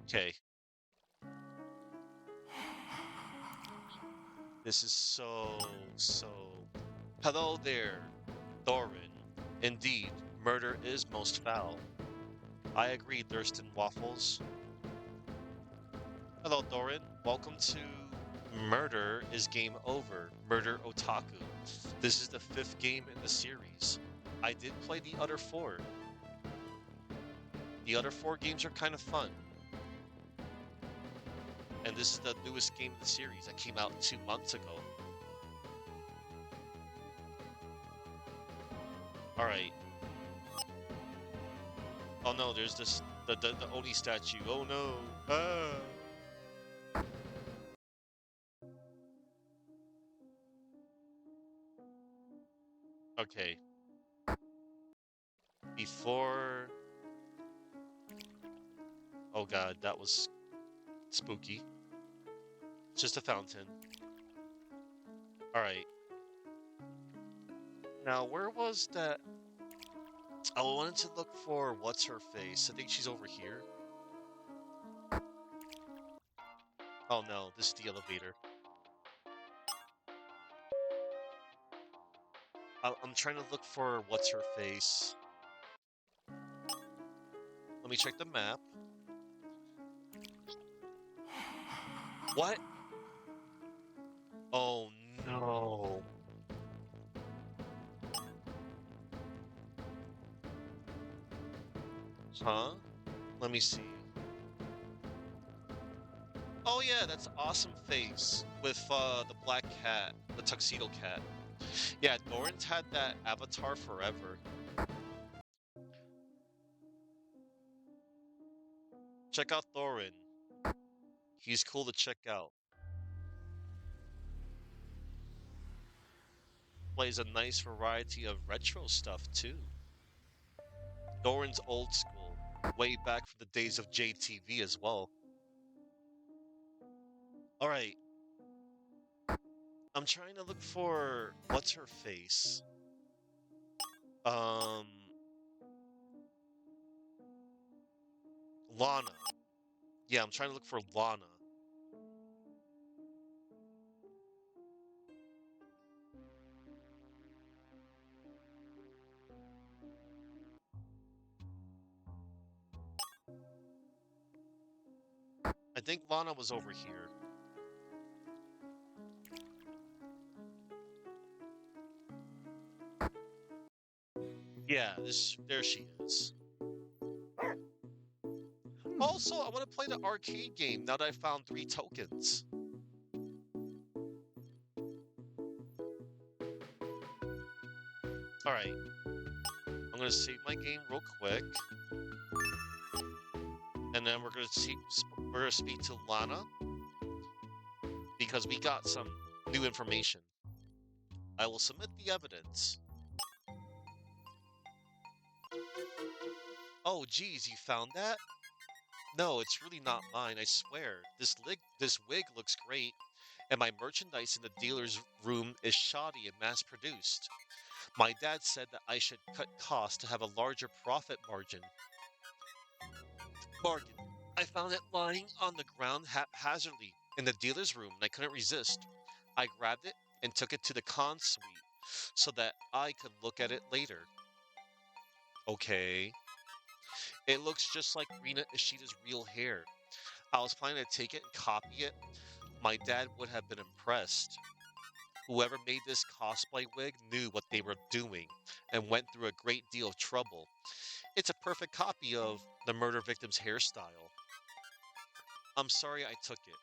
Okay. This is so. Hello there, Thorin. Indeed, murder is most foul. I agree, Thurston Waffles. Hello, Thorin. Welcome to Murder is Game Over, Murder Otaku. This is the fifth game in the series. I did play the other four. The other four games are kind of fun. And this is the newest game in the series that came out 2 months ago. Alright. Oh no, there's this the Oni statue. Oh no. Ah. Okay. Before oh god, that was spooky. It's just a fountain. Alright. Now where was that? I wanted to look for what's her face. I think she's over here. Oh no, this is the elevator. I'm trying to look for what's her face. Let me check the map. What? Oh no. Huh? Let me see. Oh yeah, that's awesome face with the black cat, the tuxedo cat. Yeah, Doran's had that avatar forever. Check out Thorin. He's cool to check out. Plays a nice variety of retro stuff too. Doran's old school, way back from the days of JTV as well. All right, I'm trying to look for what's her face. Um, Lana. Yeah, I'm trying to look for Lana. I think Lana was over here. Yeah, this there she is. Also, I want to play the arcade game now that I found 3 tokens. All right, I'm gonna save my game real quick, and then we're gonna speak to Lana because we got some new information. I will submit the evidence. Oh, geez, you found that? No, it's really not mine, I swear. This wig looks great, and my merchandise in the dealer's room is shoddy and mass-produced. My dad said that I should cut costs to have a larger profit margin. Bargain. I found it lying on the ground haphazardly in the dealer's room, and I couldn't resist. I grabbed it and took it to the con suite so that I could look at it later. Okay. It looks just like Rina Ishida's real hair. I was planning to take it and copy it. My dad would have been impressed. Whoever made this cosplay wig knew what they were doing and went through a great deal of trouble. It's a perfect copy of the murder victim's hairstyle. I'm sorry I took it.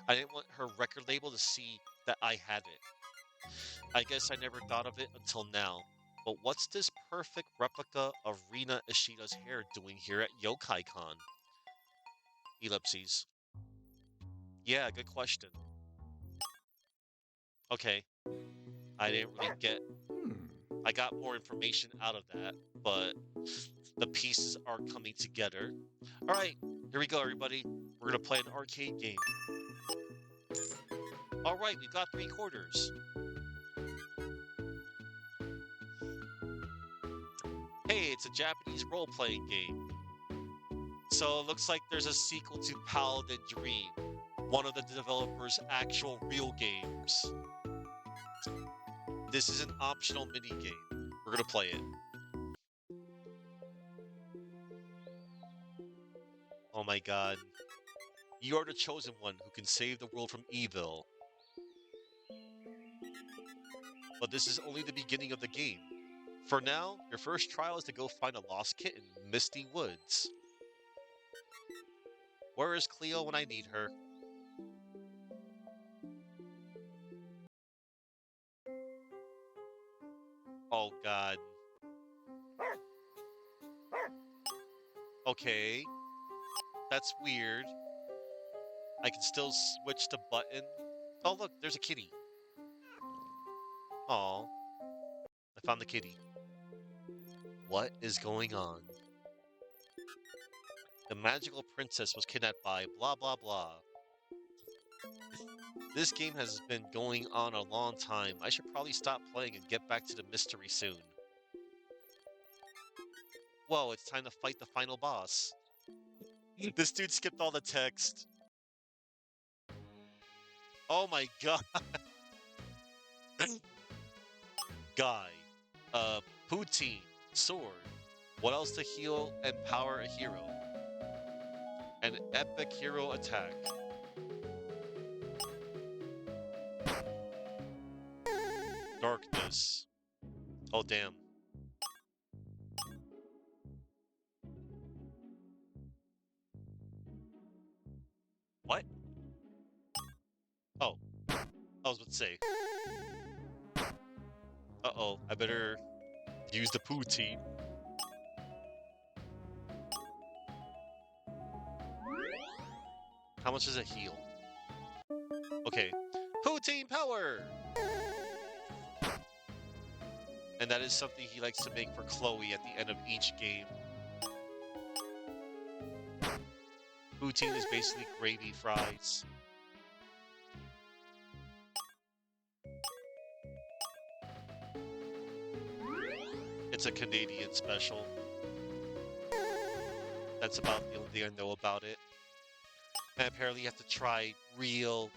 I didn't want her record label to see that I had it. I guess I never thought of it until now. But what's this perfect replica of Rina Ishida's hair doing here at Yokai Con? Ellipses. Yeah, good question. Okay, I didn't really get. Hmm. I got more information out of that, but the pieces are coming together. All right, here we go, everybody. We're gonna play an arcade game. All right, we've got 3 quarters. Hey, it's a Japanese role-playing game. So it looks like there's a sequel to Paladin Dream, one of the developers' actual real games. This is an optional mini-game. We're gonna play it. Oh my god. You are the chosen one who can save the world from evil. But this is only the beginning of the game. For now, your first trial is to go find a lost kitten in Misty Woods. Where is Cleo when I need her? Oh god. Okay. That's weird. I can still switch the button. Oh look, there's a kitty. Aw, I found the kitty. What is going on? The magical princess was kidnapped by blah blah blah. This game has been going on a long time. I should probably stop playing and get back to the mystery soon. Whoa, it's time to fight the final boss. This dude skipped all the text. Oh my god. Guy. Poutine. Sword. What else to heal and power a hero? An epic hero attack. Darkness. Oh damn. What? Oh, I was about to say. Uh-oh, I better use the poutine. How much does it heal? Okay. Poutine power! And that is something he likes to make for Chloe at the end of each game. Poutine is basically gravy fries. It's a Canadian special. That's about the only thing I know about it. And apparently you have to try real,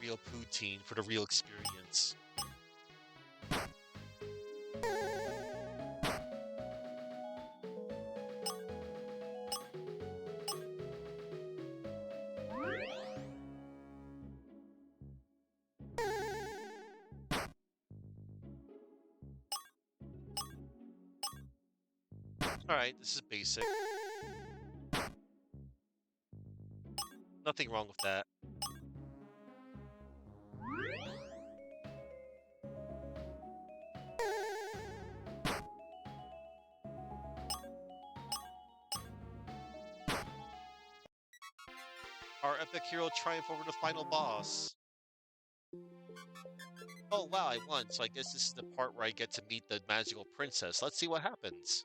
#real poutine for the real experience. Alright, this is basic. Nothing wrong with that. Our epic hero triumph over the final boss. Oh wow, I won, so I guess this is the part where I get to meet the magical princess. Let's see what happens.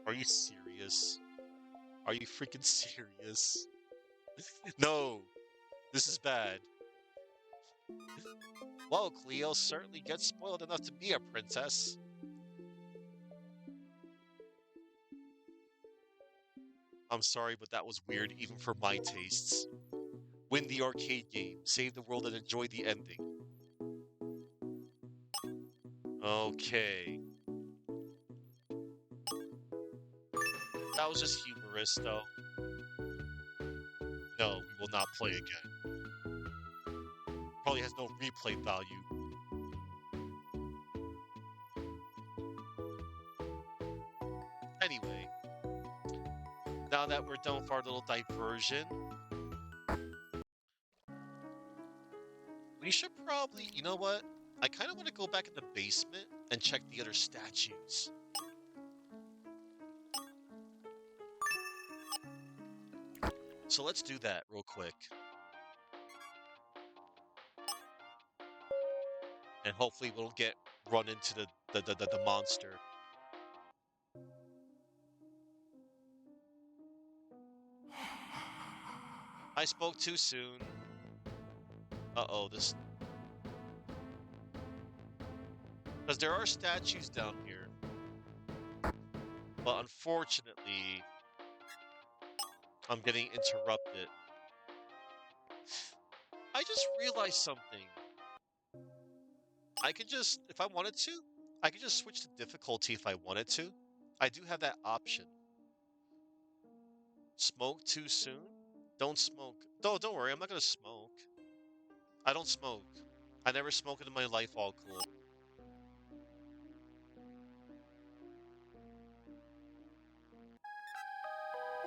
Are you serious? Are you freaking serious? No, this is bad. Well, Cleo certainly gets spoiled enough to be a princess. I'm sorry, but that was weird even for my tastes. Win the arcade game, save the world, and enjoy the ending. Okay. That was just humorous, though. No, we will not play again. Probably has no replay value. Anyway, now that we're done with our little diversion, we should probably, you know what? I kind of want to go back in the basement and check the other statues. So let's do that real quick. And hopefully we'll get run into the monster. I spoke too soon. Uh-oh, this... Because there are statues down here, but unfortunately, I'm getting interrupted. I just realized something. I could just, if I wanted to, I could just switch to difficulty if I wanted to. I do have that option. Smoke too soon? Don't smoke. Don't worry, I'm not gonna smoke. I don't smoke. I never smoked in my life, all cool.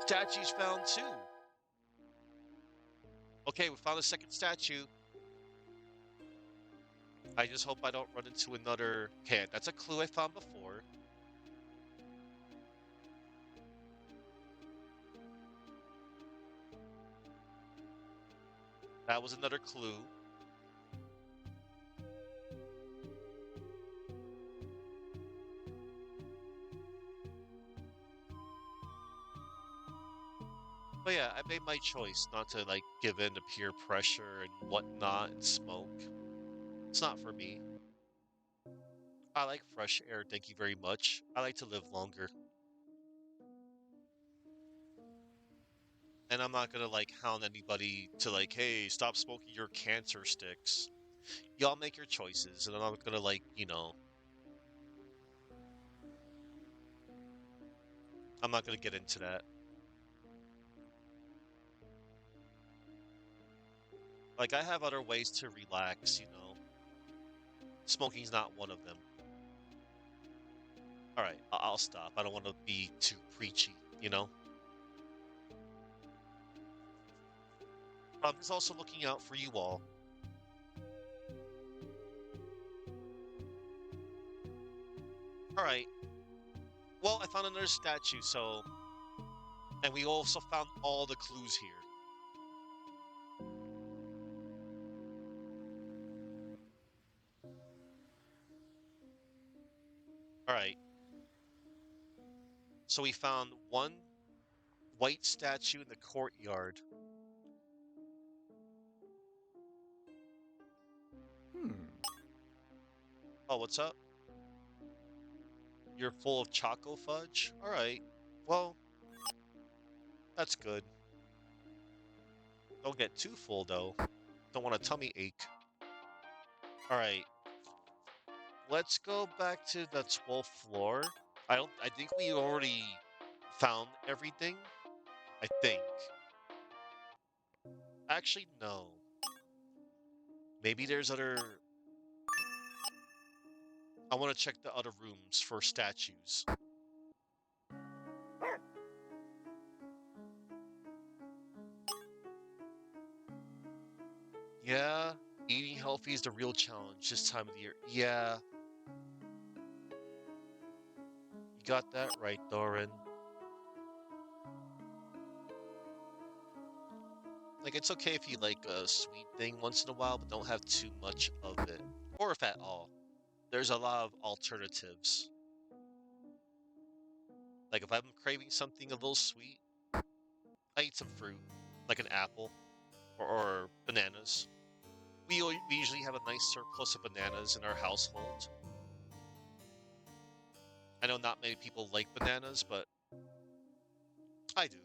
Statues found too. Okay, we found a second statue. I just hope I don't run into another... Okay, that's a clue I found before. That was another clue. But yeah, I made my choice not to like give in to peer pressure and whatnot and smoke. It's not for me. I like fresh air, thank you very much. I like to live longer. And I'm not gonna like hound anybody to like, hey, stop smoking your cancer sticks. Y'all make your choices, and I'm not gonna like, I'm not gonna get into that. Like I have other ways to relax. Smoking's not one of them. All right, I'll stop. I don't want to be too preachy. I'm just also looking out for you all. All right. Well, I found another statue, so, and we also found all the clues here. All right. So we found one white statue in the courtyard. Hmm. Oh, what's up? You're full of choco fudge? All right. Well, that's good. Don't get too full, though. Don't want a tummy ache. All right. Let's go back to the 12th floor. I think we already found everything. I think. Actually, no. Maybe there's other... I want to check the other rooms for statues. Yeah, eating healthy is the real challenge this time of the year. Yeah, you got that right, Doran. Like, it's okay if you like a sweet thing once in a while, but don't have too much of it. Or if at all. There's a lot of alternatives. Like, if I'm craving something a little sweet, I eat some fruit, like an apple or bananas. We usually have a nice surplus of bananas in our household. I know not many people like bananas, but I do.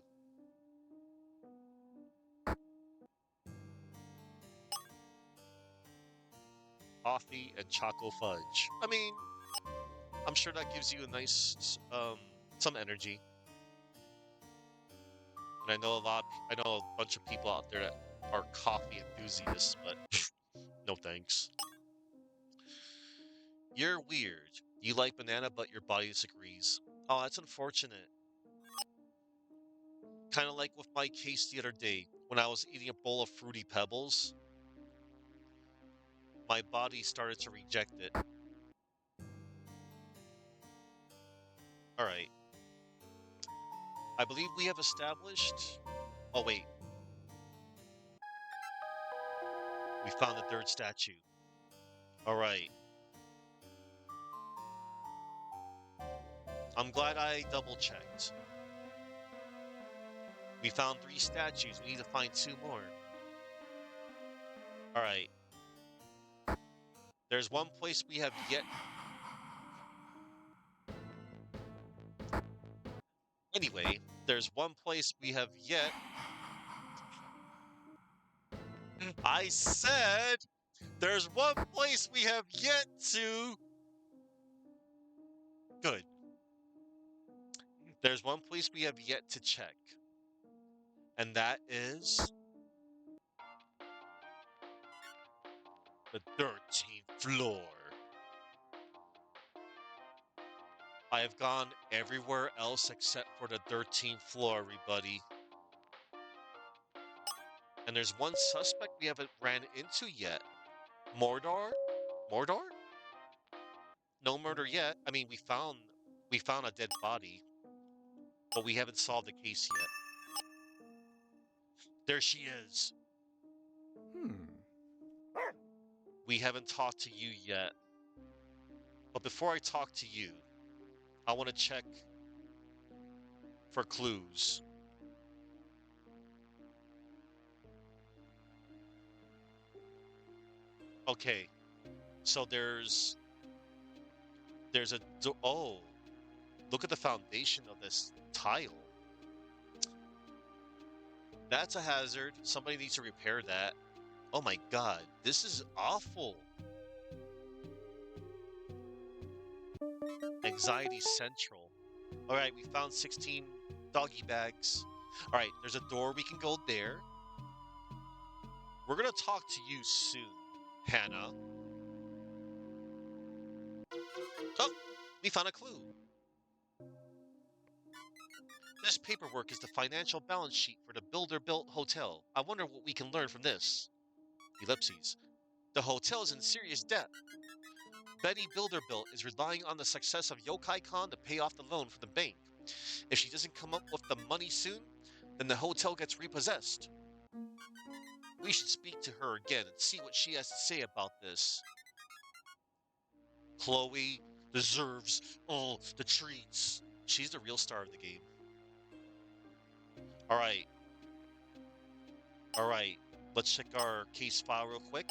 Coffee and choco fudge. I mean, I'm sure that gives you a nice, some energy. And I know a bunch of people out there that are coffee enthusiasts, but no thanks. You're weird. You like banana, but your body disagrees. Oh, that's unfortunate. Kind of like with my case the other day, when I was eating a bowl of Fruity Pebbles, my body started to reject it. All right. I believe we have established. Oh, wait. We found the third statue. All right. I'm glad I double checked. We found 3 statues. We need to find 2 more. All right. There's one place we have yet. Anyway, there's one place we have yet. I said there's one place we have yet to. Good. There's one place we have yet to check, and that is the 13th floor. I have gone everywhere else except for the 13th floor, everybody. And there's one suspect we haven't ran into yet. Mordor? Mordor? No murder yet. I mean, we found a dead body, but we haven't solved the case yet. There she is. Hmm. We haven't talked to you yet. But before I talk to you, I want to check for clues. Okay. So there's a oh, look at the foundation of this tile. That's a hazard. Somebody needs to repair that. Oh my god, this is awful. Anxiety Central. All right, we found 16 doggy bags. All right, there's a door we can go there. We're going to talk to you soon, Hannah. Oh, we found a clue. This paperwork is the financial balance sheet for the Builder-Built Hotel. I wonder what we can learn from this. Ellipses. The hotel is in serious debt. Betty Builder-Built is relying on the success of Yokai Con to pay off the loan from the bank. If she doesn't come up with the money soon, then the hotel gets repossessed. We should speak to her again and see what she has to say about this. Chloe deserves all the treats. She's the real star of the game. All right. All right. Let's check our case file real quick.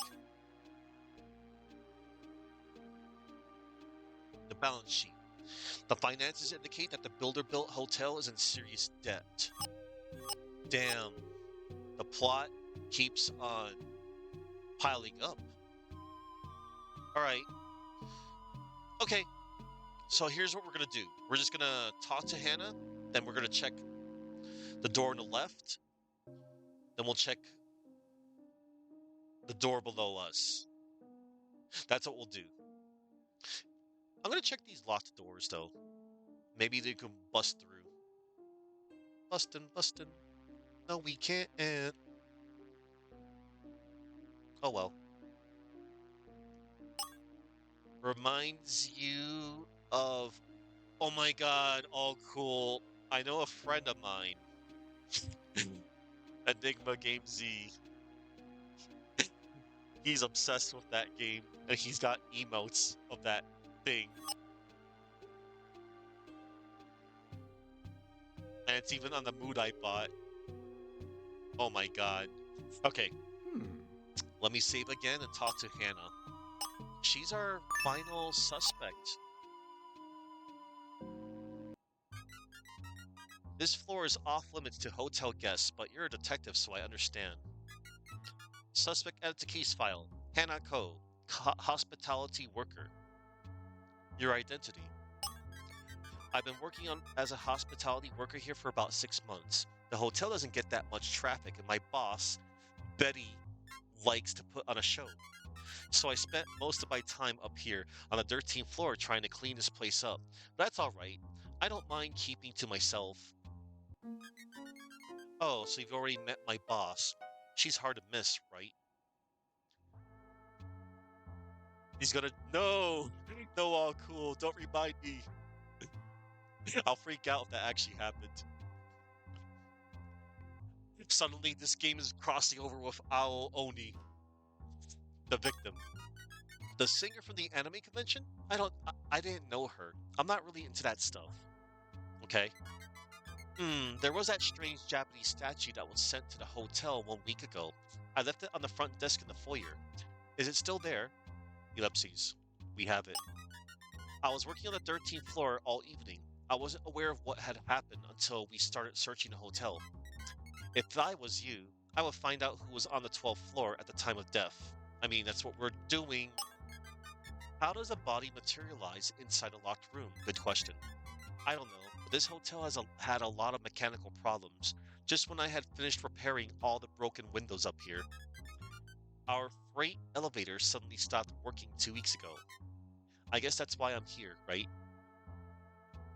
The balance sheet. The finances indicate that the Builder-Built Hotel is in serious debt. Damn. The plot keeps on piling up. All right. Okay. So here's what we're going to do. We're just going to talk to Hannah. Then we're going to check the door on the left. Then we'll check the door below us. That's what we'll do. I'm going to check these locked doors, though. Maybe they can bust through. Bustin', bustin'. No, we can't. Oh, well. Reminds you of... Oh my god, all cool. I know a friend of mine. Enigma Game Z. He's obsessed with that game, and he's got emotes of that thing. And it's even on the mood I bought. Oh my god. Okay, Hmm. let me save again and talk to Hannah. She's our final suspect. This floor is off limits to hotel guests, but you're a detective, so I understand. Suspect added to case file. Hannah Ko, hospitality worker. Your identity. I've been working on as a hospitality worker here for about 6 months. The hotel doesn't get that much traffic, and my boss, Betty, likes to put on a show. So I spent most of my time up here on the 13th floor trying to clean this place up. But that's all right. I don't mind keeping to myself. Oh, so you've already met my boss. She's hard to miss, right? He's gonna... No! No, all cool. Don't remind me. I'll freak out if that actually happened. Suddenly, this game is crossing over with Ao Oni, the victim. The singer from the anime convention? I didn't know her. I'm not really into that stuff. Okay? There was that strange Japanese statue that was sent to the hotel 1 week ago. I left it on the front desk in the foyer. Is it still there? Ellipses. We have it. I was working on the 13th floor all evening. I wasn't aware of what had happened until we started searching the hotel. If I was you, I would find out who was on the 12th floor at the time of death. I mean, that's what we're doing. How does a body materialize inside a locked room? Good question. I don't know, but this hotel had a lot of mechanical problems. Just when I had finished repairing all the broken windows up here, our freight elevator suddenly stopped working 2 weeks ago. I guess that's why I'm here, right?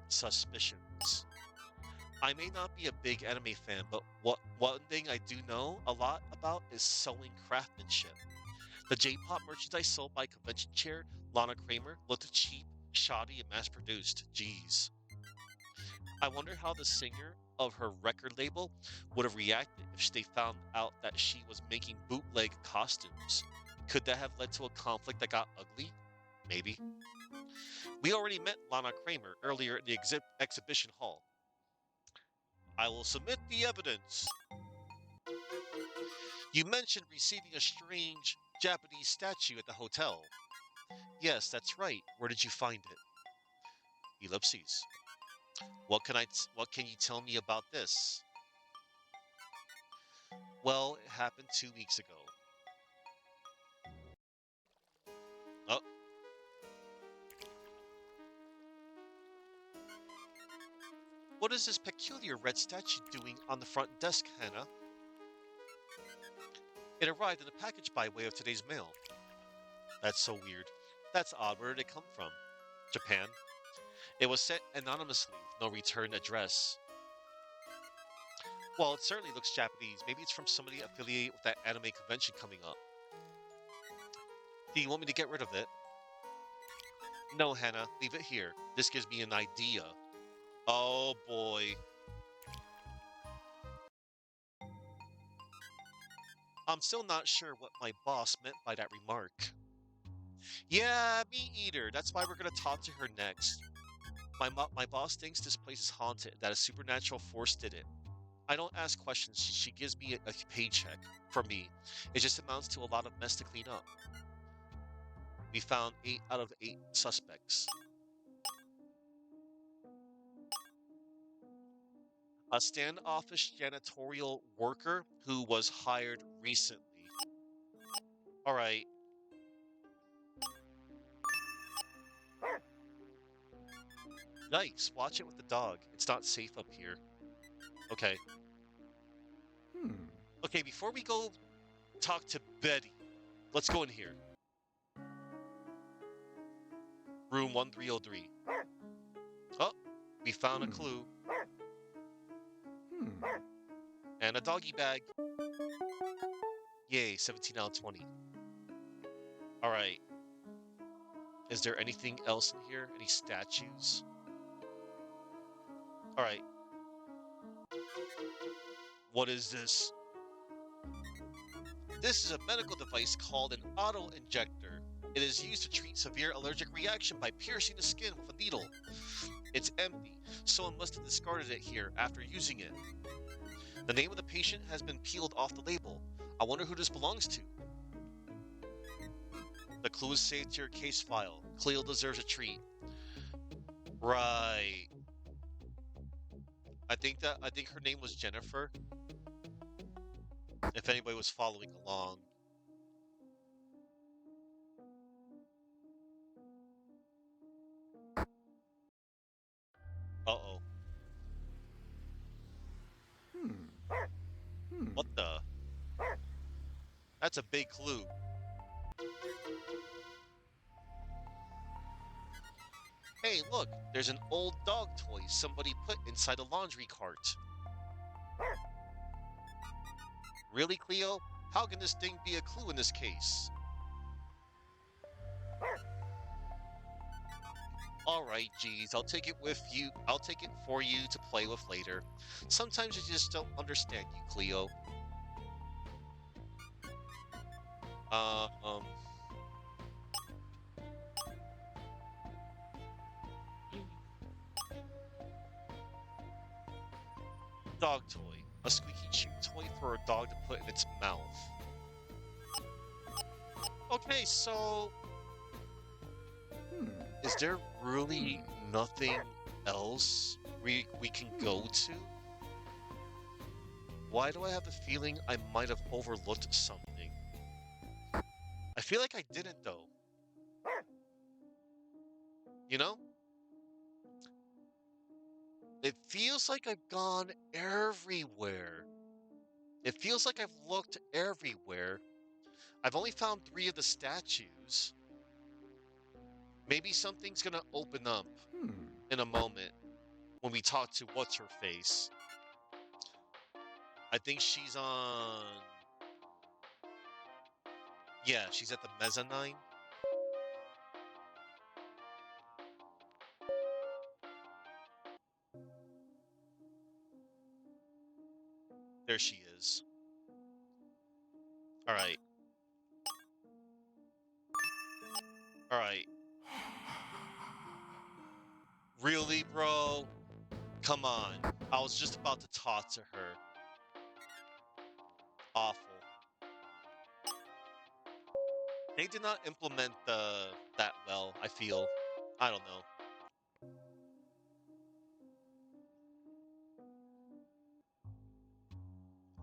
Suspicions. I may not be a big anime fan, but one thing I do know a lot about is sewing craftsmanship. The J-pop merchandise sold by Convention Chair Lana Kramer looked cheap, shoddy, and mass-produced. Jeez. I wonder how the singer of her record label would have reacted if they found out that she was making bootleg costumes. Could that have led to a conflict that got ugly? Maybe. We already met Lana Kramer earlier in the exhibition hall. I will submit the evidence. You mentioned receiving a strange Japanese statue at the hotel. Yes, that's right. Where did you find it? Ellipses. What can you tell me about this? Well, it happened 2 weeks ago. Oh, what is this peculiar red statue doing on the front desk, Hannah? It arrived in a package by way of today's mail. That's so weird. That's odd. Where did it come from? Japan? It was sent anonymously, with no return address. Well, it certainly looks Japanese. Maybe it's from somebody affiliated with that anime convention coming up. Do you want me to get rid of it? No, Hannah, leave it here. This gives me an idea. Oh boy. I'm still not sure what my boss meant by that remark. Yeah, me either. That's why we're gonna talk to her next. My boss thinks this place is haunted, that a supernatural force did it. I don't ask questions. She gives me a paycheck. For me, it just amounts to a lot of mess to clean up. We found 8 out of 8 suspects. A standoffish janitorial worker who was hired recently. All right. Yikes, watch it with the dog. It's not safe up here. Okay. Hmm. Okay, before we go talk to Betty, let's go in here. Room 1303. Oh, we found a Hmm. clue. Hmm. And a doggy bag. Yay, 17 out of 20. All right. Is there anything else in here? Any statues? All right. What is this? This is a medical device called an auto-injector. It is used to treat severe allergic reaction by piercing the skin with a needle. It's empty. Someone must have discarded it here after using it. The name of the patient has been peeled off the label. I wonder who this belongs to. The clue is saved to your case file. Cleo deserves a treat. Right. I think her name was Jennifer. If anybody was following along. Uh-oh. Hmm. Hmm. What the? That's a big clue. Hey, look, there's an old dog toy somebody put inside a laundry cart. Really, Cleo? How can this thing be a clue in this case? Alright, geez, I'll take it with you. I'll take it for you to play with later. Sometimes I just don't understand you, Cleo. Uh, um... Dog toy. A squeaky chew toy for a dog to put in its mouth. Okay, so Hmm. is there Hmm. really nothing else we can Hmm. go to? Why do I have the feeling I might have overlooked something? I feel like I didn't though. You know? It feels like I've gone everywhere. It feels like I've looked everywhere. I've only found 3 of the statues. Maybe something's gonna open up Hmm. in a moment when we talk to what's her face. I think she's on. Yeah, she's at the mezzanine. There she is. All right. All right. Really, bro? Come on. I was just about to talk to her. Awful. They did not implement the that well, I feel. I don't know.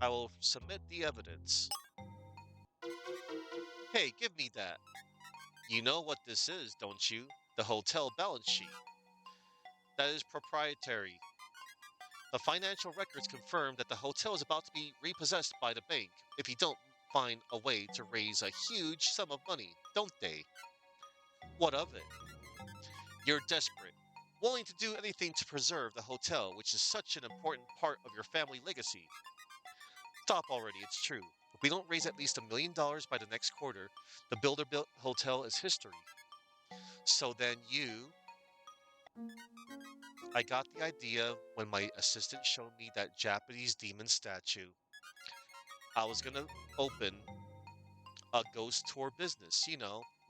I will submit the evidence. Hey, give me that. You know what this is, don't you? The hotel balance sheet. That is proprietary. The financial records confirm that the hotel is about to be repossessed by the bank if you don't find a way to raise a huge sum of money, don't they? What of it? You're desperate, willing to do anything to preserve the hotel, which is such an important part of your family legacy. Stop already, it's true. If we don't raise at least $1 million by the next quarter, the builder built hotel is history. So then I got the idea when my assistant showed me that Japanese demon statue. I was gonna open a ghost tour business,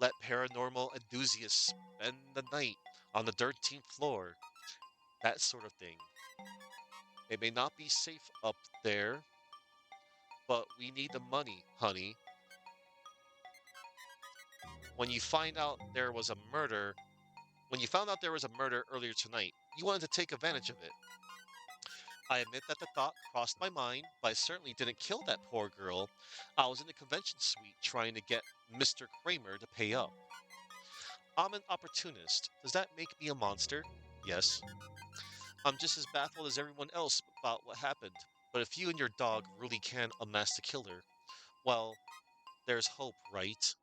let paranormal enthusiasts spend the night on the 13th floor, that sort of thing. It may not be safe up there, but we need the money, honey. When you find out there was a murder, when you found out there was a murder earlier tonight, you wanted to take advantage of it. I admit that the thought crossed my mind, but I certainly didn't kill that poor girl. I was in the convention suite trying to get Mr. Kramer to pay up. I'm an opportunist. Does that make me a monster? Yes. I'm just as baffled as everyone else about what happened. But if you and your dog really can unmask the killer, well, there's hope, right?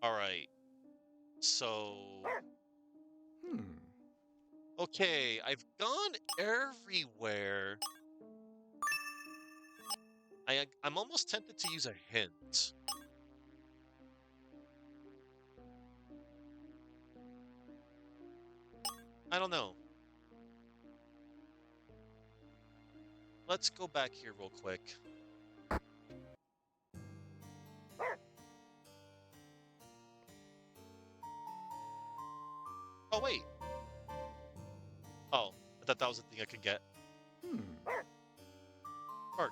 All right. So, Hmm. okay, I've gone everywhere. I'm almost tempted to use a hint. I don't know. Let's go back here real quick. Oh, wait. Oh, I thought that was the thing I could get. Hmm. Park.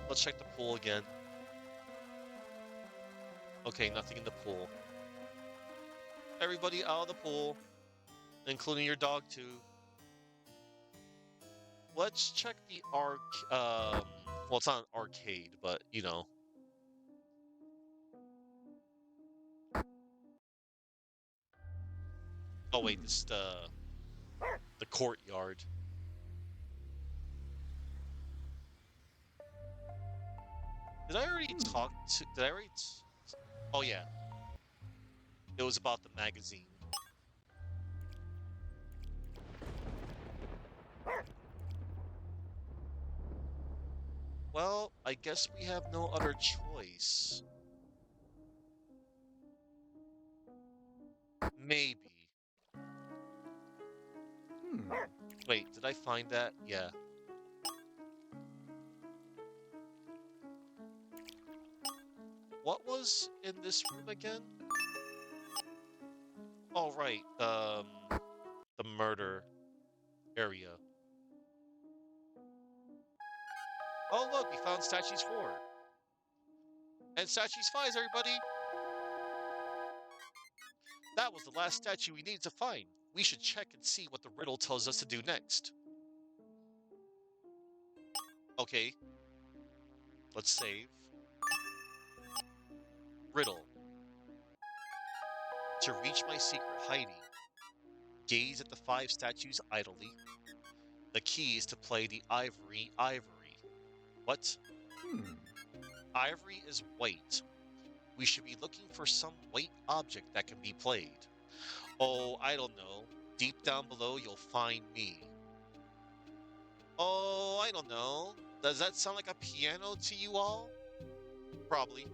Let's check the pool again. Okay, nothing in the pool. Everybody out of the pool, including your dog too. Let's check the well, it's not an arcade, but Oh wait, Hmm. this is the courtyard. Did I already Hmm. talk to? Did I already? Oh yeah, it was about the magazine. Well, I guess we have no other choice. Maybe. Hmm. Wait, did I find that? Yeah. What was in this room again? All right. The murder area. Oh, look, we found statues 4. And statues 5, everybody. That was the last statue we needed to find. We should check and see what the riddle tells us to do next. Okay, let's save. Riddle. To reach my secret hiding, gaze at the 5 statues idly. The key is to play the ivory. What? Hmm. Ivory is white. We should be looking for some white object that can be played. Oh, I don't know. Deep down below, you'll find me. Oh, I don't know. Does that sound like a piano to you all? Probably.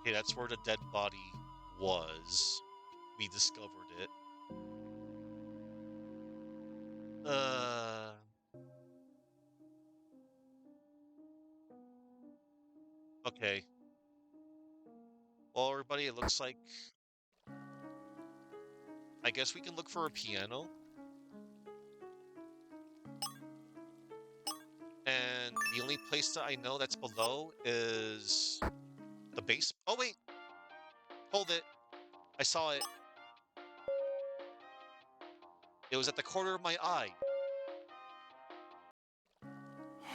Okay, that's where the dead body was. We discovered it. Uh, okay. Well, everybody, it looks like I guess we can look for a piano. And the only place that I know that's below is the base. Oh, wait. Hold it. I saw it. It was at the corner of my eye.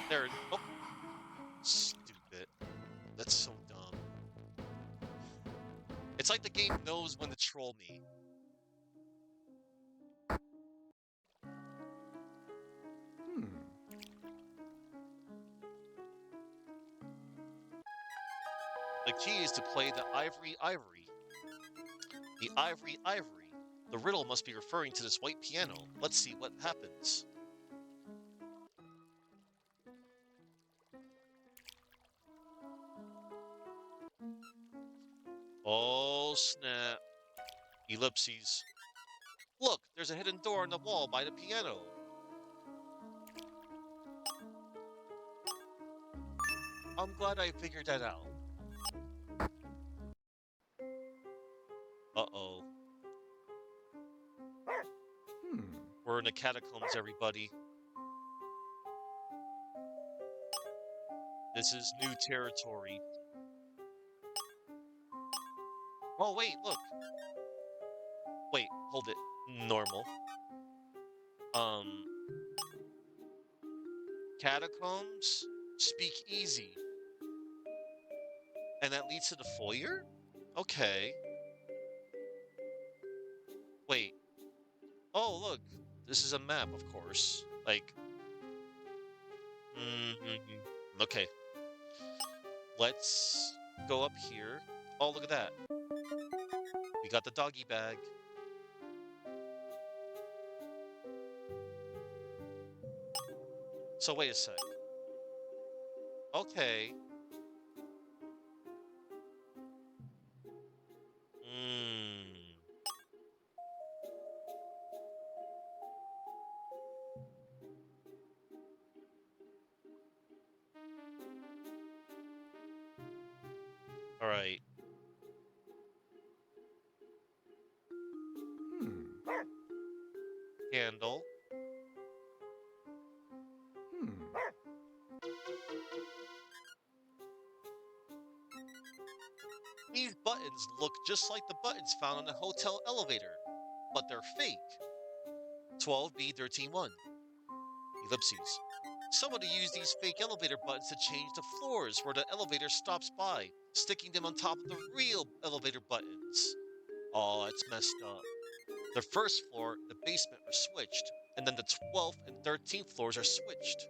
There. Oh, stupid. That's so dumb. It's like the game knows when to troll me. Hmm. The key is to play the ivory. The ivory. The riddle must be referring to this white piano. Let's see what happens. Oh, snap. Ellipses. Look, there's a hidden door on the wall by the piano. I'm glad I figured that out. Uh-oh. Hmm. We're in the catacombs, everybody. This is new territory. Oh, wait, look. Wait, hold it. Normal. Um, Catacombs? Speak easy. And that leads to the foyer? Okay. Wait. Oh, look. This is a map, of course. Like, okay. Let's go up here. Oh, look at that. We got the doggy bag. So wait a sec. Okay. Hmm. All right. Hmm. Candle. Hmm. These buttons look just like the buttons found on the hotel elevator, but they're fake. 12B13-1. Ellipses. Somebody used these fake elevator buttons to change the floors where the elevator stops by, sticking them on top of the real elevator buttons. Oh, it's messed up. The first floor and the basement are switched, and then the 12th and 13th floors are switched.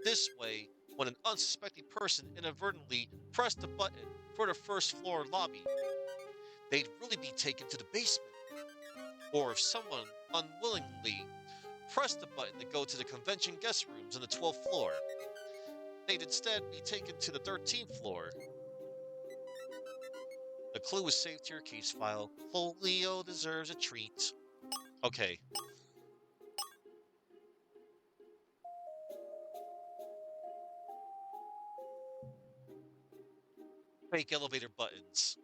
This way, when an unsuspecting person inadvertently pressed the button for the first floor lobby, they'd really be taken to the basement. Or if someone unwillingly pressed the button to go to the convention guest rooms on the 12th floor, they'd instead be taken to the 13th floor. The clue is saved to your case file. Folio deserves a treat. Okay. Fake elevator buttons.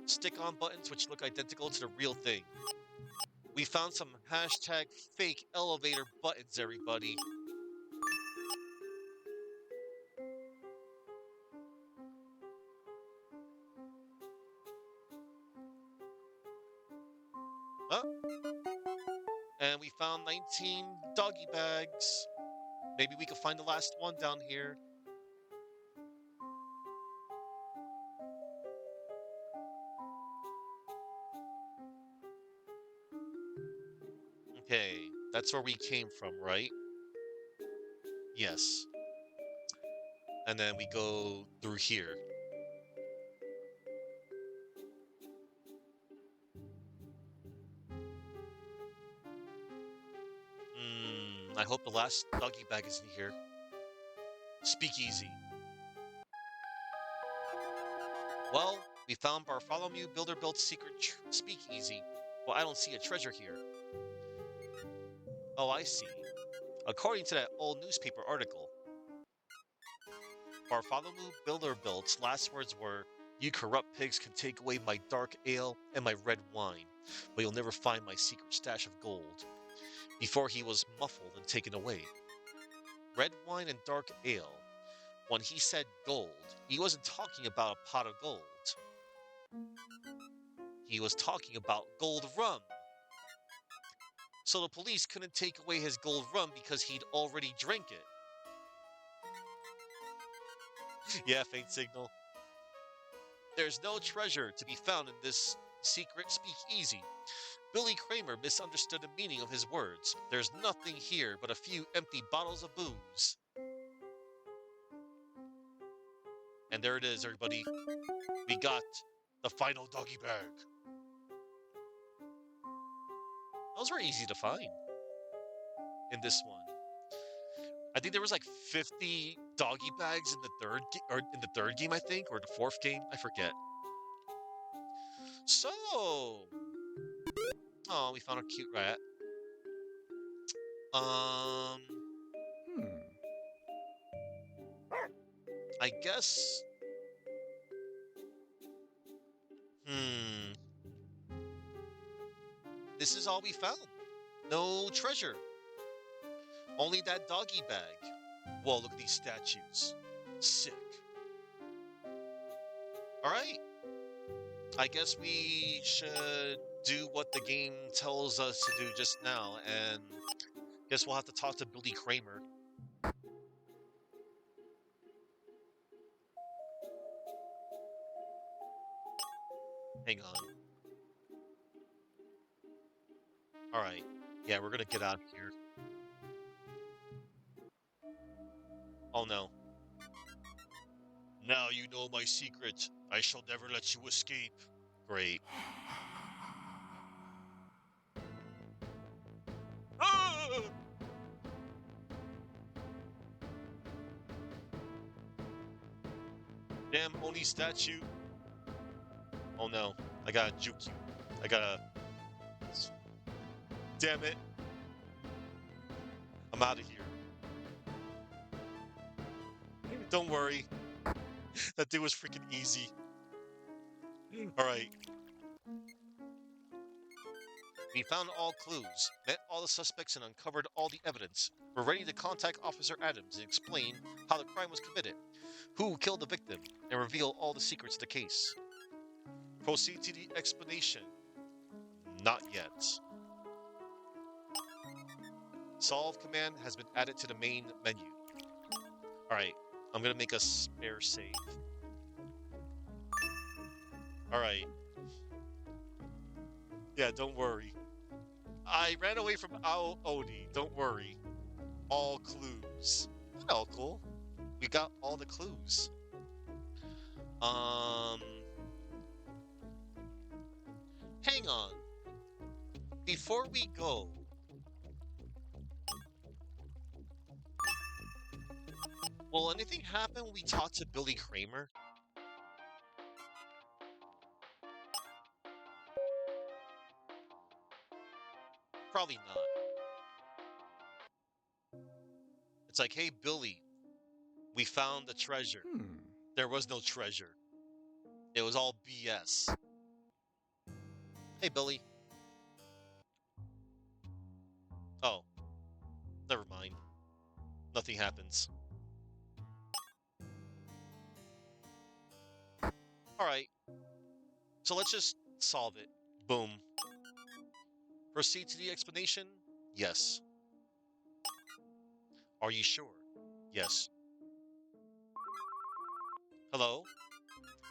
Stick-on buttons which look identical to the real thing. We found some hashtag fake elevator buttons, everybody. Oh, and we found 19 doggy bags. Maybe we could find the last one down here. Okay, that's where we came from, right? Yes. And then we go through here. I hope the last doggy bag is in here. Speakeasy. Well, we found Bartholomew Builderbilt's secret speakeasy. Well, I don't see a treasure here. Oh, I see. According to that old newspaper article, Bartholomew Builderbilt's last words were, "You corrupt pigs can take away my dark ale and my red wine, but you'll never find my secret stash of gold," before he was muffled and taken away. Red wine and dark ale. When he said gold, he wasn't talking about a pot of gold. He was talking about gold rum. So the police couldn't take away his gold rum because he'd already drank it. Yeah, faint signal. There's no treasure to be found in this secret speakeasy. Billy Kramer misunderstood the meaning of his words. There's nothing here but a few empty bottles of booze. And there it is, everybody. We got the final doggy bag. Those were easy to find in this one. I think there was like 50 doggy bags in the or in the third game, I think, or the fourth game. I forget. So, oh, we found a cute rat. Um, Hmm. I guess. Hmm. This is all we found. No treasure. Only that doggy bag. Whoa, look at these statues. Sick. All right. I guess we should do what the game tells us to do just now, and guess we'll have to talk to Billy Kramer. Hang on. All right. Yeah, we're gonna get out of here. Oh no. Now you know my secret. I shall never let you escape. Great. Ah! Damn Oni statue. Oh no. I gotta juke you. I gotta. Damn it. I'm out of here. Don't worry. That thing was freaking easy. Alright. We found all clues, met all the suspects, and uncovered all the evidence. We're ready to contact Officer Adams and explain how the crime was committed, who killed the victim, and reveal all the secrets of the case. Proceed to the explanation. Not yet. Solve command has been added to the main menu. Alright, I'm gonna make a spare save. Alright. Yeah, don't worry. I ran away from Ao Oni, don't worry. All clues. Oh, cool. We got all the clues. Um, hang on. Before we go, will anything happen when we talk to Billy Kramer? Probably not. It's like, hey, Billy, we found the treasure. Hmm. There was no treasure. It was all BS. Hey, Billy. Oh, never mind. Nothing happens. All right, so let's just solve it. Boom. Proceed to the explanation? Yes. Are you sure? Yes. Hello?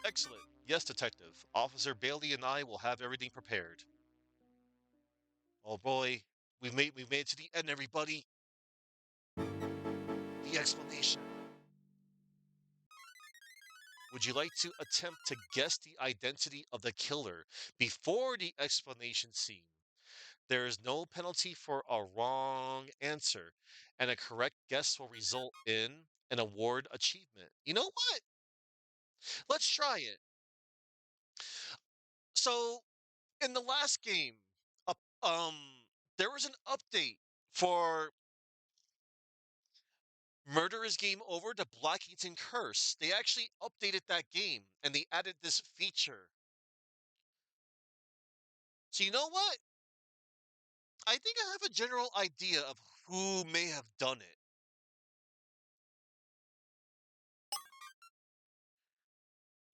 Excellent. Yes, Detective. Officer Bailey and I will have everything prepared. Oh boy, we've made it to the end, everybody. The explanation. Would you like to attempt to guess the identity of the killer before the explanation scene? There is no penalty for a wrong answer, and a correct guess will result in an award achievement. You know what? Let's try it. So, in the last game, there was an update for Murder is Game Over to Black Eaton Curse. They actually updated that game and they added this feature. So, you know what? I think I have a general idea of who may have done it.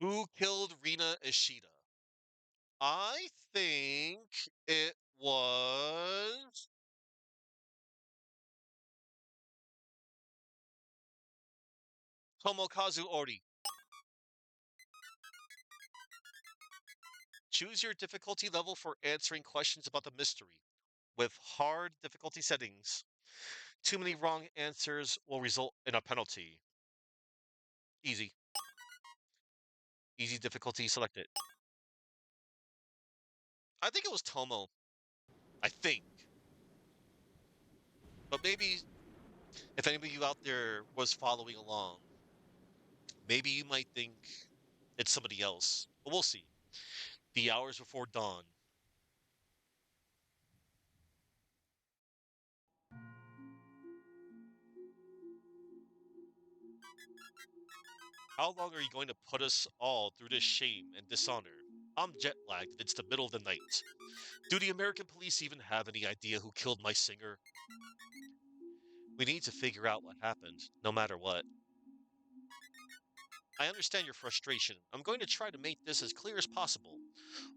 Who killed Rina Ishida? I think it was Tomokazu Ori. Choose your difficulty level for answering questions about the mystery. With hard difficulty settings, too many wrong answers will result in a penalty. Easy. Easy difficulty selected. I think it was Tomo. I think. But maybe if anybody of you out there was following along, maybe you might think it's somebody else. But we'll see. The hours before dawn. How long are you going to put us all through this shame and dishonor? I'm jet lagged and it's the middle of the night. Do the American police even have any idea who killed my singer? We need to figure out what happened, no matter what. I understand your frustration. I'm going to try to make this as clear as possible.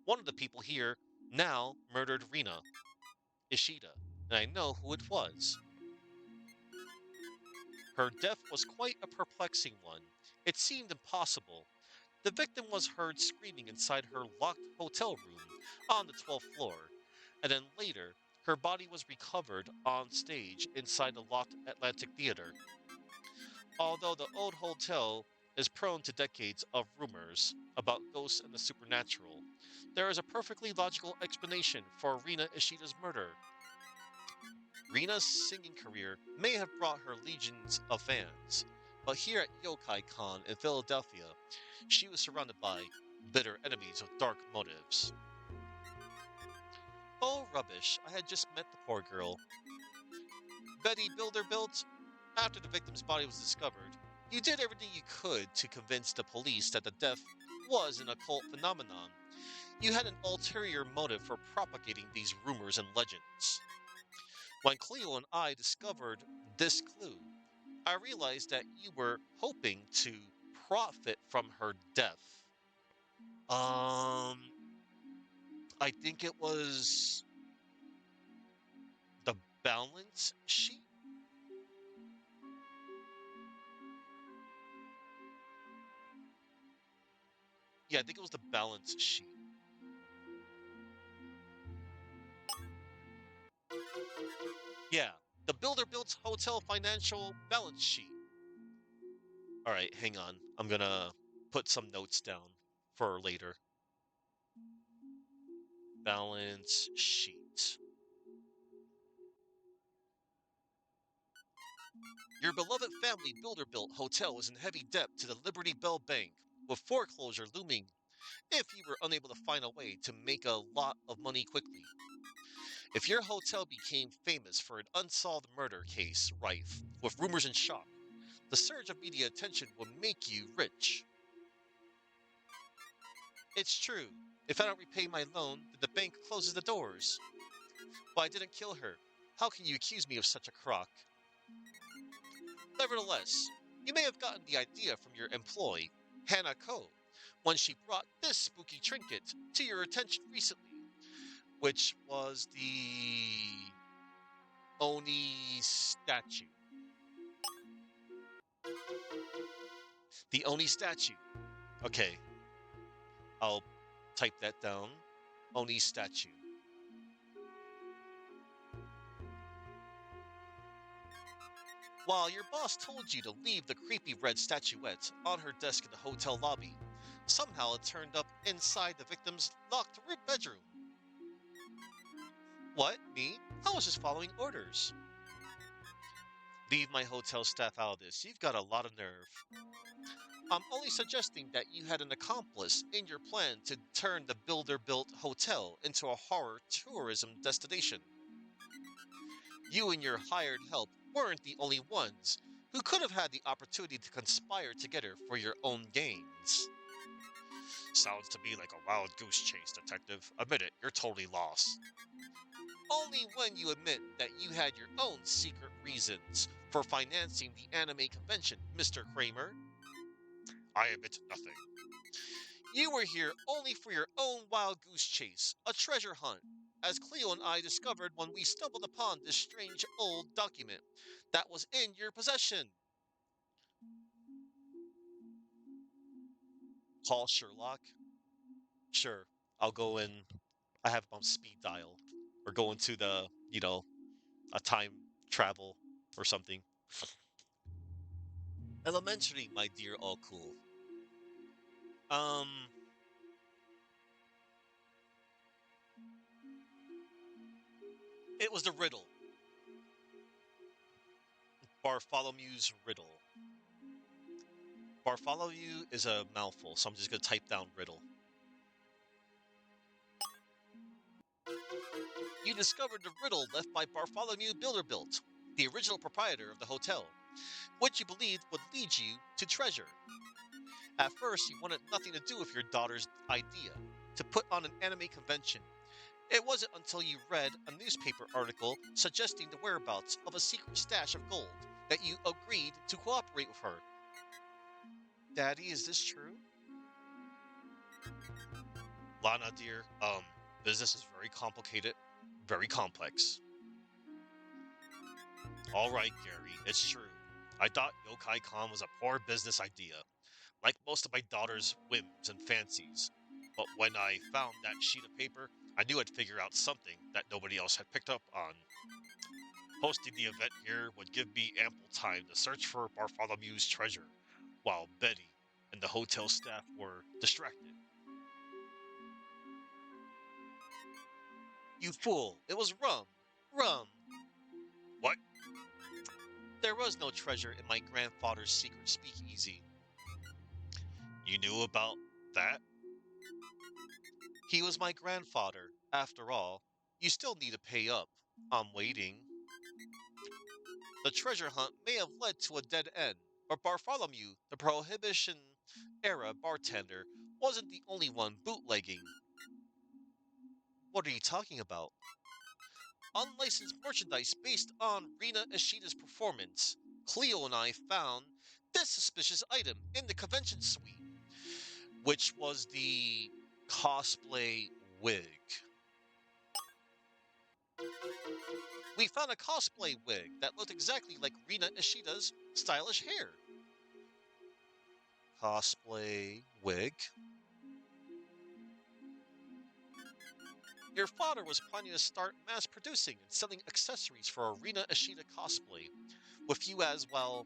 One of the people here now murdered Rina Ishida, and I know who it was. Her death was quite a perplexing one. It seemed impossible. The victim was heard screaming inside her locked hotel room on the 12th floor, and then later, her body was recovered on stage inside the locked Atlantic Theater. Although the old hotel is prone to decades of rumors about ghosts and the supernatural, there is a perfectly logical explanation for Rina Ishida's murder. Rina's singing career may have brought her legions of fans, but here at Yokai Con in Philadelphia, she was surrounded by bitter enemies with dark motives. Oh, rubbish. I had just met the poor girl. Betty Builder-Built, after the victim's body was discovered, you did everything you could to convince the police that the death was an occult phenomenon. You had an ulterior motive for propagating these rumors and legends. When Cleo and I discovered this clue, I realized that you were hoping to profit from her death. Um, I think it was the balance sheet. Yeah, I think it was the balance sheet. Yeah, the builder built hotel financial balance sheet. All right, hang on. I'm gonna put some notes down for later. Balance sheet. Your beloved family builder built hotel was in heavy debt to the Liberty Bell Bank, with foreclosure looming if you were unable to find a way to make a lot of money quickly. If your hotel became famous for an unsolved murder case rife with rumors and shock, the surge of media attention would make you rich. It's true. If I don't repay my loan, then the bank closes the doors. But I didn't kill her. How can you accuse me of such a crock? Nevertheless, you may have gotten the idea from your employee, Hannah Ko, when she brought this spooky trinket to your attention recently, which was the Oni statue. The Oni statue. Okay, I'll type that down. Oni statue. While your boss told you to leave the creepy red statuette on her desk in the hotel lobby, somehow it turned up inside the victim's locked bedroom. What? Me? I was just following orders. Leave my hotel staff out of this. You've got a lot of nerve. I'm only suggesting that you had an accomplice in your plan to turn the builder built hotel into a horror tourism destination. You and your hired help weren't the only ones who could have had the opportunity to conspire together for your own gains. Sounds to me like a wild goose chase, Detective. Admit it, you're totally lost. Only when you admit that you had your own secret reasons for financing the anime convention, Mr. Kramer. I admit nothing. You were here only for your own wild goose chase, a treasure hunt, as Cleo and I discovered when we stumbled upon this strange old document that was in your possession. Call Sherlock? Sure, I'll go in. I have it on speed dial. Or go into a time travel or something. Elementary, my dear all cool. Um, it was the riddle. Bartholomew's riddle. Bartholomew is a mouthful, so I'm just gonna type down riddle. You discovered the riddle left by Bartholomew Bilderbilt, the original proprietor of the hotel, which you believed would lead you to treasure. At first, you wanted nothing to do with your daughter's idea to put on an anime convention. It wasn't until you read a newspaper article suggesting the whereabouts of a secret stash of gold that you agreed to cooperate with her. Daddy, is this true? Lana, dear, business is very complicated, very complex. All right, Gary, it's true. I thought Yokai Con was a poor business idea, like most of my daughter's whims and fancies. But when I found that sheet of paper, I knew I'd figure out something that nobody else had picked up on. Hosting the event here would give me ample time to search for Bartholomew's treasure, while Betty and the hotel staff were distracted. You fool, it was rum! Rum! What? There was no treasure in my grandfather's secret speakeasy. You knew about that? He was my grandfather, after all. You still need to pay up. I'm waiting. The treasure hunt may have led to a dead end, but Bartholomew, the Prohibition era bartender, wasn't the only one bootlegging. What are you talking about? Unlicensed merchandise based on Rina Ishida's performance. Cleo and I found this suspicious item in the convention suite, which was the cosplay wig. We found a cosplay wig that looked exactly like Rina Ishida's stylish hair. Cosplay wig? Your father was planning to start mass producing and selling accessories for a Rina Ishida cosplay, with you as, well,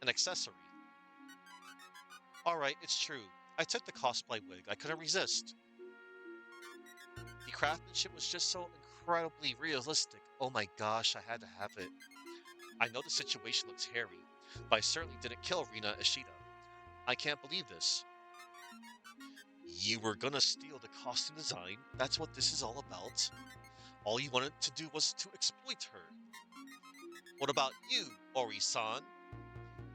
an accessory. Alright, it's true. I took the cosplay wig. I couldn't resist. The craftsmanship was just so incredibly realistic. Oh my gosh, I had to have it. I know the situation looks hairy, but I certainly didn't kill Rina Ishida. I can't believe this. You were gonna steal the costume design. That's what this is all about. All you wanted to do was to exploit her. What about you, Ori-san?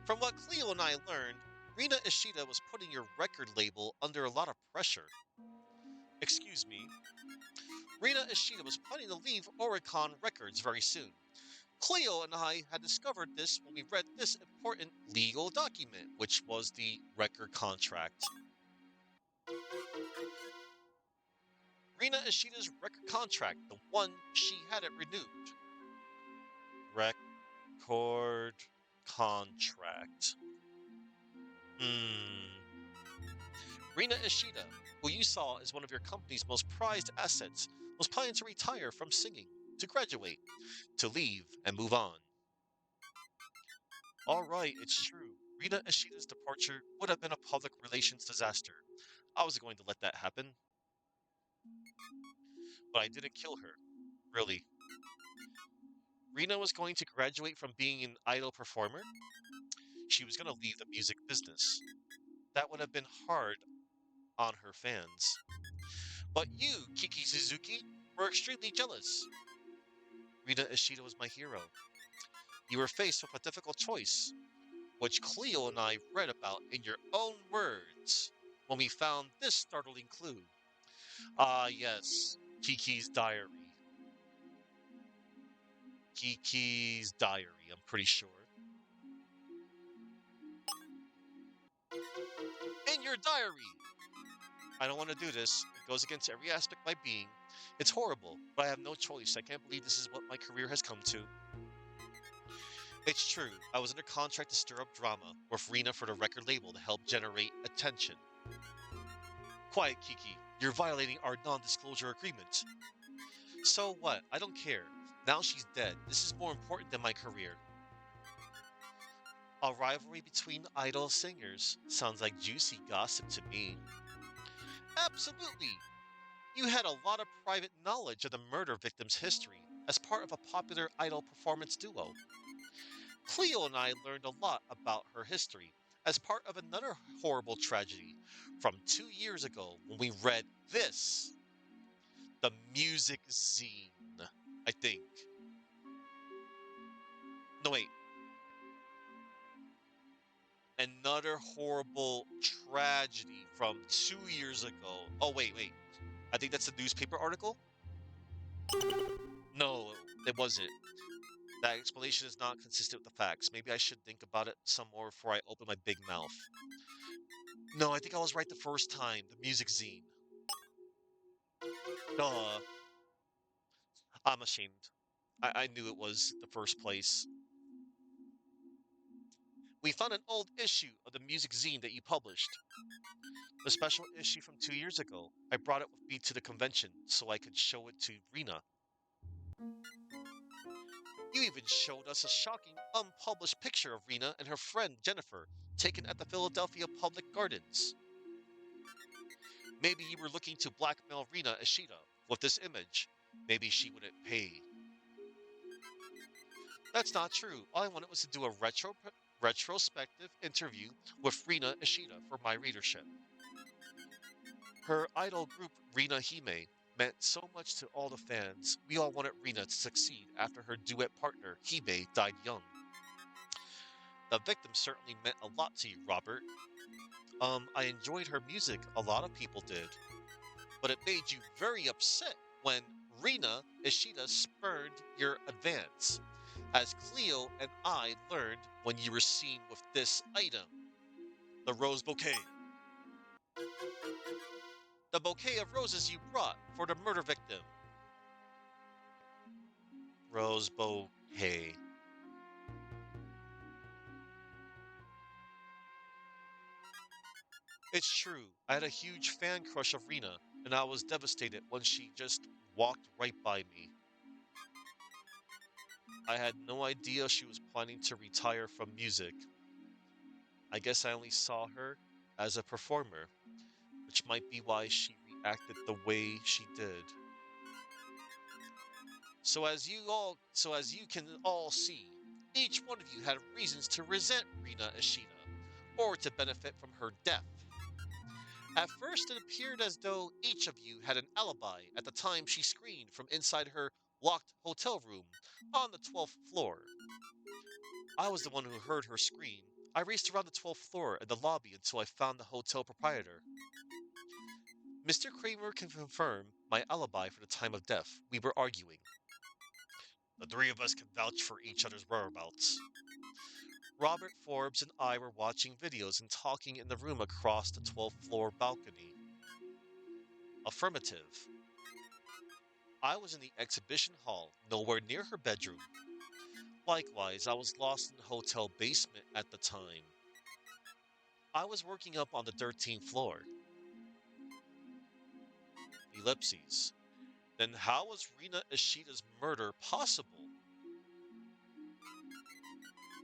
From what Cleo and I learned, Rina Ishida was putting your record label under a lot of pressure. Excuse me. Rina Ishida was planning to leave Oricon Records very soon. Cleo and I had discovered this when we read this important legal document, which was the record contract. Rina Ishida's record contract, the one she hadn't renewed. Record contract. Hmm. Rina Ishida, who you saw as one of your company's most prized assets, was planning to retire from singing, to graduate, to leave and move on. All right, it's true. Rina Ishida's departure would have been a public relations disaster. I was going to let that happen, but I didn't kill her. Really. Rina was going to graduate from being an idol performer. She was going to leave the music business. That would have been hard on her fans. But you, Kiki Suzuki, were extremely jealous. Rina Ishida was my hero. You were faced with a difficult choice, which Cleo and I read about in your own words when we found this startling clue. Ah, yes, Kiki's diary. Kiki's diary, I'm pretty sure. In your diary! I don't want to do this. It goes against every aspect of my being. It's horrible, but I have no choice. I can't believe this is what my career has come to. It's true. I was under contract to stir up drama with Rena for the record label to help generate attention. Quiet, Kiki. You're violating our non-disclosure agreement. So what? I don't care. Now she's dead. This is more important than my career. A rivalry between idol singers. Sounds like juicy gossip to me. Absolutely. You had a lot of private knowledge of the murder victim's history as part of a popular idol performance duo. Cleo and I learned a lot about her history as part of another horrible tragedy from 2 years ago when we read this, the music zine, I think. No, wait, another horrible tragedy from 2 years ago. Oh, wait. I think that's a newspaper article? No, it wasn't. That explanation is not consistent with the facts. Maybe I should think about it some more before I open my big mouth. No, I think I was right the first time. The music zine. Duh. I'm ashamed. I knew it was the first place. We found an old issue of the music zine that you published. The special issue from 2 years ago. I brought it with me to the convention so I could show it to Rena. You even showed us a shocking, unpublished picture of Rena and her friend Jennifer taken at the Philadelphia Public Gardens. Maybe you were looking to blackmail Rina Ishida with this image. Maybe she wouldn't pay. That's not true. All I wanted was to do a retrospective interview with Rina Ishida for my readership. Her idol group, Rina Hime, meant so much to all the fans. We all wanted Rina to succeed after her duet partner, Hime, died young. The victim certainly meant a lot to you, Robert. I enjoyed her music, a lot of people did. But it made you very upset when Rina Ishida spurned your advance, as Cleo and I learned when you were seen with this item, the rose bouquet. The bouquet of roses you brought for the murder victim. Rose bouquet. It's true, I had a huge fan crush of Rina, and I was devastated when she just walked right by me. I had no idea she was planning to retire from music. I guess I only saw her as a performer, which might be why she reacted the way she did. So as you can all see, each one of you had reasons to resent Rina Ishida, or to benefit from her death. At first, it appeared as though each of you had an alibi at the time she screamed from inside her locked hotel room on the 12th floor. I was the one who heard her scream. I raced around the 12th floor and the lobby until I found the hotel proprietor. Mr. Kramer can confirm my alibi for the time of death. We were arguing. The three of us can vouch for each other's whereabouts. Robert Forbes and I were watching videos and talking in the room across the 12th floor balcony. Affirmative. I was in the exhibition hall, nowhere near her bedroom. Likewise, I was lost in the hotel basement at the time. I was working up on the 13th floor. Ellipses. Then how was Rina Ishida's murder possible?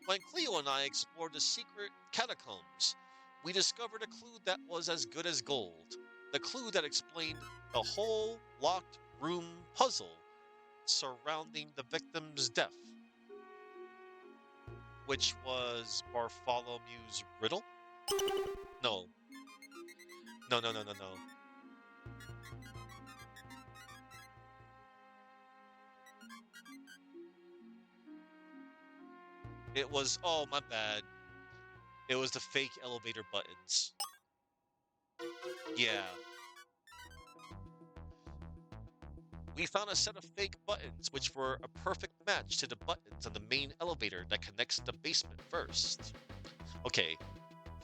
When Cleo and I explored the secret catacombs, we discovered a clue that was as good as gold. The clue that explained the whole locked room puzzle surrounding the victim's death, which was Bartholomew's riddle? No, no. It was, oh, my bad. It was the fake elevator buttons. Yeah. We found a set of fake buttons, which were a perfect match to the buttons on the main elevator that connects the basement first. Okay,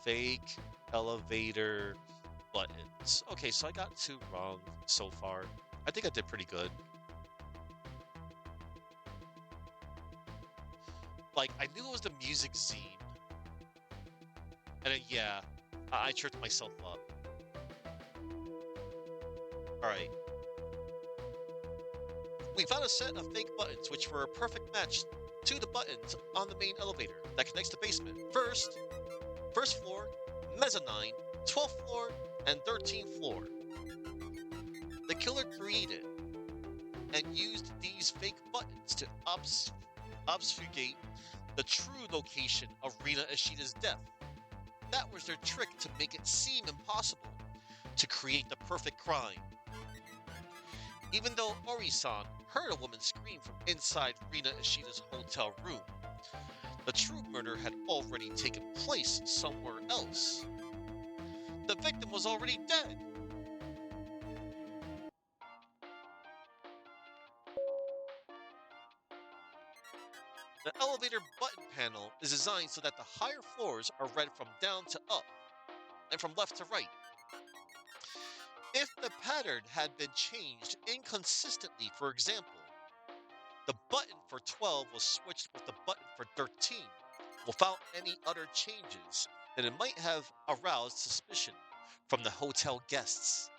fake elevator buttons. Okay, so I got two wrong so far. I think I did pretty good. Like, I knew it was the music zine. And yeah, I tripped myself up. Alright. We found a set of fake buttons, which were a perfect match to the buttons on the main elevator that connects the basement. First floor, mezzanine, 12th floor, and 13th floor. The killer created and used these fake buttons to obfuscate the true location of Rina Ishida's death. That was their trick to make it seem impossible to create the perfect crime. Even though Ori-san heard a woman scream from inside Rina Ishida's hotel room, the true murder had already taken place somewhere else. The victim was already dead. The elevator button panel is designed so that the higher floors are read from down to up and from left to right. If the pattern had been changed inconsistently, for example, the button for 12 was switched with the button for 13 without any other changes, then it might have aroused suspicion from the hotel guests.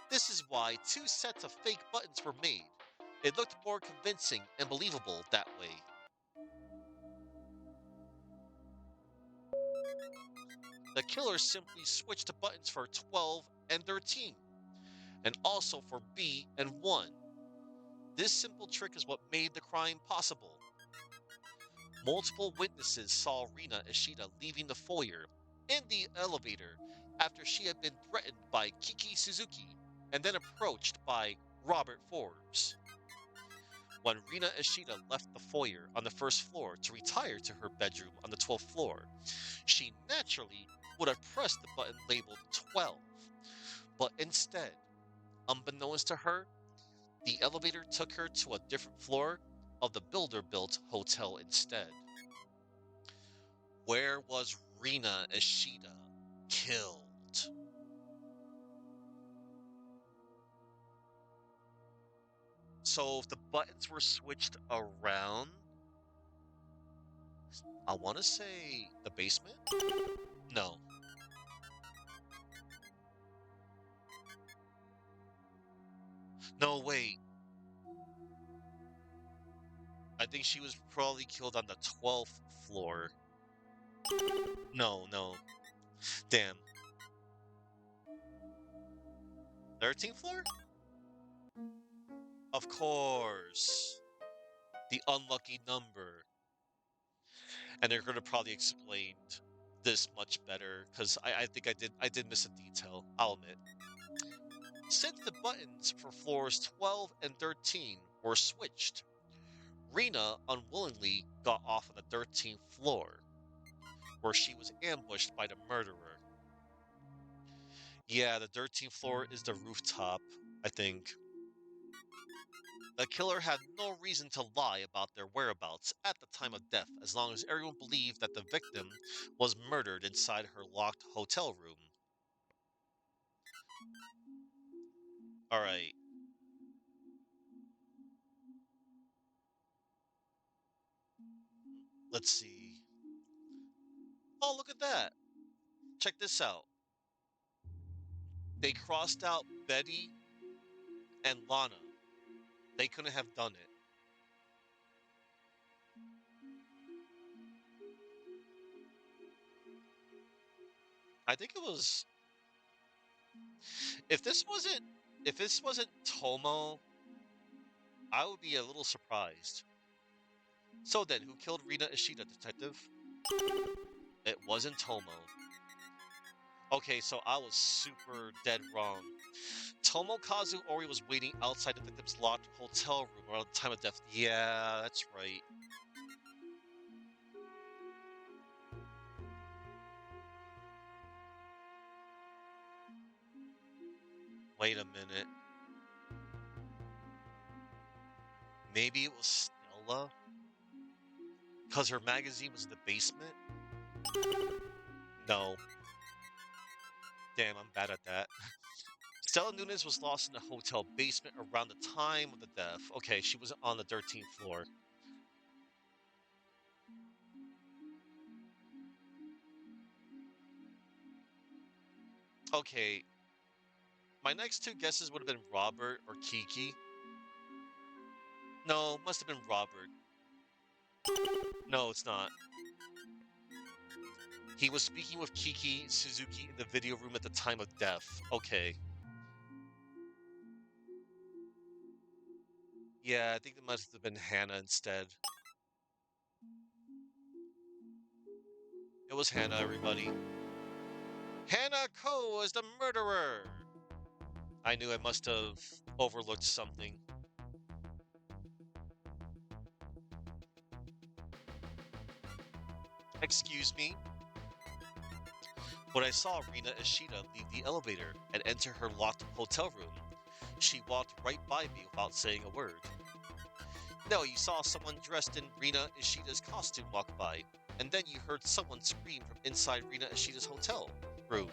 This is why two sets of fake buttons were made. It looked more convincing and believable that way. The killer simply switched the buttons for 12 and 13, and also for B and 1. This simple trick is what made the crime possible. Multiple witnesses saw Rina Ishida leaving the foyer in the elevator after she had been threatened by Kiki Suzuki and then approached by Robert Forbes. When Rina Ishida left the foyer on the first floor to retire to her bedroom on the 12th floor, she naturally would have pressed the button labeled 12. But instead, unbeknownst to her, the elevator took her to a different floor of the builder-built hotel instead. Where was Rina Ishida killed? So if the buttons were switched around, I want to say the basement? No. No, wait. I think she was probably killed on the 12th floor. No. Damn. 13th floor? Of course. The unlucky number. And they're going to probably explain this much better because I think I did miss a detail. I'll admit. Since the buttons for floors 12 and 13 were switched, Rena unwillingly got off on the 13th floor, where she was ambushed by the murderer. Yeah, the 13th floor is the rooftop, I think. The killer had no reason to lie about their whereabouts at the time of death, as long as everyone believed that the victim was murdered inside her locked hotel room. All right, let's see. Oh, look at that. Check this out. They crossed out Betty and Lana. They couldn't have done it. I think it was if this wasn't if this wasn't Tomo, I would be a little surprised. So then, who killed Rina Ishida, detective? It wasn't Tomo. Okay, so I was super dead wrong. Tomokazu Ori was waiting outside the victim's locked hotel room around the time of death. Yeah, that's right. Wait a minute. Maybe it was Stella? Because her magazine was in the basement? No. Damn, I'm bad at that. Stella Nunes was lost in the hotel basement around the time of the death. Okay, she was on the 13th floor. Okay, my next two guesses would have been Robert or Kiki. No, must have been Robert. No, it's not. He was speaking with Kiki Suzuki in the video room at the time of death. Okay. Yeah, I think it must have been Hannah instead. It was Hannah, everybody. Hannah Ko was the murderer! I knew I must have overlooked something. Excuse me? When I saw Rina Ishida leave the elevator and enter her locked hotel room, she walked right by me without saying a word. No, you saw someone dressed in Rina Ishida's costume walk by, and then you heard someone scream from inside Rina Ishida's hotel room.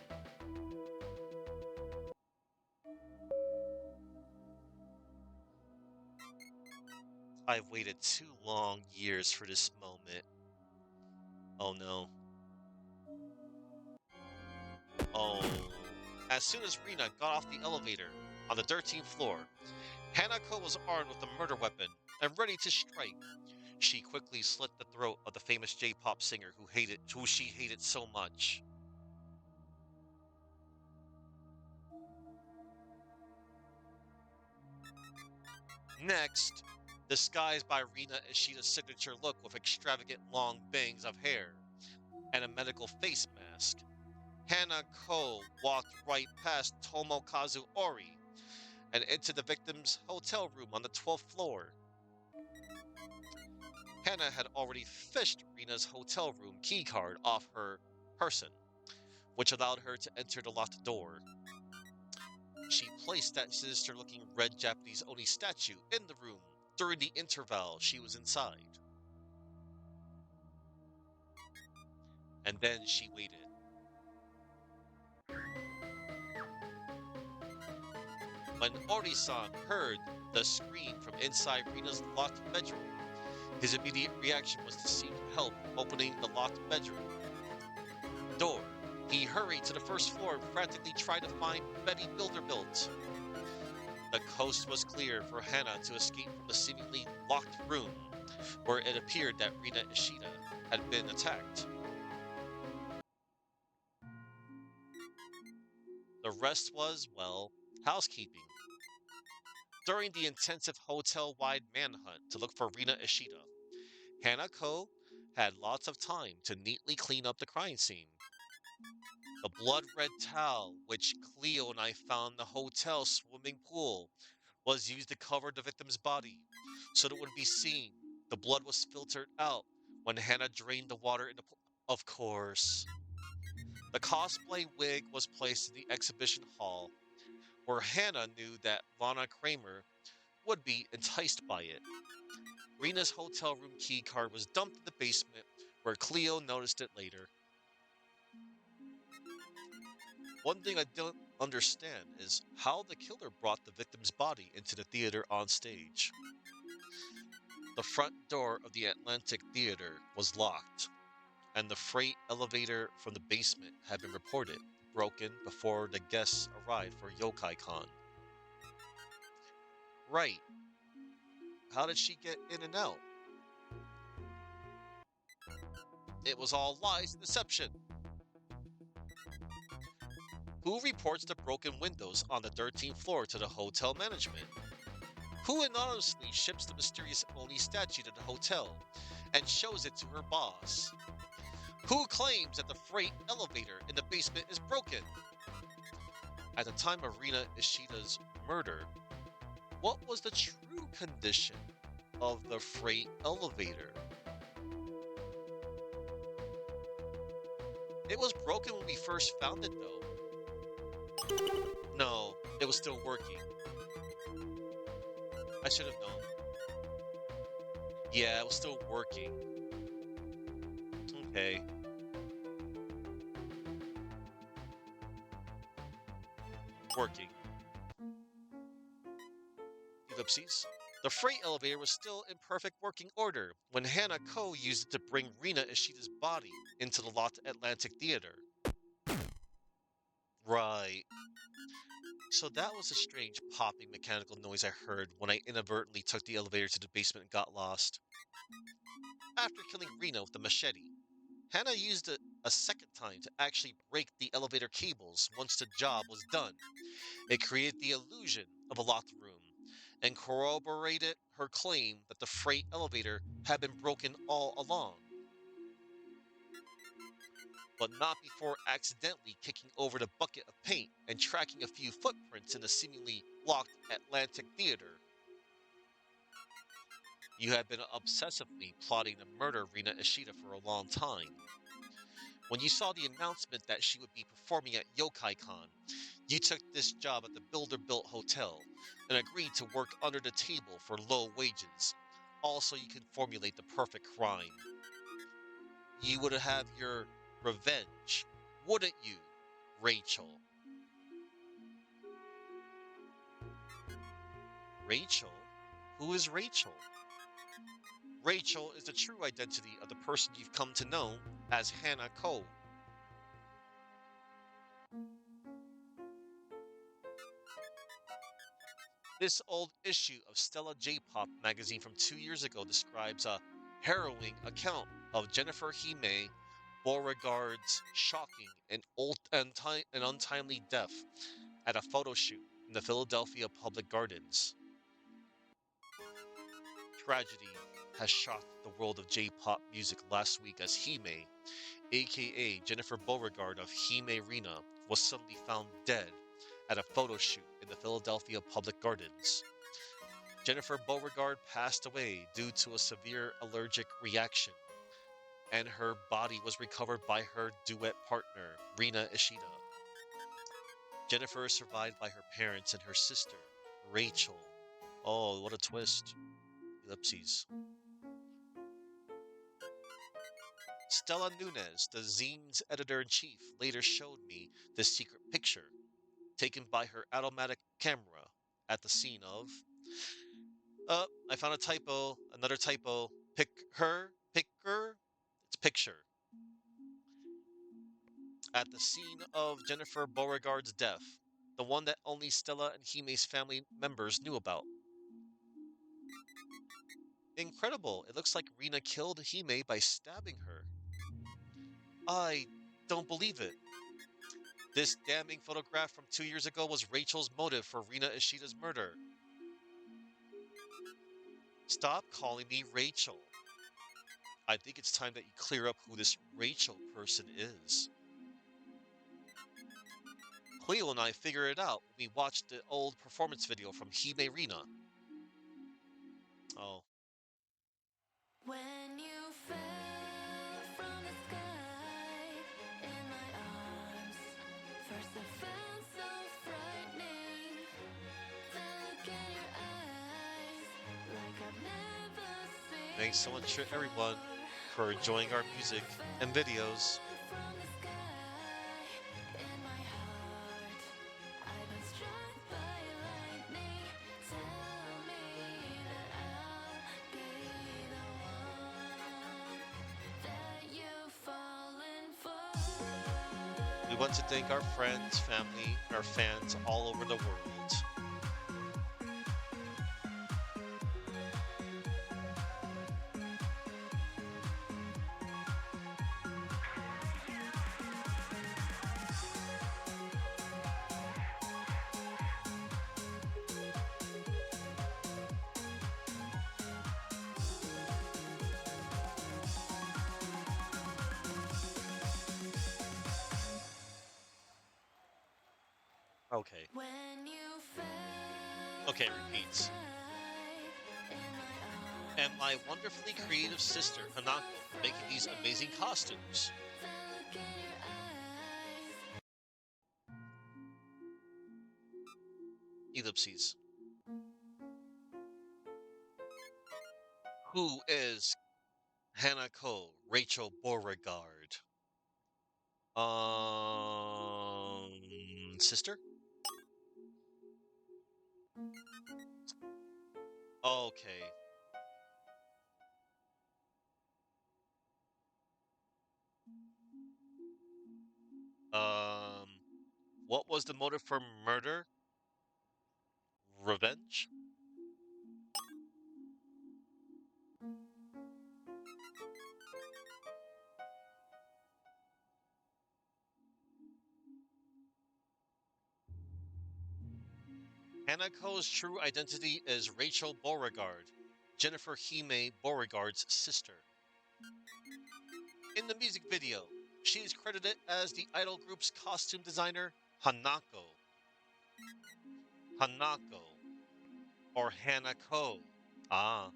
I've waited 2 long years for this moment. Oh no. Oh. As soon as Rina got off the elevator on the 13th floor, Hanako was armed with a murder weapon and ready to strike. She quickly slit the throat of the famous J-pop singer who she hated so much. Next, disguised by Rina Ishida's signature look with extravagant long bangs of hair and a medical face mask, Hana Ko walked right past Tomokazu Ori and into the victim's hotel room on the 12th floor. Hana had already fished Rina's hotel room keycard off her person, which allowed her to enter the locked door. She placed that sinister looking red Japanese Oni statue in the room during the interval she was inside. And then she waited. When Ori-san heard the scream from inside Rina's locked bedroom, his immediate reaction was to seek help opening the locked bedroom door. He hurried to the first floor and frantically tried to find Betty Bilderbilt. The coast was clear for Hannah to escape from the seemingly locked room, where it appeared that Rina Ishida had been attacked. The rest was, well, housekeeping. During the intensive hotel-wide manhunt to look for Rina Ishida, Hanako had lots of time to neatly clean up the crime scene. The blood-red towel, which Cleo and I found in the hotel swimming pool, was used to cover the victim's body, so that it would be seen. The blood was filtered out when Hannah drained the water in the pool. Of course. The cosplay wig was placed in the exhibition hall, where Hannah knew that Lana Kramer would be enticed by it. Rena's hotel room key card was dumped in the basement, where Cleo noticed it later. One thing I don't understand is how the killer brought the victim's body into the theater on stage. The front door of the Atlantic Theater was locked, and the freight elevator from the basement had been reported broken before the guests arrived for Yokai Con. Right. How did she get in and out? It was all lies and deception. Who reports the broken windows on the 13th floor to the hotel management? Who anonymously ships the mysterious Oni statue to the hotel and shows it to her boss? Who claims that the freight elevator in the basement is broken? At the time of Rina Ishida's murder, what was the true condition of the freight elevator? It was broken when we first found it, though. No, it was still working. I should have known. Yeah, it was still working. Okay. Working. Ellipses. The freight elevator was still in perfect working order when Hannah Ko used it to bring Rina Ishida's body into the locked Atlantic Theater. Right. So that was a strange popping mechanical noise I heard when I inadvertently took the elevator to the basement and got lost. After killing Rina with the machete, Hannah used it a second time to actually break the elevator cables once the job was done. It created the illusion of a locked room and corroborated her claim that the freight elevator had been broken all along, but not before accidentally kicking over the bucket of paint and tracking a few footprints in the seemingly locked Atlantic Theater. You had been obsessively plotting to murder Rina Ishida for a long time. When you saw the announcement that she would be performing at Yokai Con, you took this job at the Builder Built Hotel and agreed to work under the table for low wages. Also, you could formulate the perfect crime. You would have your revenge, wouldn't you, Rachel? Rachel? Who is Rachel? Rachel is the true identity of the person you've come to know as Hannah Ko. This old issue of Stella J-Pop magazine from 2 years ago describes a harrowing account of Jennifer Hime Beauregard's shocking and untimely death at a photo shoot in the Philadelphia Public Gardens. Tragedy has shocked the world of J-pop music last week as Hime, aka Jennifer Beauregard of Hime Rina, was suddenly found dead at a photo shoot in the Philadelphia Public Gardens. Jennifer Beauregard passed away due to a severe allergic reaction, and her body was recovered by her duet partner, Rina Ishida. Jennifer is survived by her parents and her sister, Rachel. Oh, what a twist. Ellipses. Stella Nunez, the zine's editor-in-chief, later showed me this secret picture taken by her automatic camera at the scene of I found a typo, another typo. Picker. It's picture. At the scene of Jennifer Beauregard's death, the one that only Stella and Hime's family members knew about. Incredible. It looks like Rina killed Hime by stabbing her. I don't believe it. This damning photograph from 2 years ago was Rachel's motive for Rina Ishida's murder. Stop calling me Rachel. I think it's time that you clear up who this Rachel person is. Cleo and I figured it out when we watched the old performance video from Hime Rina. Oh, When you fell from the sky in my I found so frightening. That look in your eyes, like I've never Thanks seen so much to everyone before. for When enjoying our you music and fell videos. from the sky in my heart, I've been struck by lightning. Tell me that I'll be the one that you've fallen for. We want to thank our friends, family, and our fans all over the world. Okay. When you fell Okay, from the repeats. sky in my And arms, my wonderfully felt so, creative sister, felt so Hanako, for making these amazing frightening. costumes. That look in your eyes. Ellipses. Who is Hanako Rachel Beauregard? Sister? Okay. Um, what was the motive for murder? Revenge? Hanako's true identity is Rachel Beauregard, Jennifer Hime Beauregard's sister. In the music video, she is credited as the idol group's costume designer, Hanako. Hanako, or Hanako. Ah,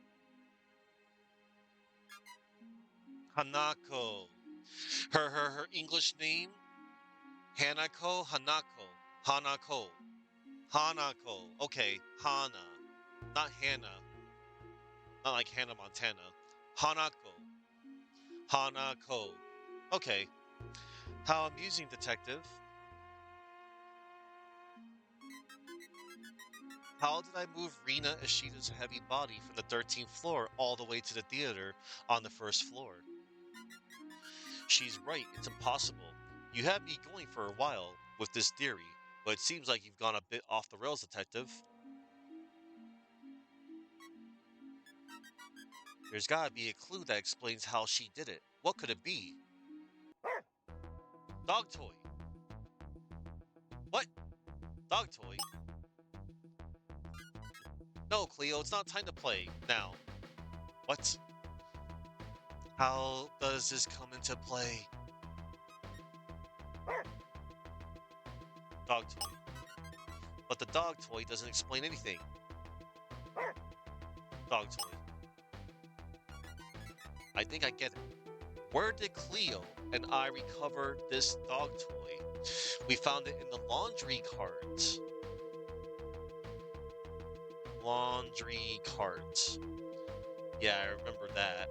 Hanako. Her English name, Hanako Hanako. Hanako. Hanako. Okay, Hana. Not Hannah. Not like Hannah Montana. Hanako. Hanako. Okay. How amusing, detective. How did I move Rina Ishida's heavy body from the 13th floor all the way to the theater on the first floor? She's right, it's impossible. You had me going for a while with this theory, but it seems like you've gone a bit off the rails, detective. There's gotta be a clue that explains how she did it. What could it be? Dog toy. What? Dog toy? No, Cleo, it's not time to play. Now. What? How does this come into play? Dog toy. But the dog toy doesn't explain anything. Dog toy. I think I get it. Where did Cleo and I recover this dog toy? We found it in the laundry cart. Laundry cart. Yeah, I remember that.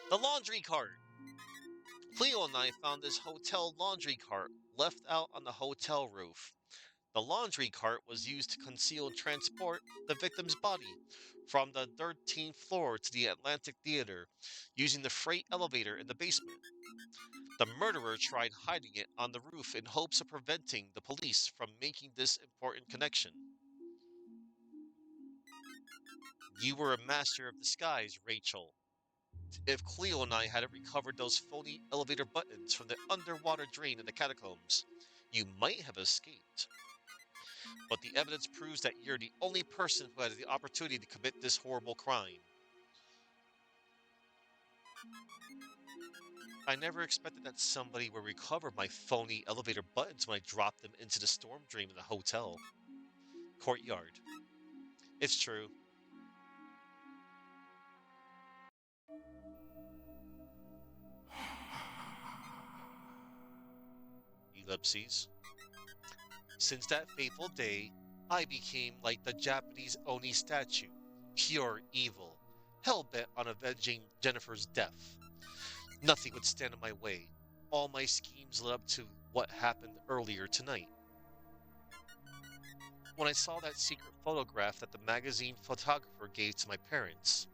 The laundry cart! Cleo and I found this hotel laundry cart left out on the hotel roof. The laundry cart was used to conceal and transport the victim's body from the 13th floor to the Atlantic Theater using the freight elevator in the basement. The murderer tried hiding it on the roof in hopes of preventing the police from making this important connection. You were a master of disguise, Rachel. If Cleo and I hadn't recovered those phony elevator buttons from the underwater drain in the catacombs, you might have escaped. But the evidence proves that you're the only person who had the opportunity to commit this horrible crime. I never expected that somebody would recover my phony elevator buttons when I dropped them into the storm drain in the hotel. Courtyard. It's true. Ellipses. Since that fateful day, I became like the Japanese Oni statue, pure evil, hell-bent on avenging Jennifer's death. Nothing would stand in my way. All my schemes led up to what happened earlier tonight. When I saw that secret photograph that the magazine photographer gave to my parents,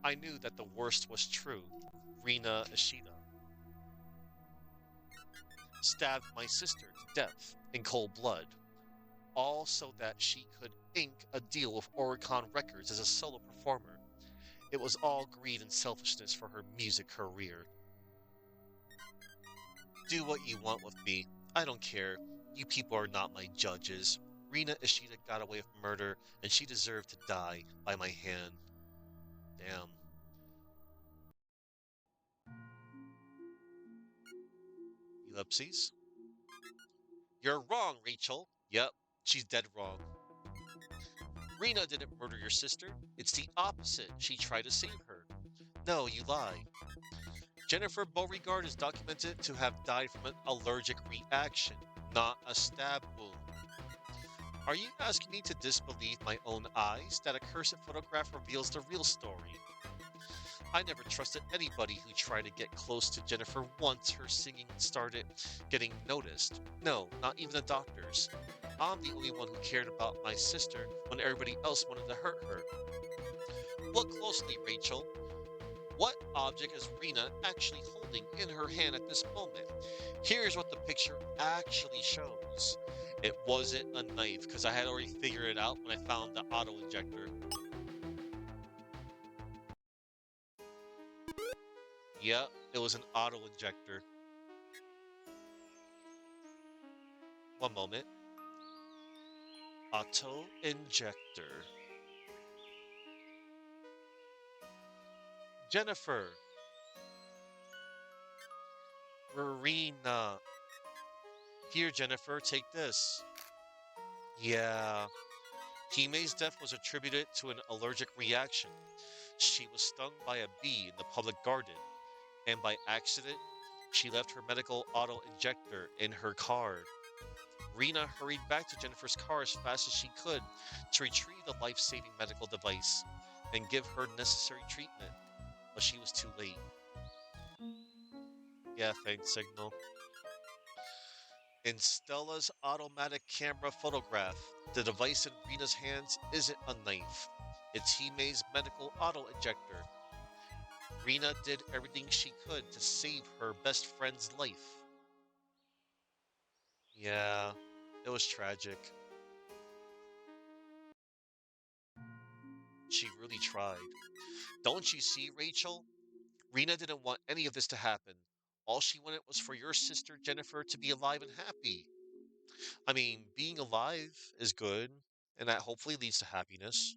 I knew that the worst was true. Rina Ishida stabbed my sister to death in cold blood, all so that she could ink a deal with Oricon Records as a solo performer. It was all greed and selfishness for her music career. Do what you want with me. I don't care. You people are not my judges. Rina Ishida got away with murder, and she deserved to die by my hand. Damn. Ellipses. You're wrong, Rachel. Yep, she's dead wrong. Rena didn't murder your sister. It's the opposite. She tried to save her. No, you lie. Jennifer Beauregard is documented to have died from an allergic reaction, not a stab wound. Are you asking me to disbelieve my own eyes that a cursed photograph reveals the real story? I never trusted anybody who tried to get close to Jennifer once her singing started getting noticed. No, not even the doctors. I'm the only one who cared about my sister when everybody else wanted to hurt her. Look closely, Rachel. What object is Rena actually holding in her hand at this moment? Here's what the picture actually shows. It wasn't a knife, because I had already figured it out when I found the auto injector. Yep, it was an auto injector. One moment. Auto injector. Jennifer. Rena. Here, Jennifer, take this. Yeah. Hime's death was attributed to an allergic reaction. She was stung by a bee in the public garden, and by accident, she left her medical auto injector in her car. Rena hurried back to Jennifer's car as fast as she could to retrieve the life-saving medical device and give her necessary treatment, but she was too late. Yeah, thanks, Signal. In Stella's automatic camera photograph, the device in Rena's hands isn't a knife. It's Hime's medical auto injector. Rena did everything she could to save her best friend's life. Yeah, it was tragic. She really tried. Don't you see, Rachel? Rena didn't want any of this to happen. All she wanted was for your sister Jennifer to be alive and happy. I mean, being alive is good, and that hopefully leads to happiness.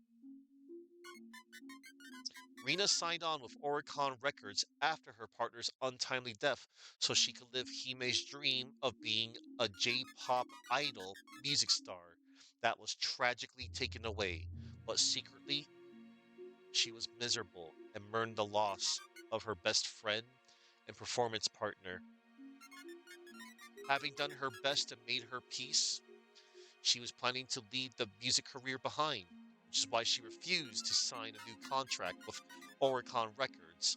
Rena signed on with Oricon Records after her partner's untimely death so she could live Hime's dream of being a J-pop idol music star that was tragically taken away. But secretly, she was miserable and mourned the loss of her best friend and performance partner. Having done her best and made her peace, she was planning to leave the music career behind, which is why she refused to sign a new contract with Oricon Records.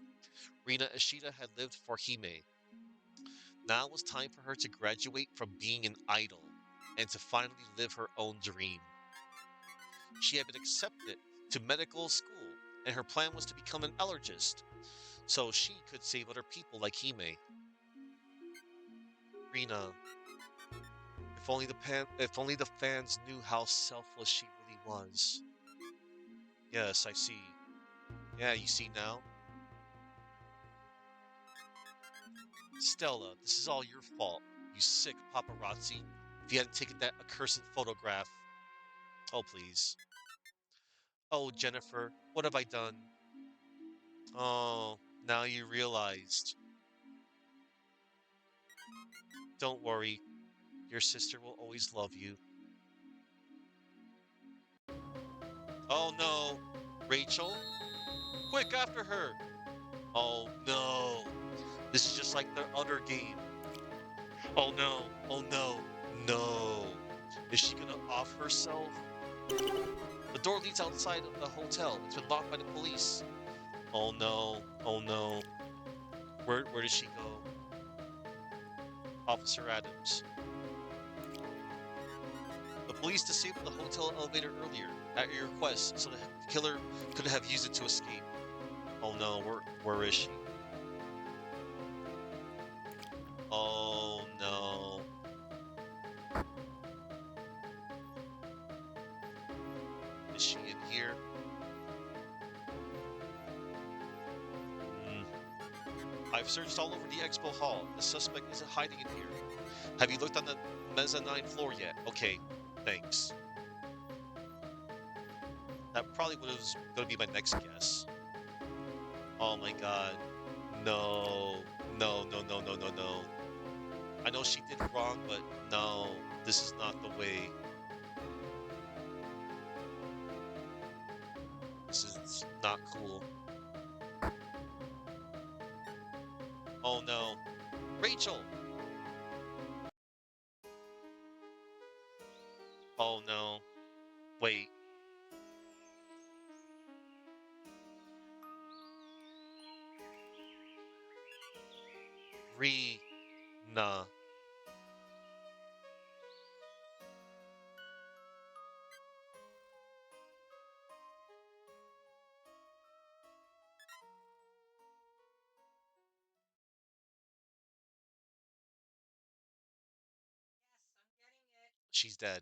Rina Ishida had lived for Hime. Now it was time for her to graduate from being an idol and to finally live her own dream. She had been accepted to medical school, and her plan was to become an allergist, so she could save other people like Hime. Rina, if only the fans knew how selfless she really was. Yes, I see. Yeah, you see now? Stella, this is all your fault, you sick paparazzi. If you hadn't taken that accursed photograph. Oh, please. Oh, Jennifer, what have I done? Oh, now you realized. Don't worry, your sister will always love you. Oh no, Rachel? Quick, after her! Oh no, this is just like the other game. Oh no. Oh no. No. Is she gonna off herself? The door leads outside of the hotel. It's been locked by the police. Oh no. Oh no. Where does she go? Officer Adams. The police disabled the hotel elevator earlier at your request, so the killer could have used it to escape. Oh no, where is she? Oh no. Is she in here? Hmm. I've searched all over the expo hall. The suspect isn't hiding in here. Have you looked on the mezzanine floor yet? Okay, thanks. That probably was gonna be my next guess. Oh my god. No. No, no, no, no, no, no. I know she did wrong, but no. This is not the way. This is not cool. Oh no. Rachel! Oh no. Wait. Nah. She's dead.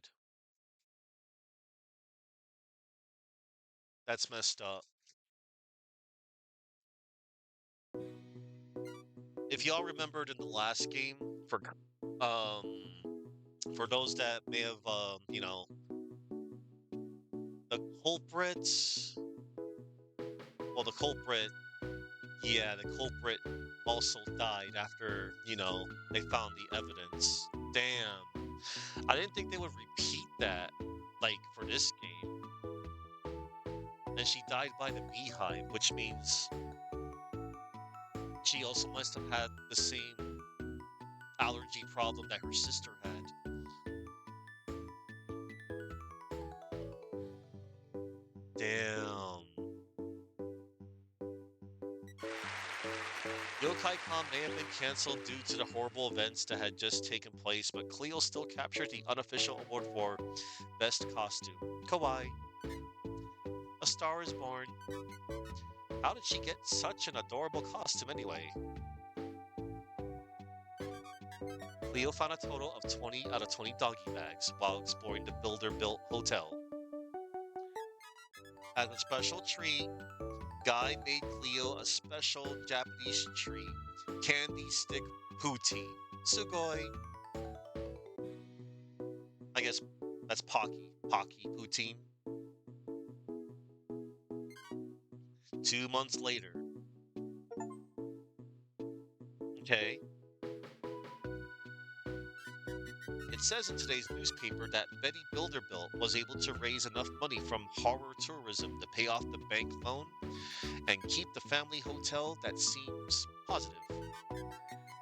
That's messed up. If y'all remembered in the last game, um for those that may have the culprit, well, the culprit, yeah, the culprit also died after, they found the evidence. Damn. I didn't think they would repeat that, like, for this game. And she died by the beehive, which means she also must have had the same allergy problem that her sister had. Damn. Yokai-Con may have been cancelled due to the horrible events that had just taken place, but Cleo still captured the unofficial award for Best Costume. Kawaii. A Star is Born. How did she get such an adorable costume anyway? Cleo found a total of 20 out of 20 doggy bags while exploring the builder-built hotel. As a special treat, Guy made Cleo a special Japanese treat, candy stick poutine. Sugoi. I guess that's Pocky poutine. 2 months later. Okay. It says in today's newspaper that Betty Builderbilt was able to raise enough money from horror tourism to pay off the bank loan and keep the family hotel. That seems positive.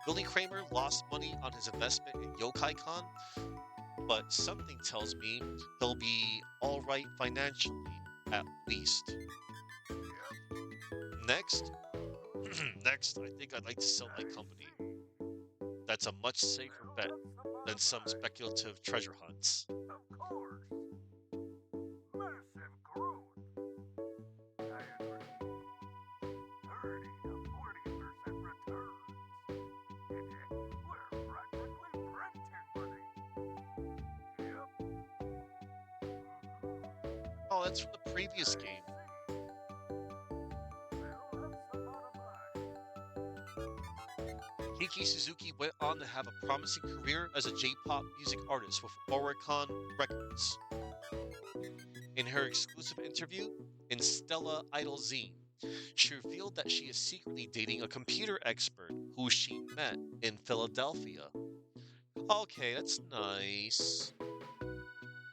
Billy Kramer lost money on his investment in Yokai-Con, but something tells me he'll be alright financially, at least. Next, next, I think I'd like to sell my company. That's a much safer bet than some speculative treasure hunts. Of course. Massive growth. I agree. 30 to 40% returns. We're practically printing money. Yep. Oh, that's from the previous game. Kiki Suzuki went on to have a promising career as a J-pop music artist with Oricon Records. In her exclusive interview in Stella Idol Zine, she revealed that she is secretly dating a computer expert who she met in Philadelphia. Okay, that's nice.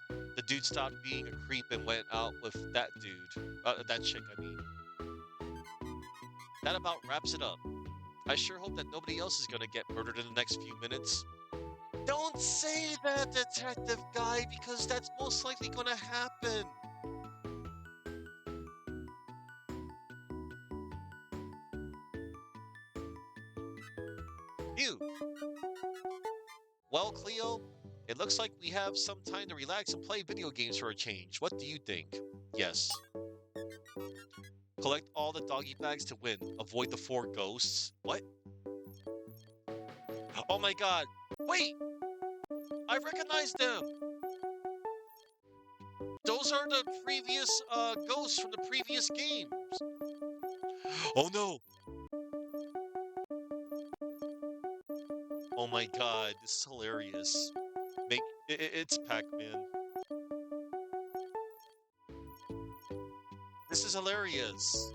The dude stopped being a creep and went out with that dude. That chick, I mean. That about wraps it up. I sure hope that nobody else is gonna get murdered in the next few minutes. Don't say that, detective guy, because that's most likely gonna happen. You. Well, Cleo, it looks like we have some time to relax and play video games for a change. What do you think? Yes. Collect all the doggy bags to win. Avoid the four ghosts. What? Oh my god. Wait, I recognize them. Those are the previous ghosts from the previous games. Oh no. Oh my god, this is hilarious. It's Pac-Man. This is hilarious.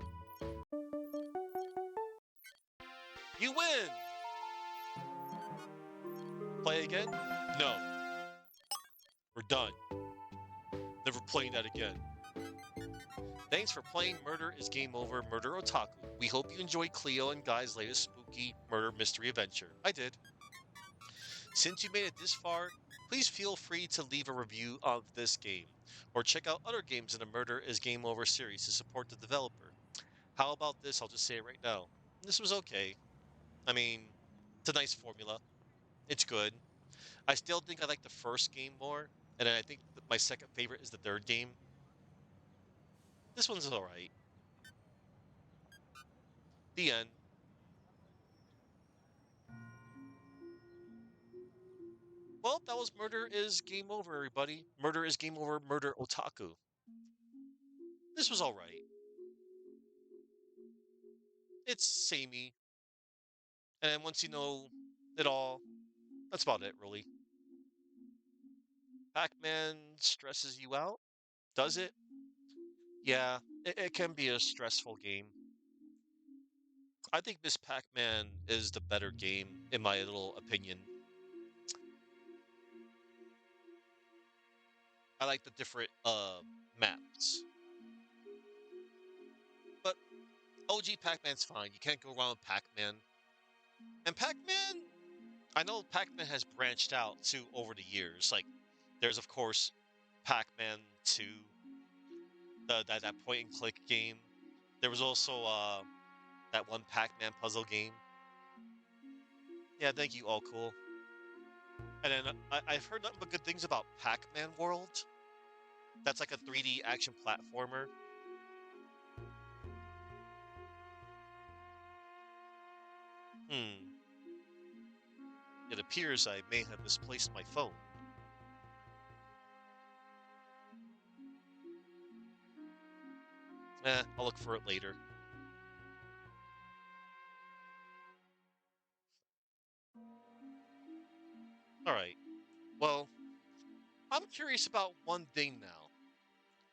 You win. Play again? No, we're done. Never playing that again. Thanks for playing Murder is Game Over Murder Otaku. We hope you enjoyed Cleo and Guy's latest spooky murder mystery adventure. I did. Since you made it this far, please feel free to leave a review of this game, or check out other games in the Murder is Game Over series to support the developer. How about this? I'll just say it right now. This was okay. I mean, it's a nice formula. It's good. I still think I like the first game more, and then I think my second favorite is the third game. This one's alright. The end. Well, that was Murder is Game Over, everybody. Murder is Game Over, Murder Otaku. This was alright. It's samey, and then once you know it all, that's about it, really. Pac-Man stresses you out? Does it? Yeah, it can be a stressful game. I think Miss Pac-Man is the better game, in my little opinion. I like the different maps. But OG Pac-Man's fine. You can't go wrong with Pac-Man. And Pac-Man, I know Pac-Man has branched out too over the years. Like, there's of course Pac-Man 2, that point and click game. There was also that one Pac-Man puzzle game. Yeah, thank you, all cool. And then I've heard nothing but good things about Pac-Man World. That's like a 3D action platformer. Hmm. It appears I may have misplaced my phone. I'll look for it later. All right. Well, I'm curious about one thing now.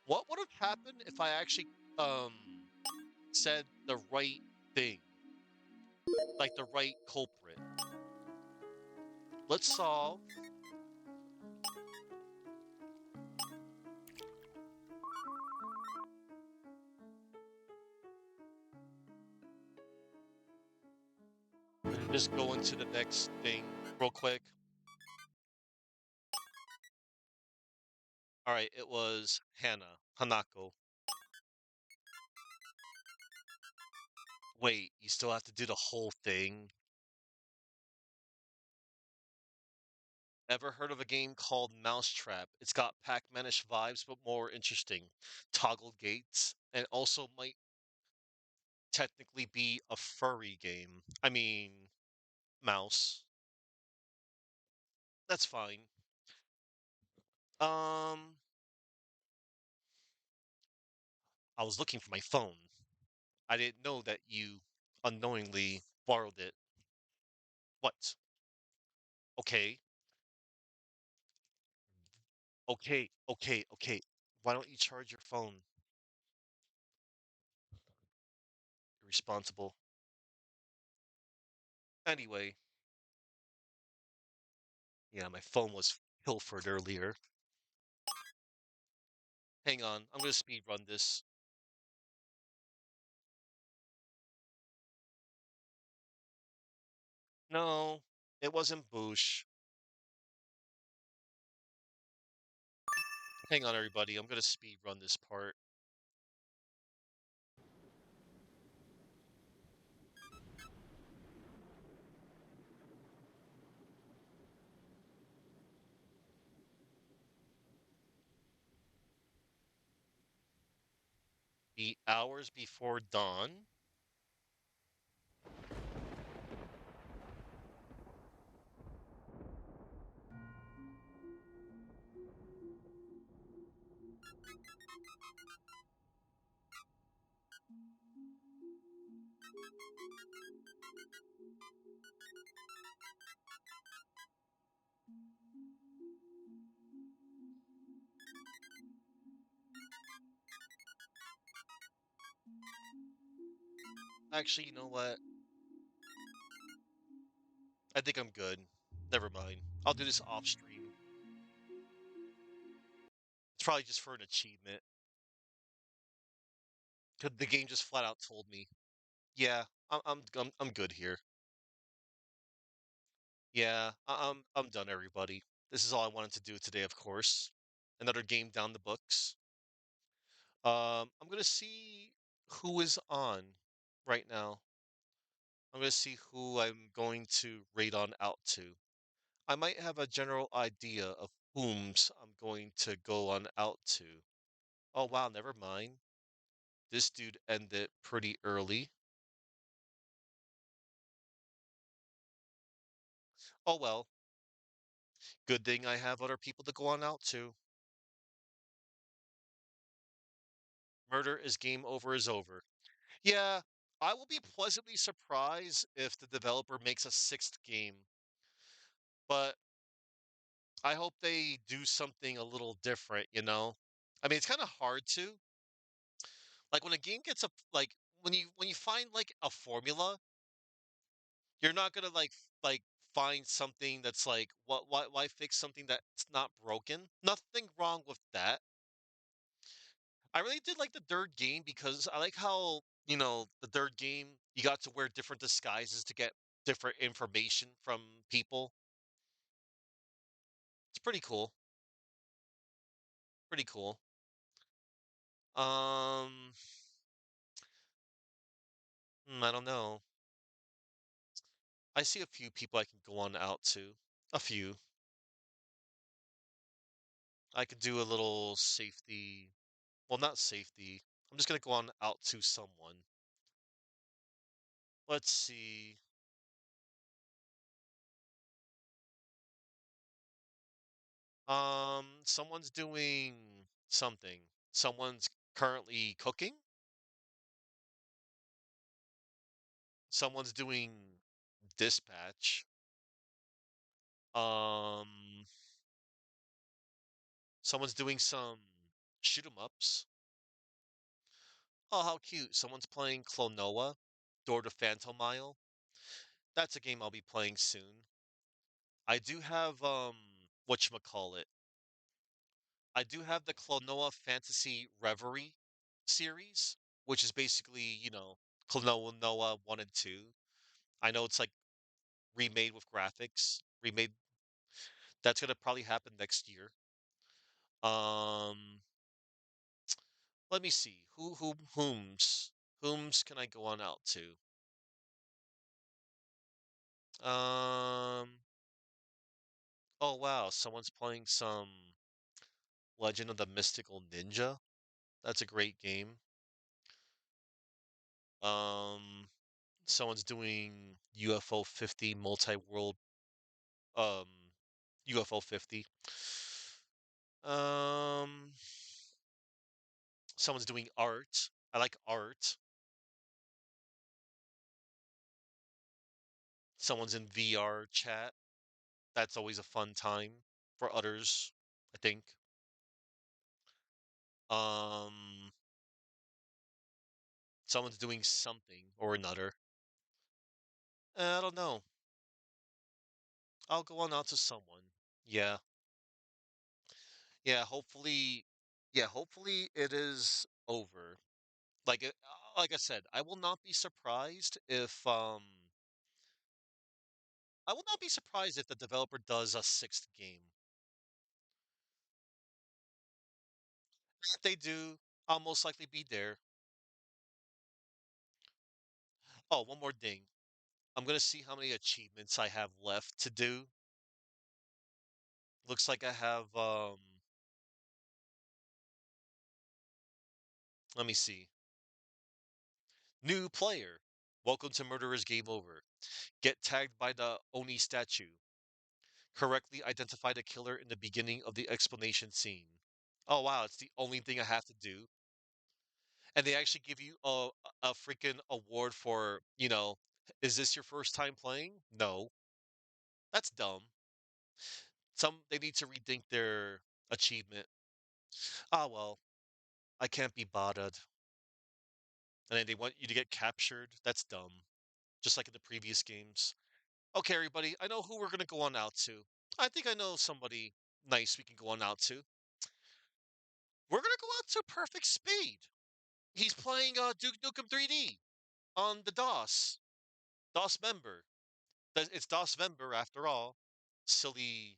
What would have happened if I actually said the right thing, like the right culprit? Let's solve. And just go into the next thing real quick. All right, it was Hanako. Wait, you still have to do the whole thing? Ever heard of a game called Mousetrap? It's got Pac-Man-ish vibes, but more interesting. Toggle gates, and also might technically be a furry game. I mean, mouse. That's fine. Um, I was looking for my phone. I didn't know that you unknowingly borrowed it. What? Okay, okay. Why don't you charge your phone? Irresponsible. Anyway, yeah, my phone was pilfered earlier. Hang on, I'm gonna speed run this. No, it wasn't Boosh. Hang on, everybody. I'm gonna speed run this part. The hours before dawn. Actually, you know what? I think I'm good. Never mind. I'll do this off stream. It's probably just for an achievement. 'Cause the game just flat out told me. Yeah, I'm good here. Yeah, I'm done, everybody. This is all I wanted to do today, of course. Another game down the books. I'm gonna see who is on right now. I'm gonna see who I'm going to raid on out to. I might have a general idea of whom's I'm going to go on out to. Oh wow, never mind. This dude ended pretty early. Oh well, good thing I have other people to go on out to. Murder is game over is over. Yeah, I will be pleasantly surprised if the developer makes a sixth game, but I hope they do something a little different, you know? I mean, it's kind of hard to. Like when a game gets a like when you find like a formula, you're not gonna like find something that's like why fix something that's not broken? Nothing wrong with that. I really did like the third game because I like how, the third game you got to wear different disguises to get different information from people. It's pretty cool. Pretty cool. Um, I don't know. I see a few people I can go on out to. A few. I could do a little safety. Well, not safety. I'm just gonna go on out to someone. Let's see. Someone's doing something. Someone's currently cooking. Someone's doing dispatch. Um, someone's doing some shoot 'em ups. Oh, how cute. Someone's playing Klonoa, Door to Phantom Mile. That's a game I'll be playing soon. I do have whatchamacallit. I do have the Klonoa Fantasy Reverie series, which is basically, Klonoa Noah 1 and 2. I know it's like remade with graphics. Remade That's gonna probably happen next year. Um Let me see. Whom's can I go on out to? Um oh wow, someone's playing some Legend of the Mystical Ninja. That's a great game. Um Someone's doing UFO 50 multi-world um UFO 50. Um Someone's doing art. I like art. Someone's in VR chat. That's always a fun time for others, I think. Um Someone's doing something or another. I don't know. I'll go on out to someone. Yeah. Yeah, hopefully hopefully it is over. Like I said, I will not be surprised if the developer does a sixth game. If they do, I'll most likely be there. Oh, one more thing. I'm gonna see how many achievements I have left to do. Looks like I have let me see. New player. Welcome to Murderer's Game Over. Get tagged by the Oni statue. Correctly identify the killer in the beginning of the explanation scene. Oh wow, it's the only thing I have to do. And they actually give you a freaking award for, is this your first time playing? No. That's dumb. They need to rethink their achievement. Ah well, I can't be bothered. And then they want you to get captured. That's dumb. Just like in the previous games. Okay, everybody, I know who we're gonna go on out to. I think I know somebody nice we can go on out to. We're gonna go out to Perfect Spade. He's playing Duke Nukem 3D on the DOS member. It's DOS member after all. Silly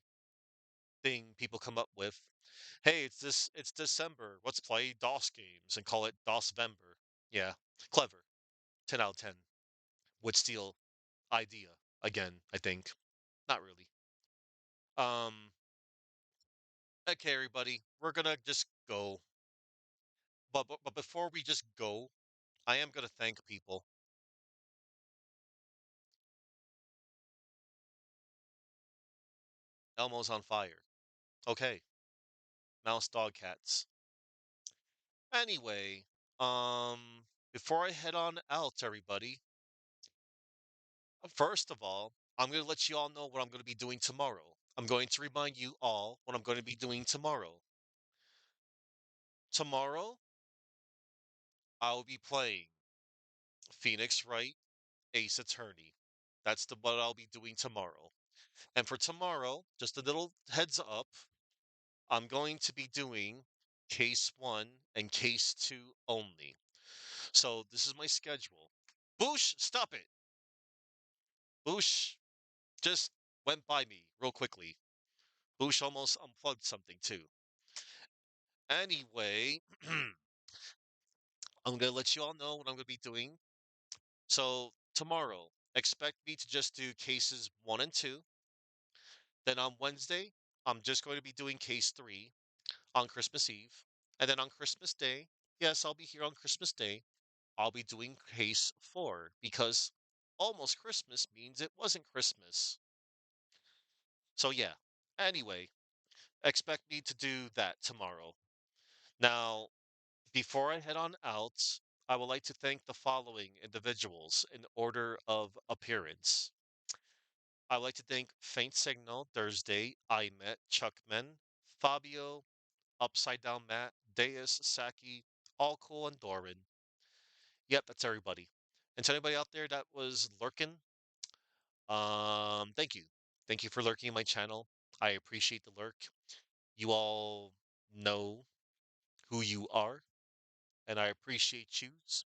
thing people come up with. Hey, it's December. Let's play DOS games and call it DOS Vember. Yeah, clever. 10 out of 10. Would steal idea again, I think. Not really. Um okay everybody, we're gonna just go. But before we just go, I am gonna thank people. Elmo's on fire. Okay. Mouse dog cats. Anyway, before I head on out, everybody, first of all, I'm going to let you all know what I'm going to be doing tomorrow. I'm going to remind you all what I'm going to be doing tomorrow. Tomorrow, I'll be playing Phoenix Wright, Ace Attorney. That's what I'll be doing tomorrow. And for tomorrow, just a little heads up, I'm going to be doing case 1 and case 2 only. So this is my schedule. Boosh, stop it. Boosh just went by me real quickly. Boosh almost unplugged something too. Anyway, I'm gonna let you all know what I'm gonna be doing. So tomorrow, expect me to just do cases 1 and 2. Then on Wednesday, I'm just going to be doing case 3 on Christmas Eve. And then on Christmas Day, yes, I'll be here on Christmas Day. I'll be doing case 4 because almost Christmas means it wasn't Christmas. So yeah. Anyway, expect me to do that tomorrow. Now, before I head on out, I would like to thank the following individuals in order of appearance. I would like to thank Faint Signal, Thursday, I Met, Chuckman, Fabio, Upside Down Matt, Deus, Saki, All Cool, and Doran. Yep, that's everybody. And to anybody out there that was lurking, thank you. Thank you for lurking my channel. I appreciate the lurk. You all know who you are, and I appreciate yous.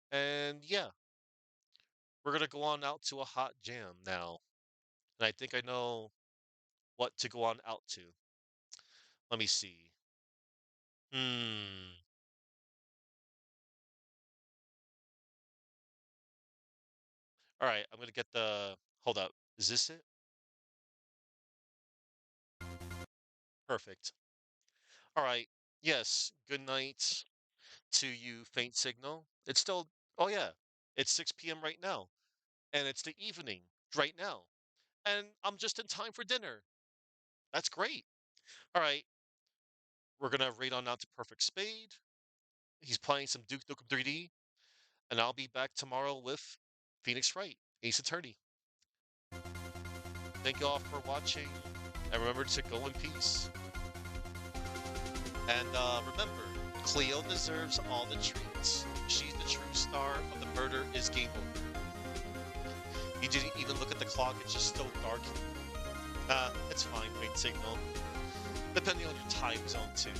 And yeah, we're gonna go on out to a hot jam now. And I think I know what to go on out to. Let me see. Hmm. All right, I'm gonna get the. Hold up. Is this it? Perfect. All right. Yes. Good night to you, Faint Signal. It's still. Oh yeah. It's 6 p.m. right now, and it's the evening right now, and I'm just in time for dinner. That's great. All right. We're gonna raid on out to Perfect Spade. He's playing some Duke Nukem 3D, and I'll be back tomorrow with Phoenix Wright, Ace Attorney. Thank you all for watching, and remember to go in peace. And remember, Cleo deserves all the treats. She's the true star of the Murder is Game Over. You didn't even look at the clock, it's just still dark. It's fine, Faint Signal. Depending on your time zone, too.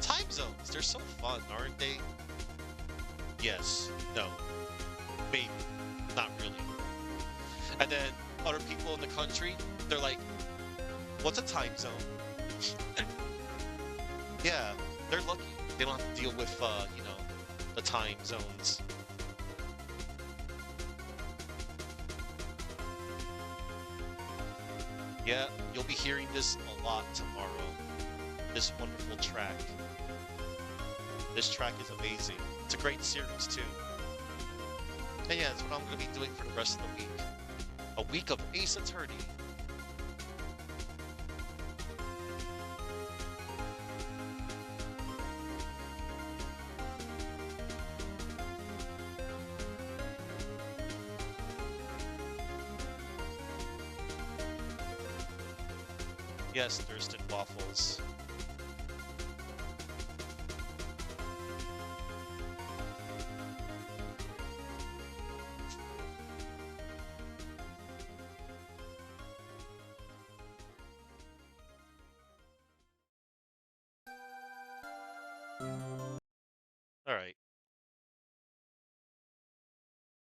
Time zones, they're so fun, aren't they? Yes, no, maybe, not really. And then other people in the country, they're like, what's a time zone? Yeah, They're lucky. They don't have to deal with, the time zones. Yeah, you'll be hearing this a lot tomorrow. This wonderful track. This track is amazing. It's a great series, too. And yeah, that's what I'm going to be doing for the rest of the week. A week of Ace Attorney. Yes, Thurston Waffles.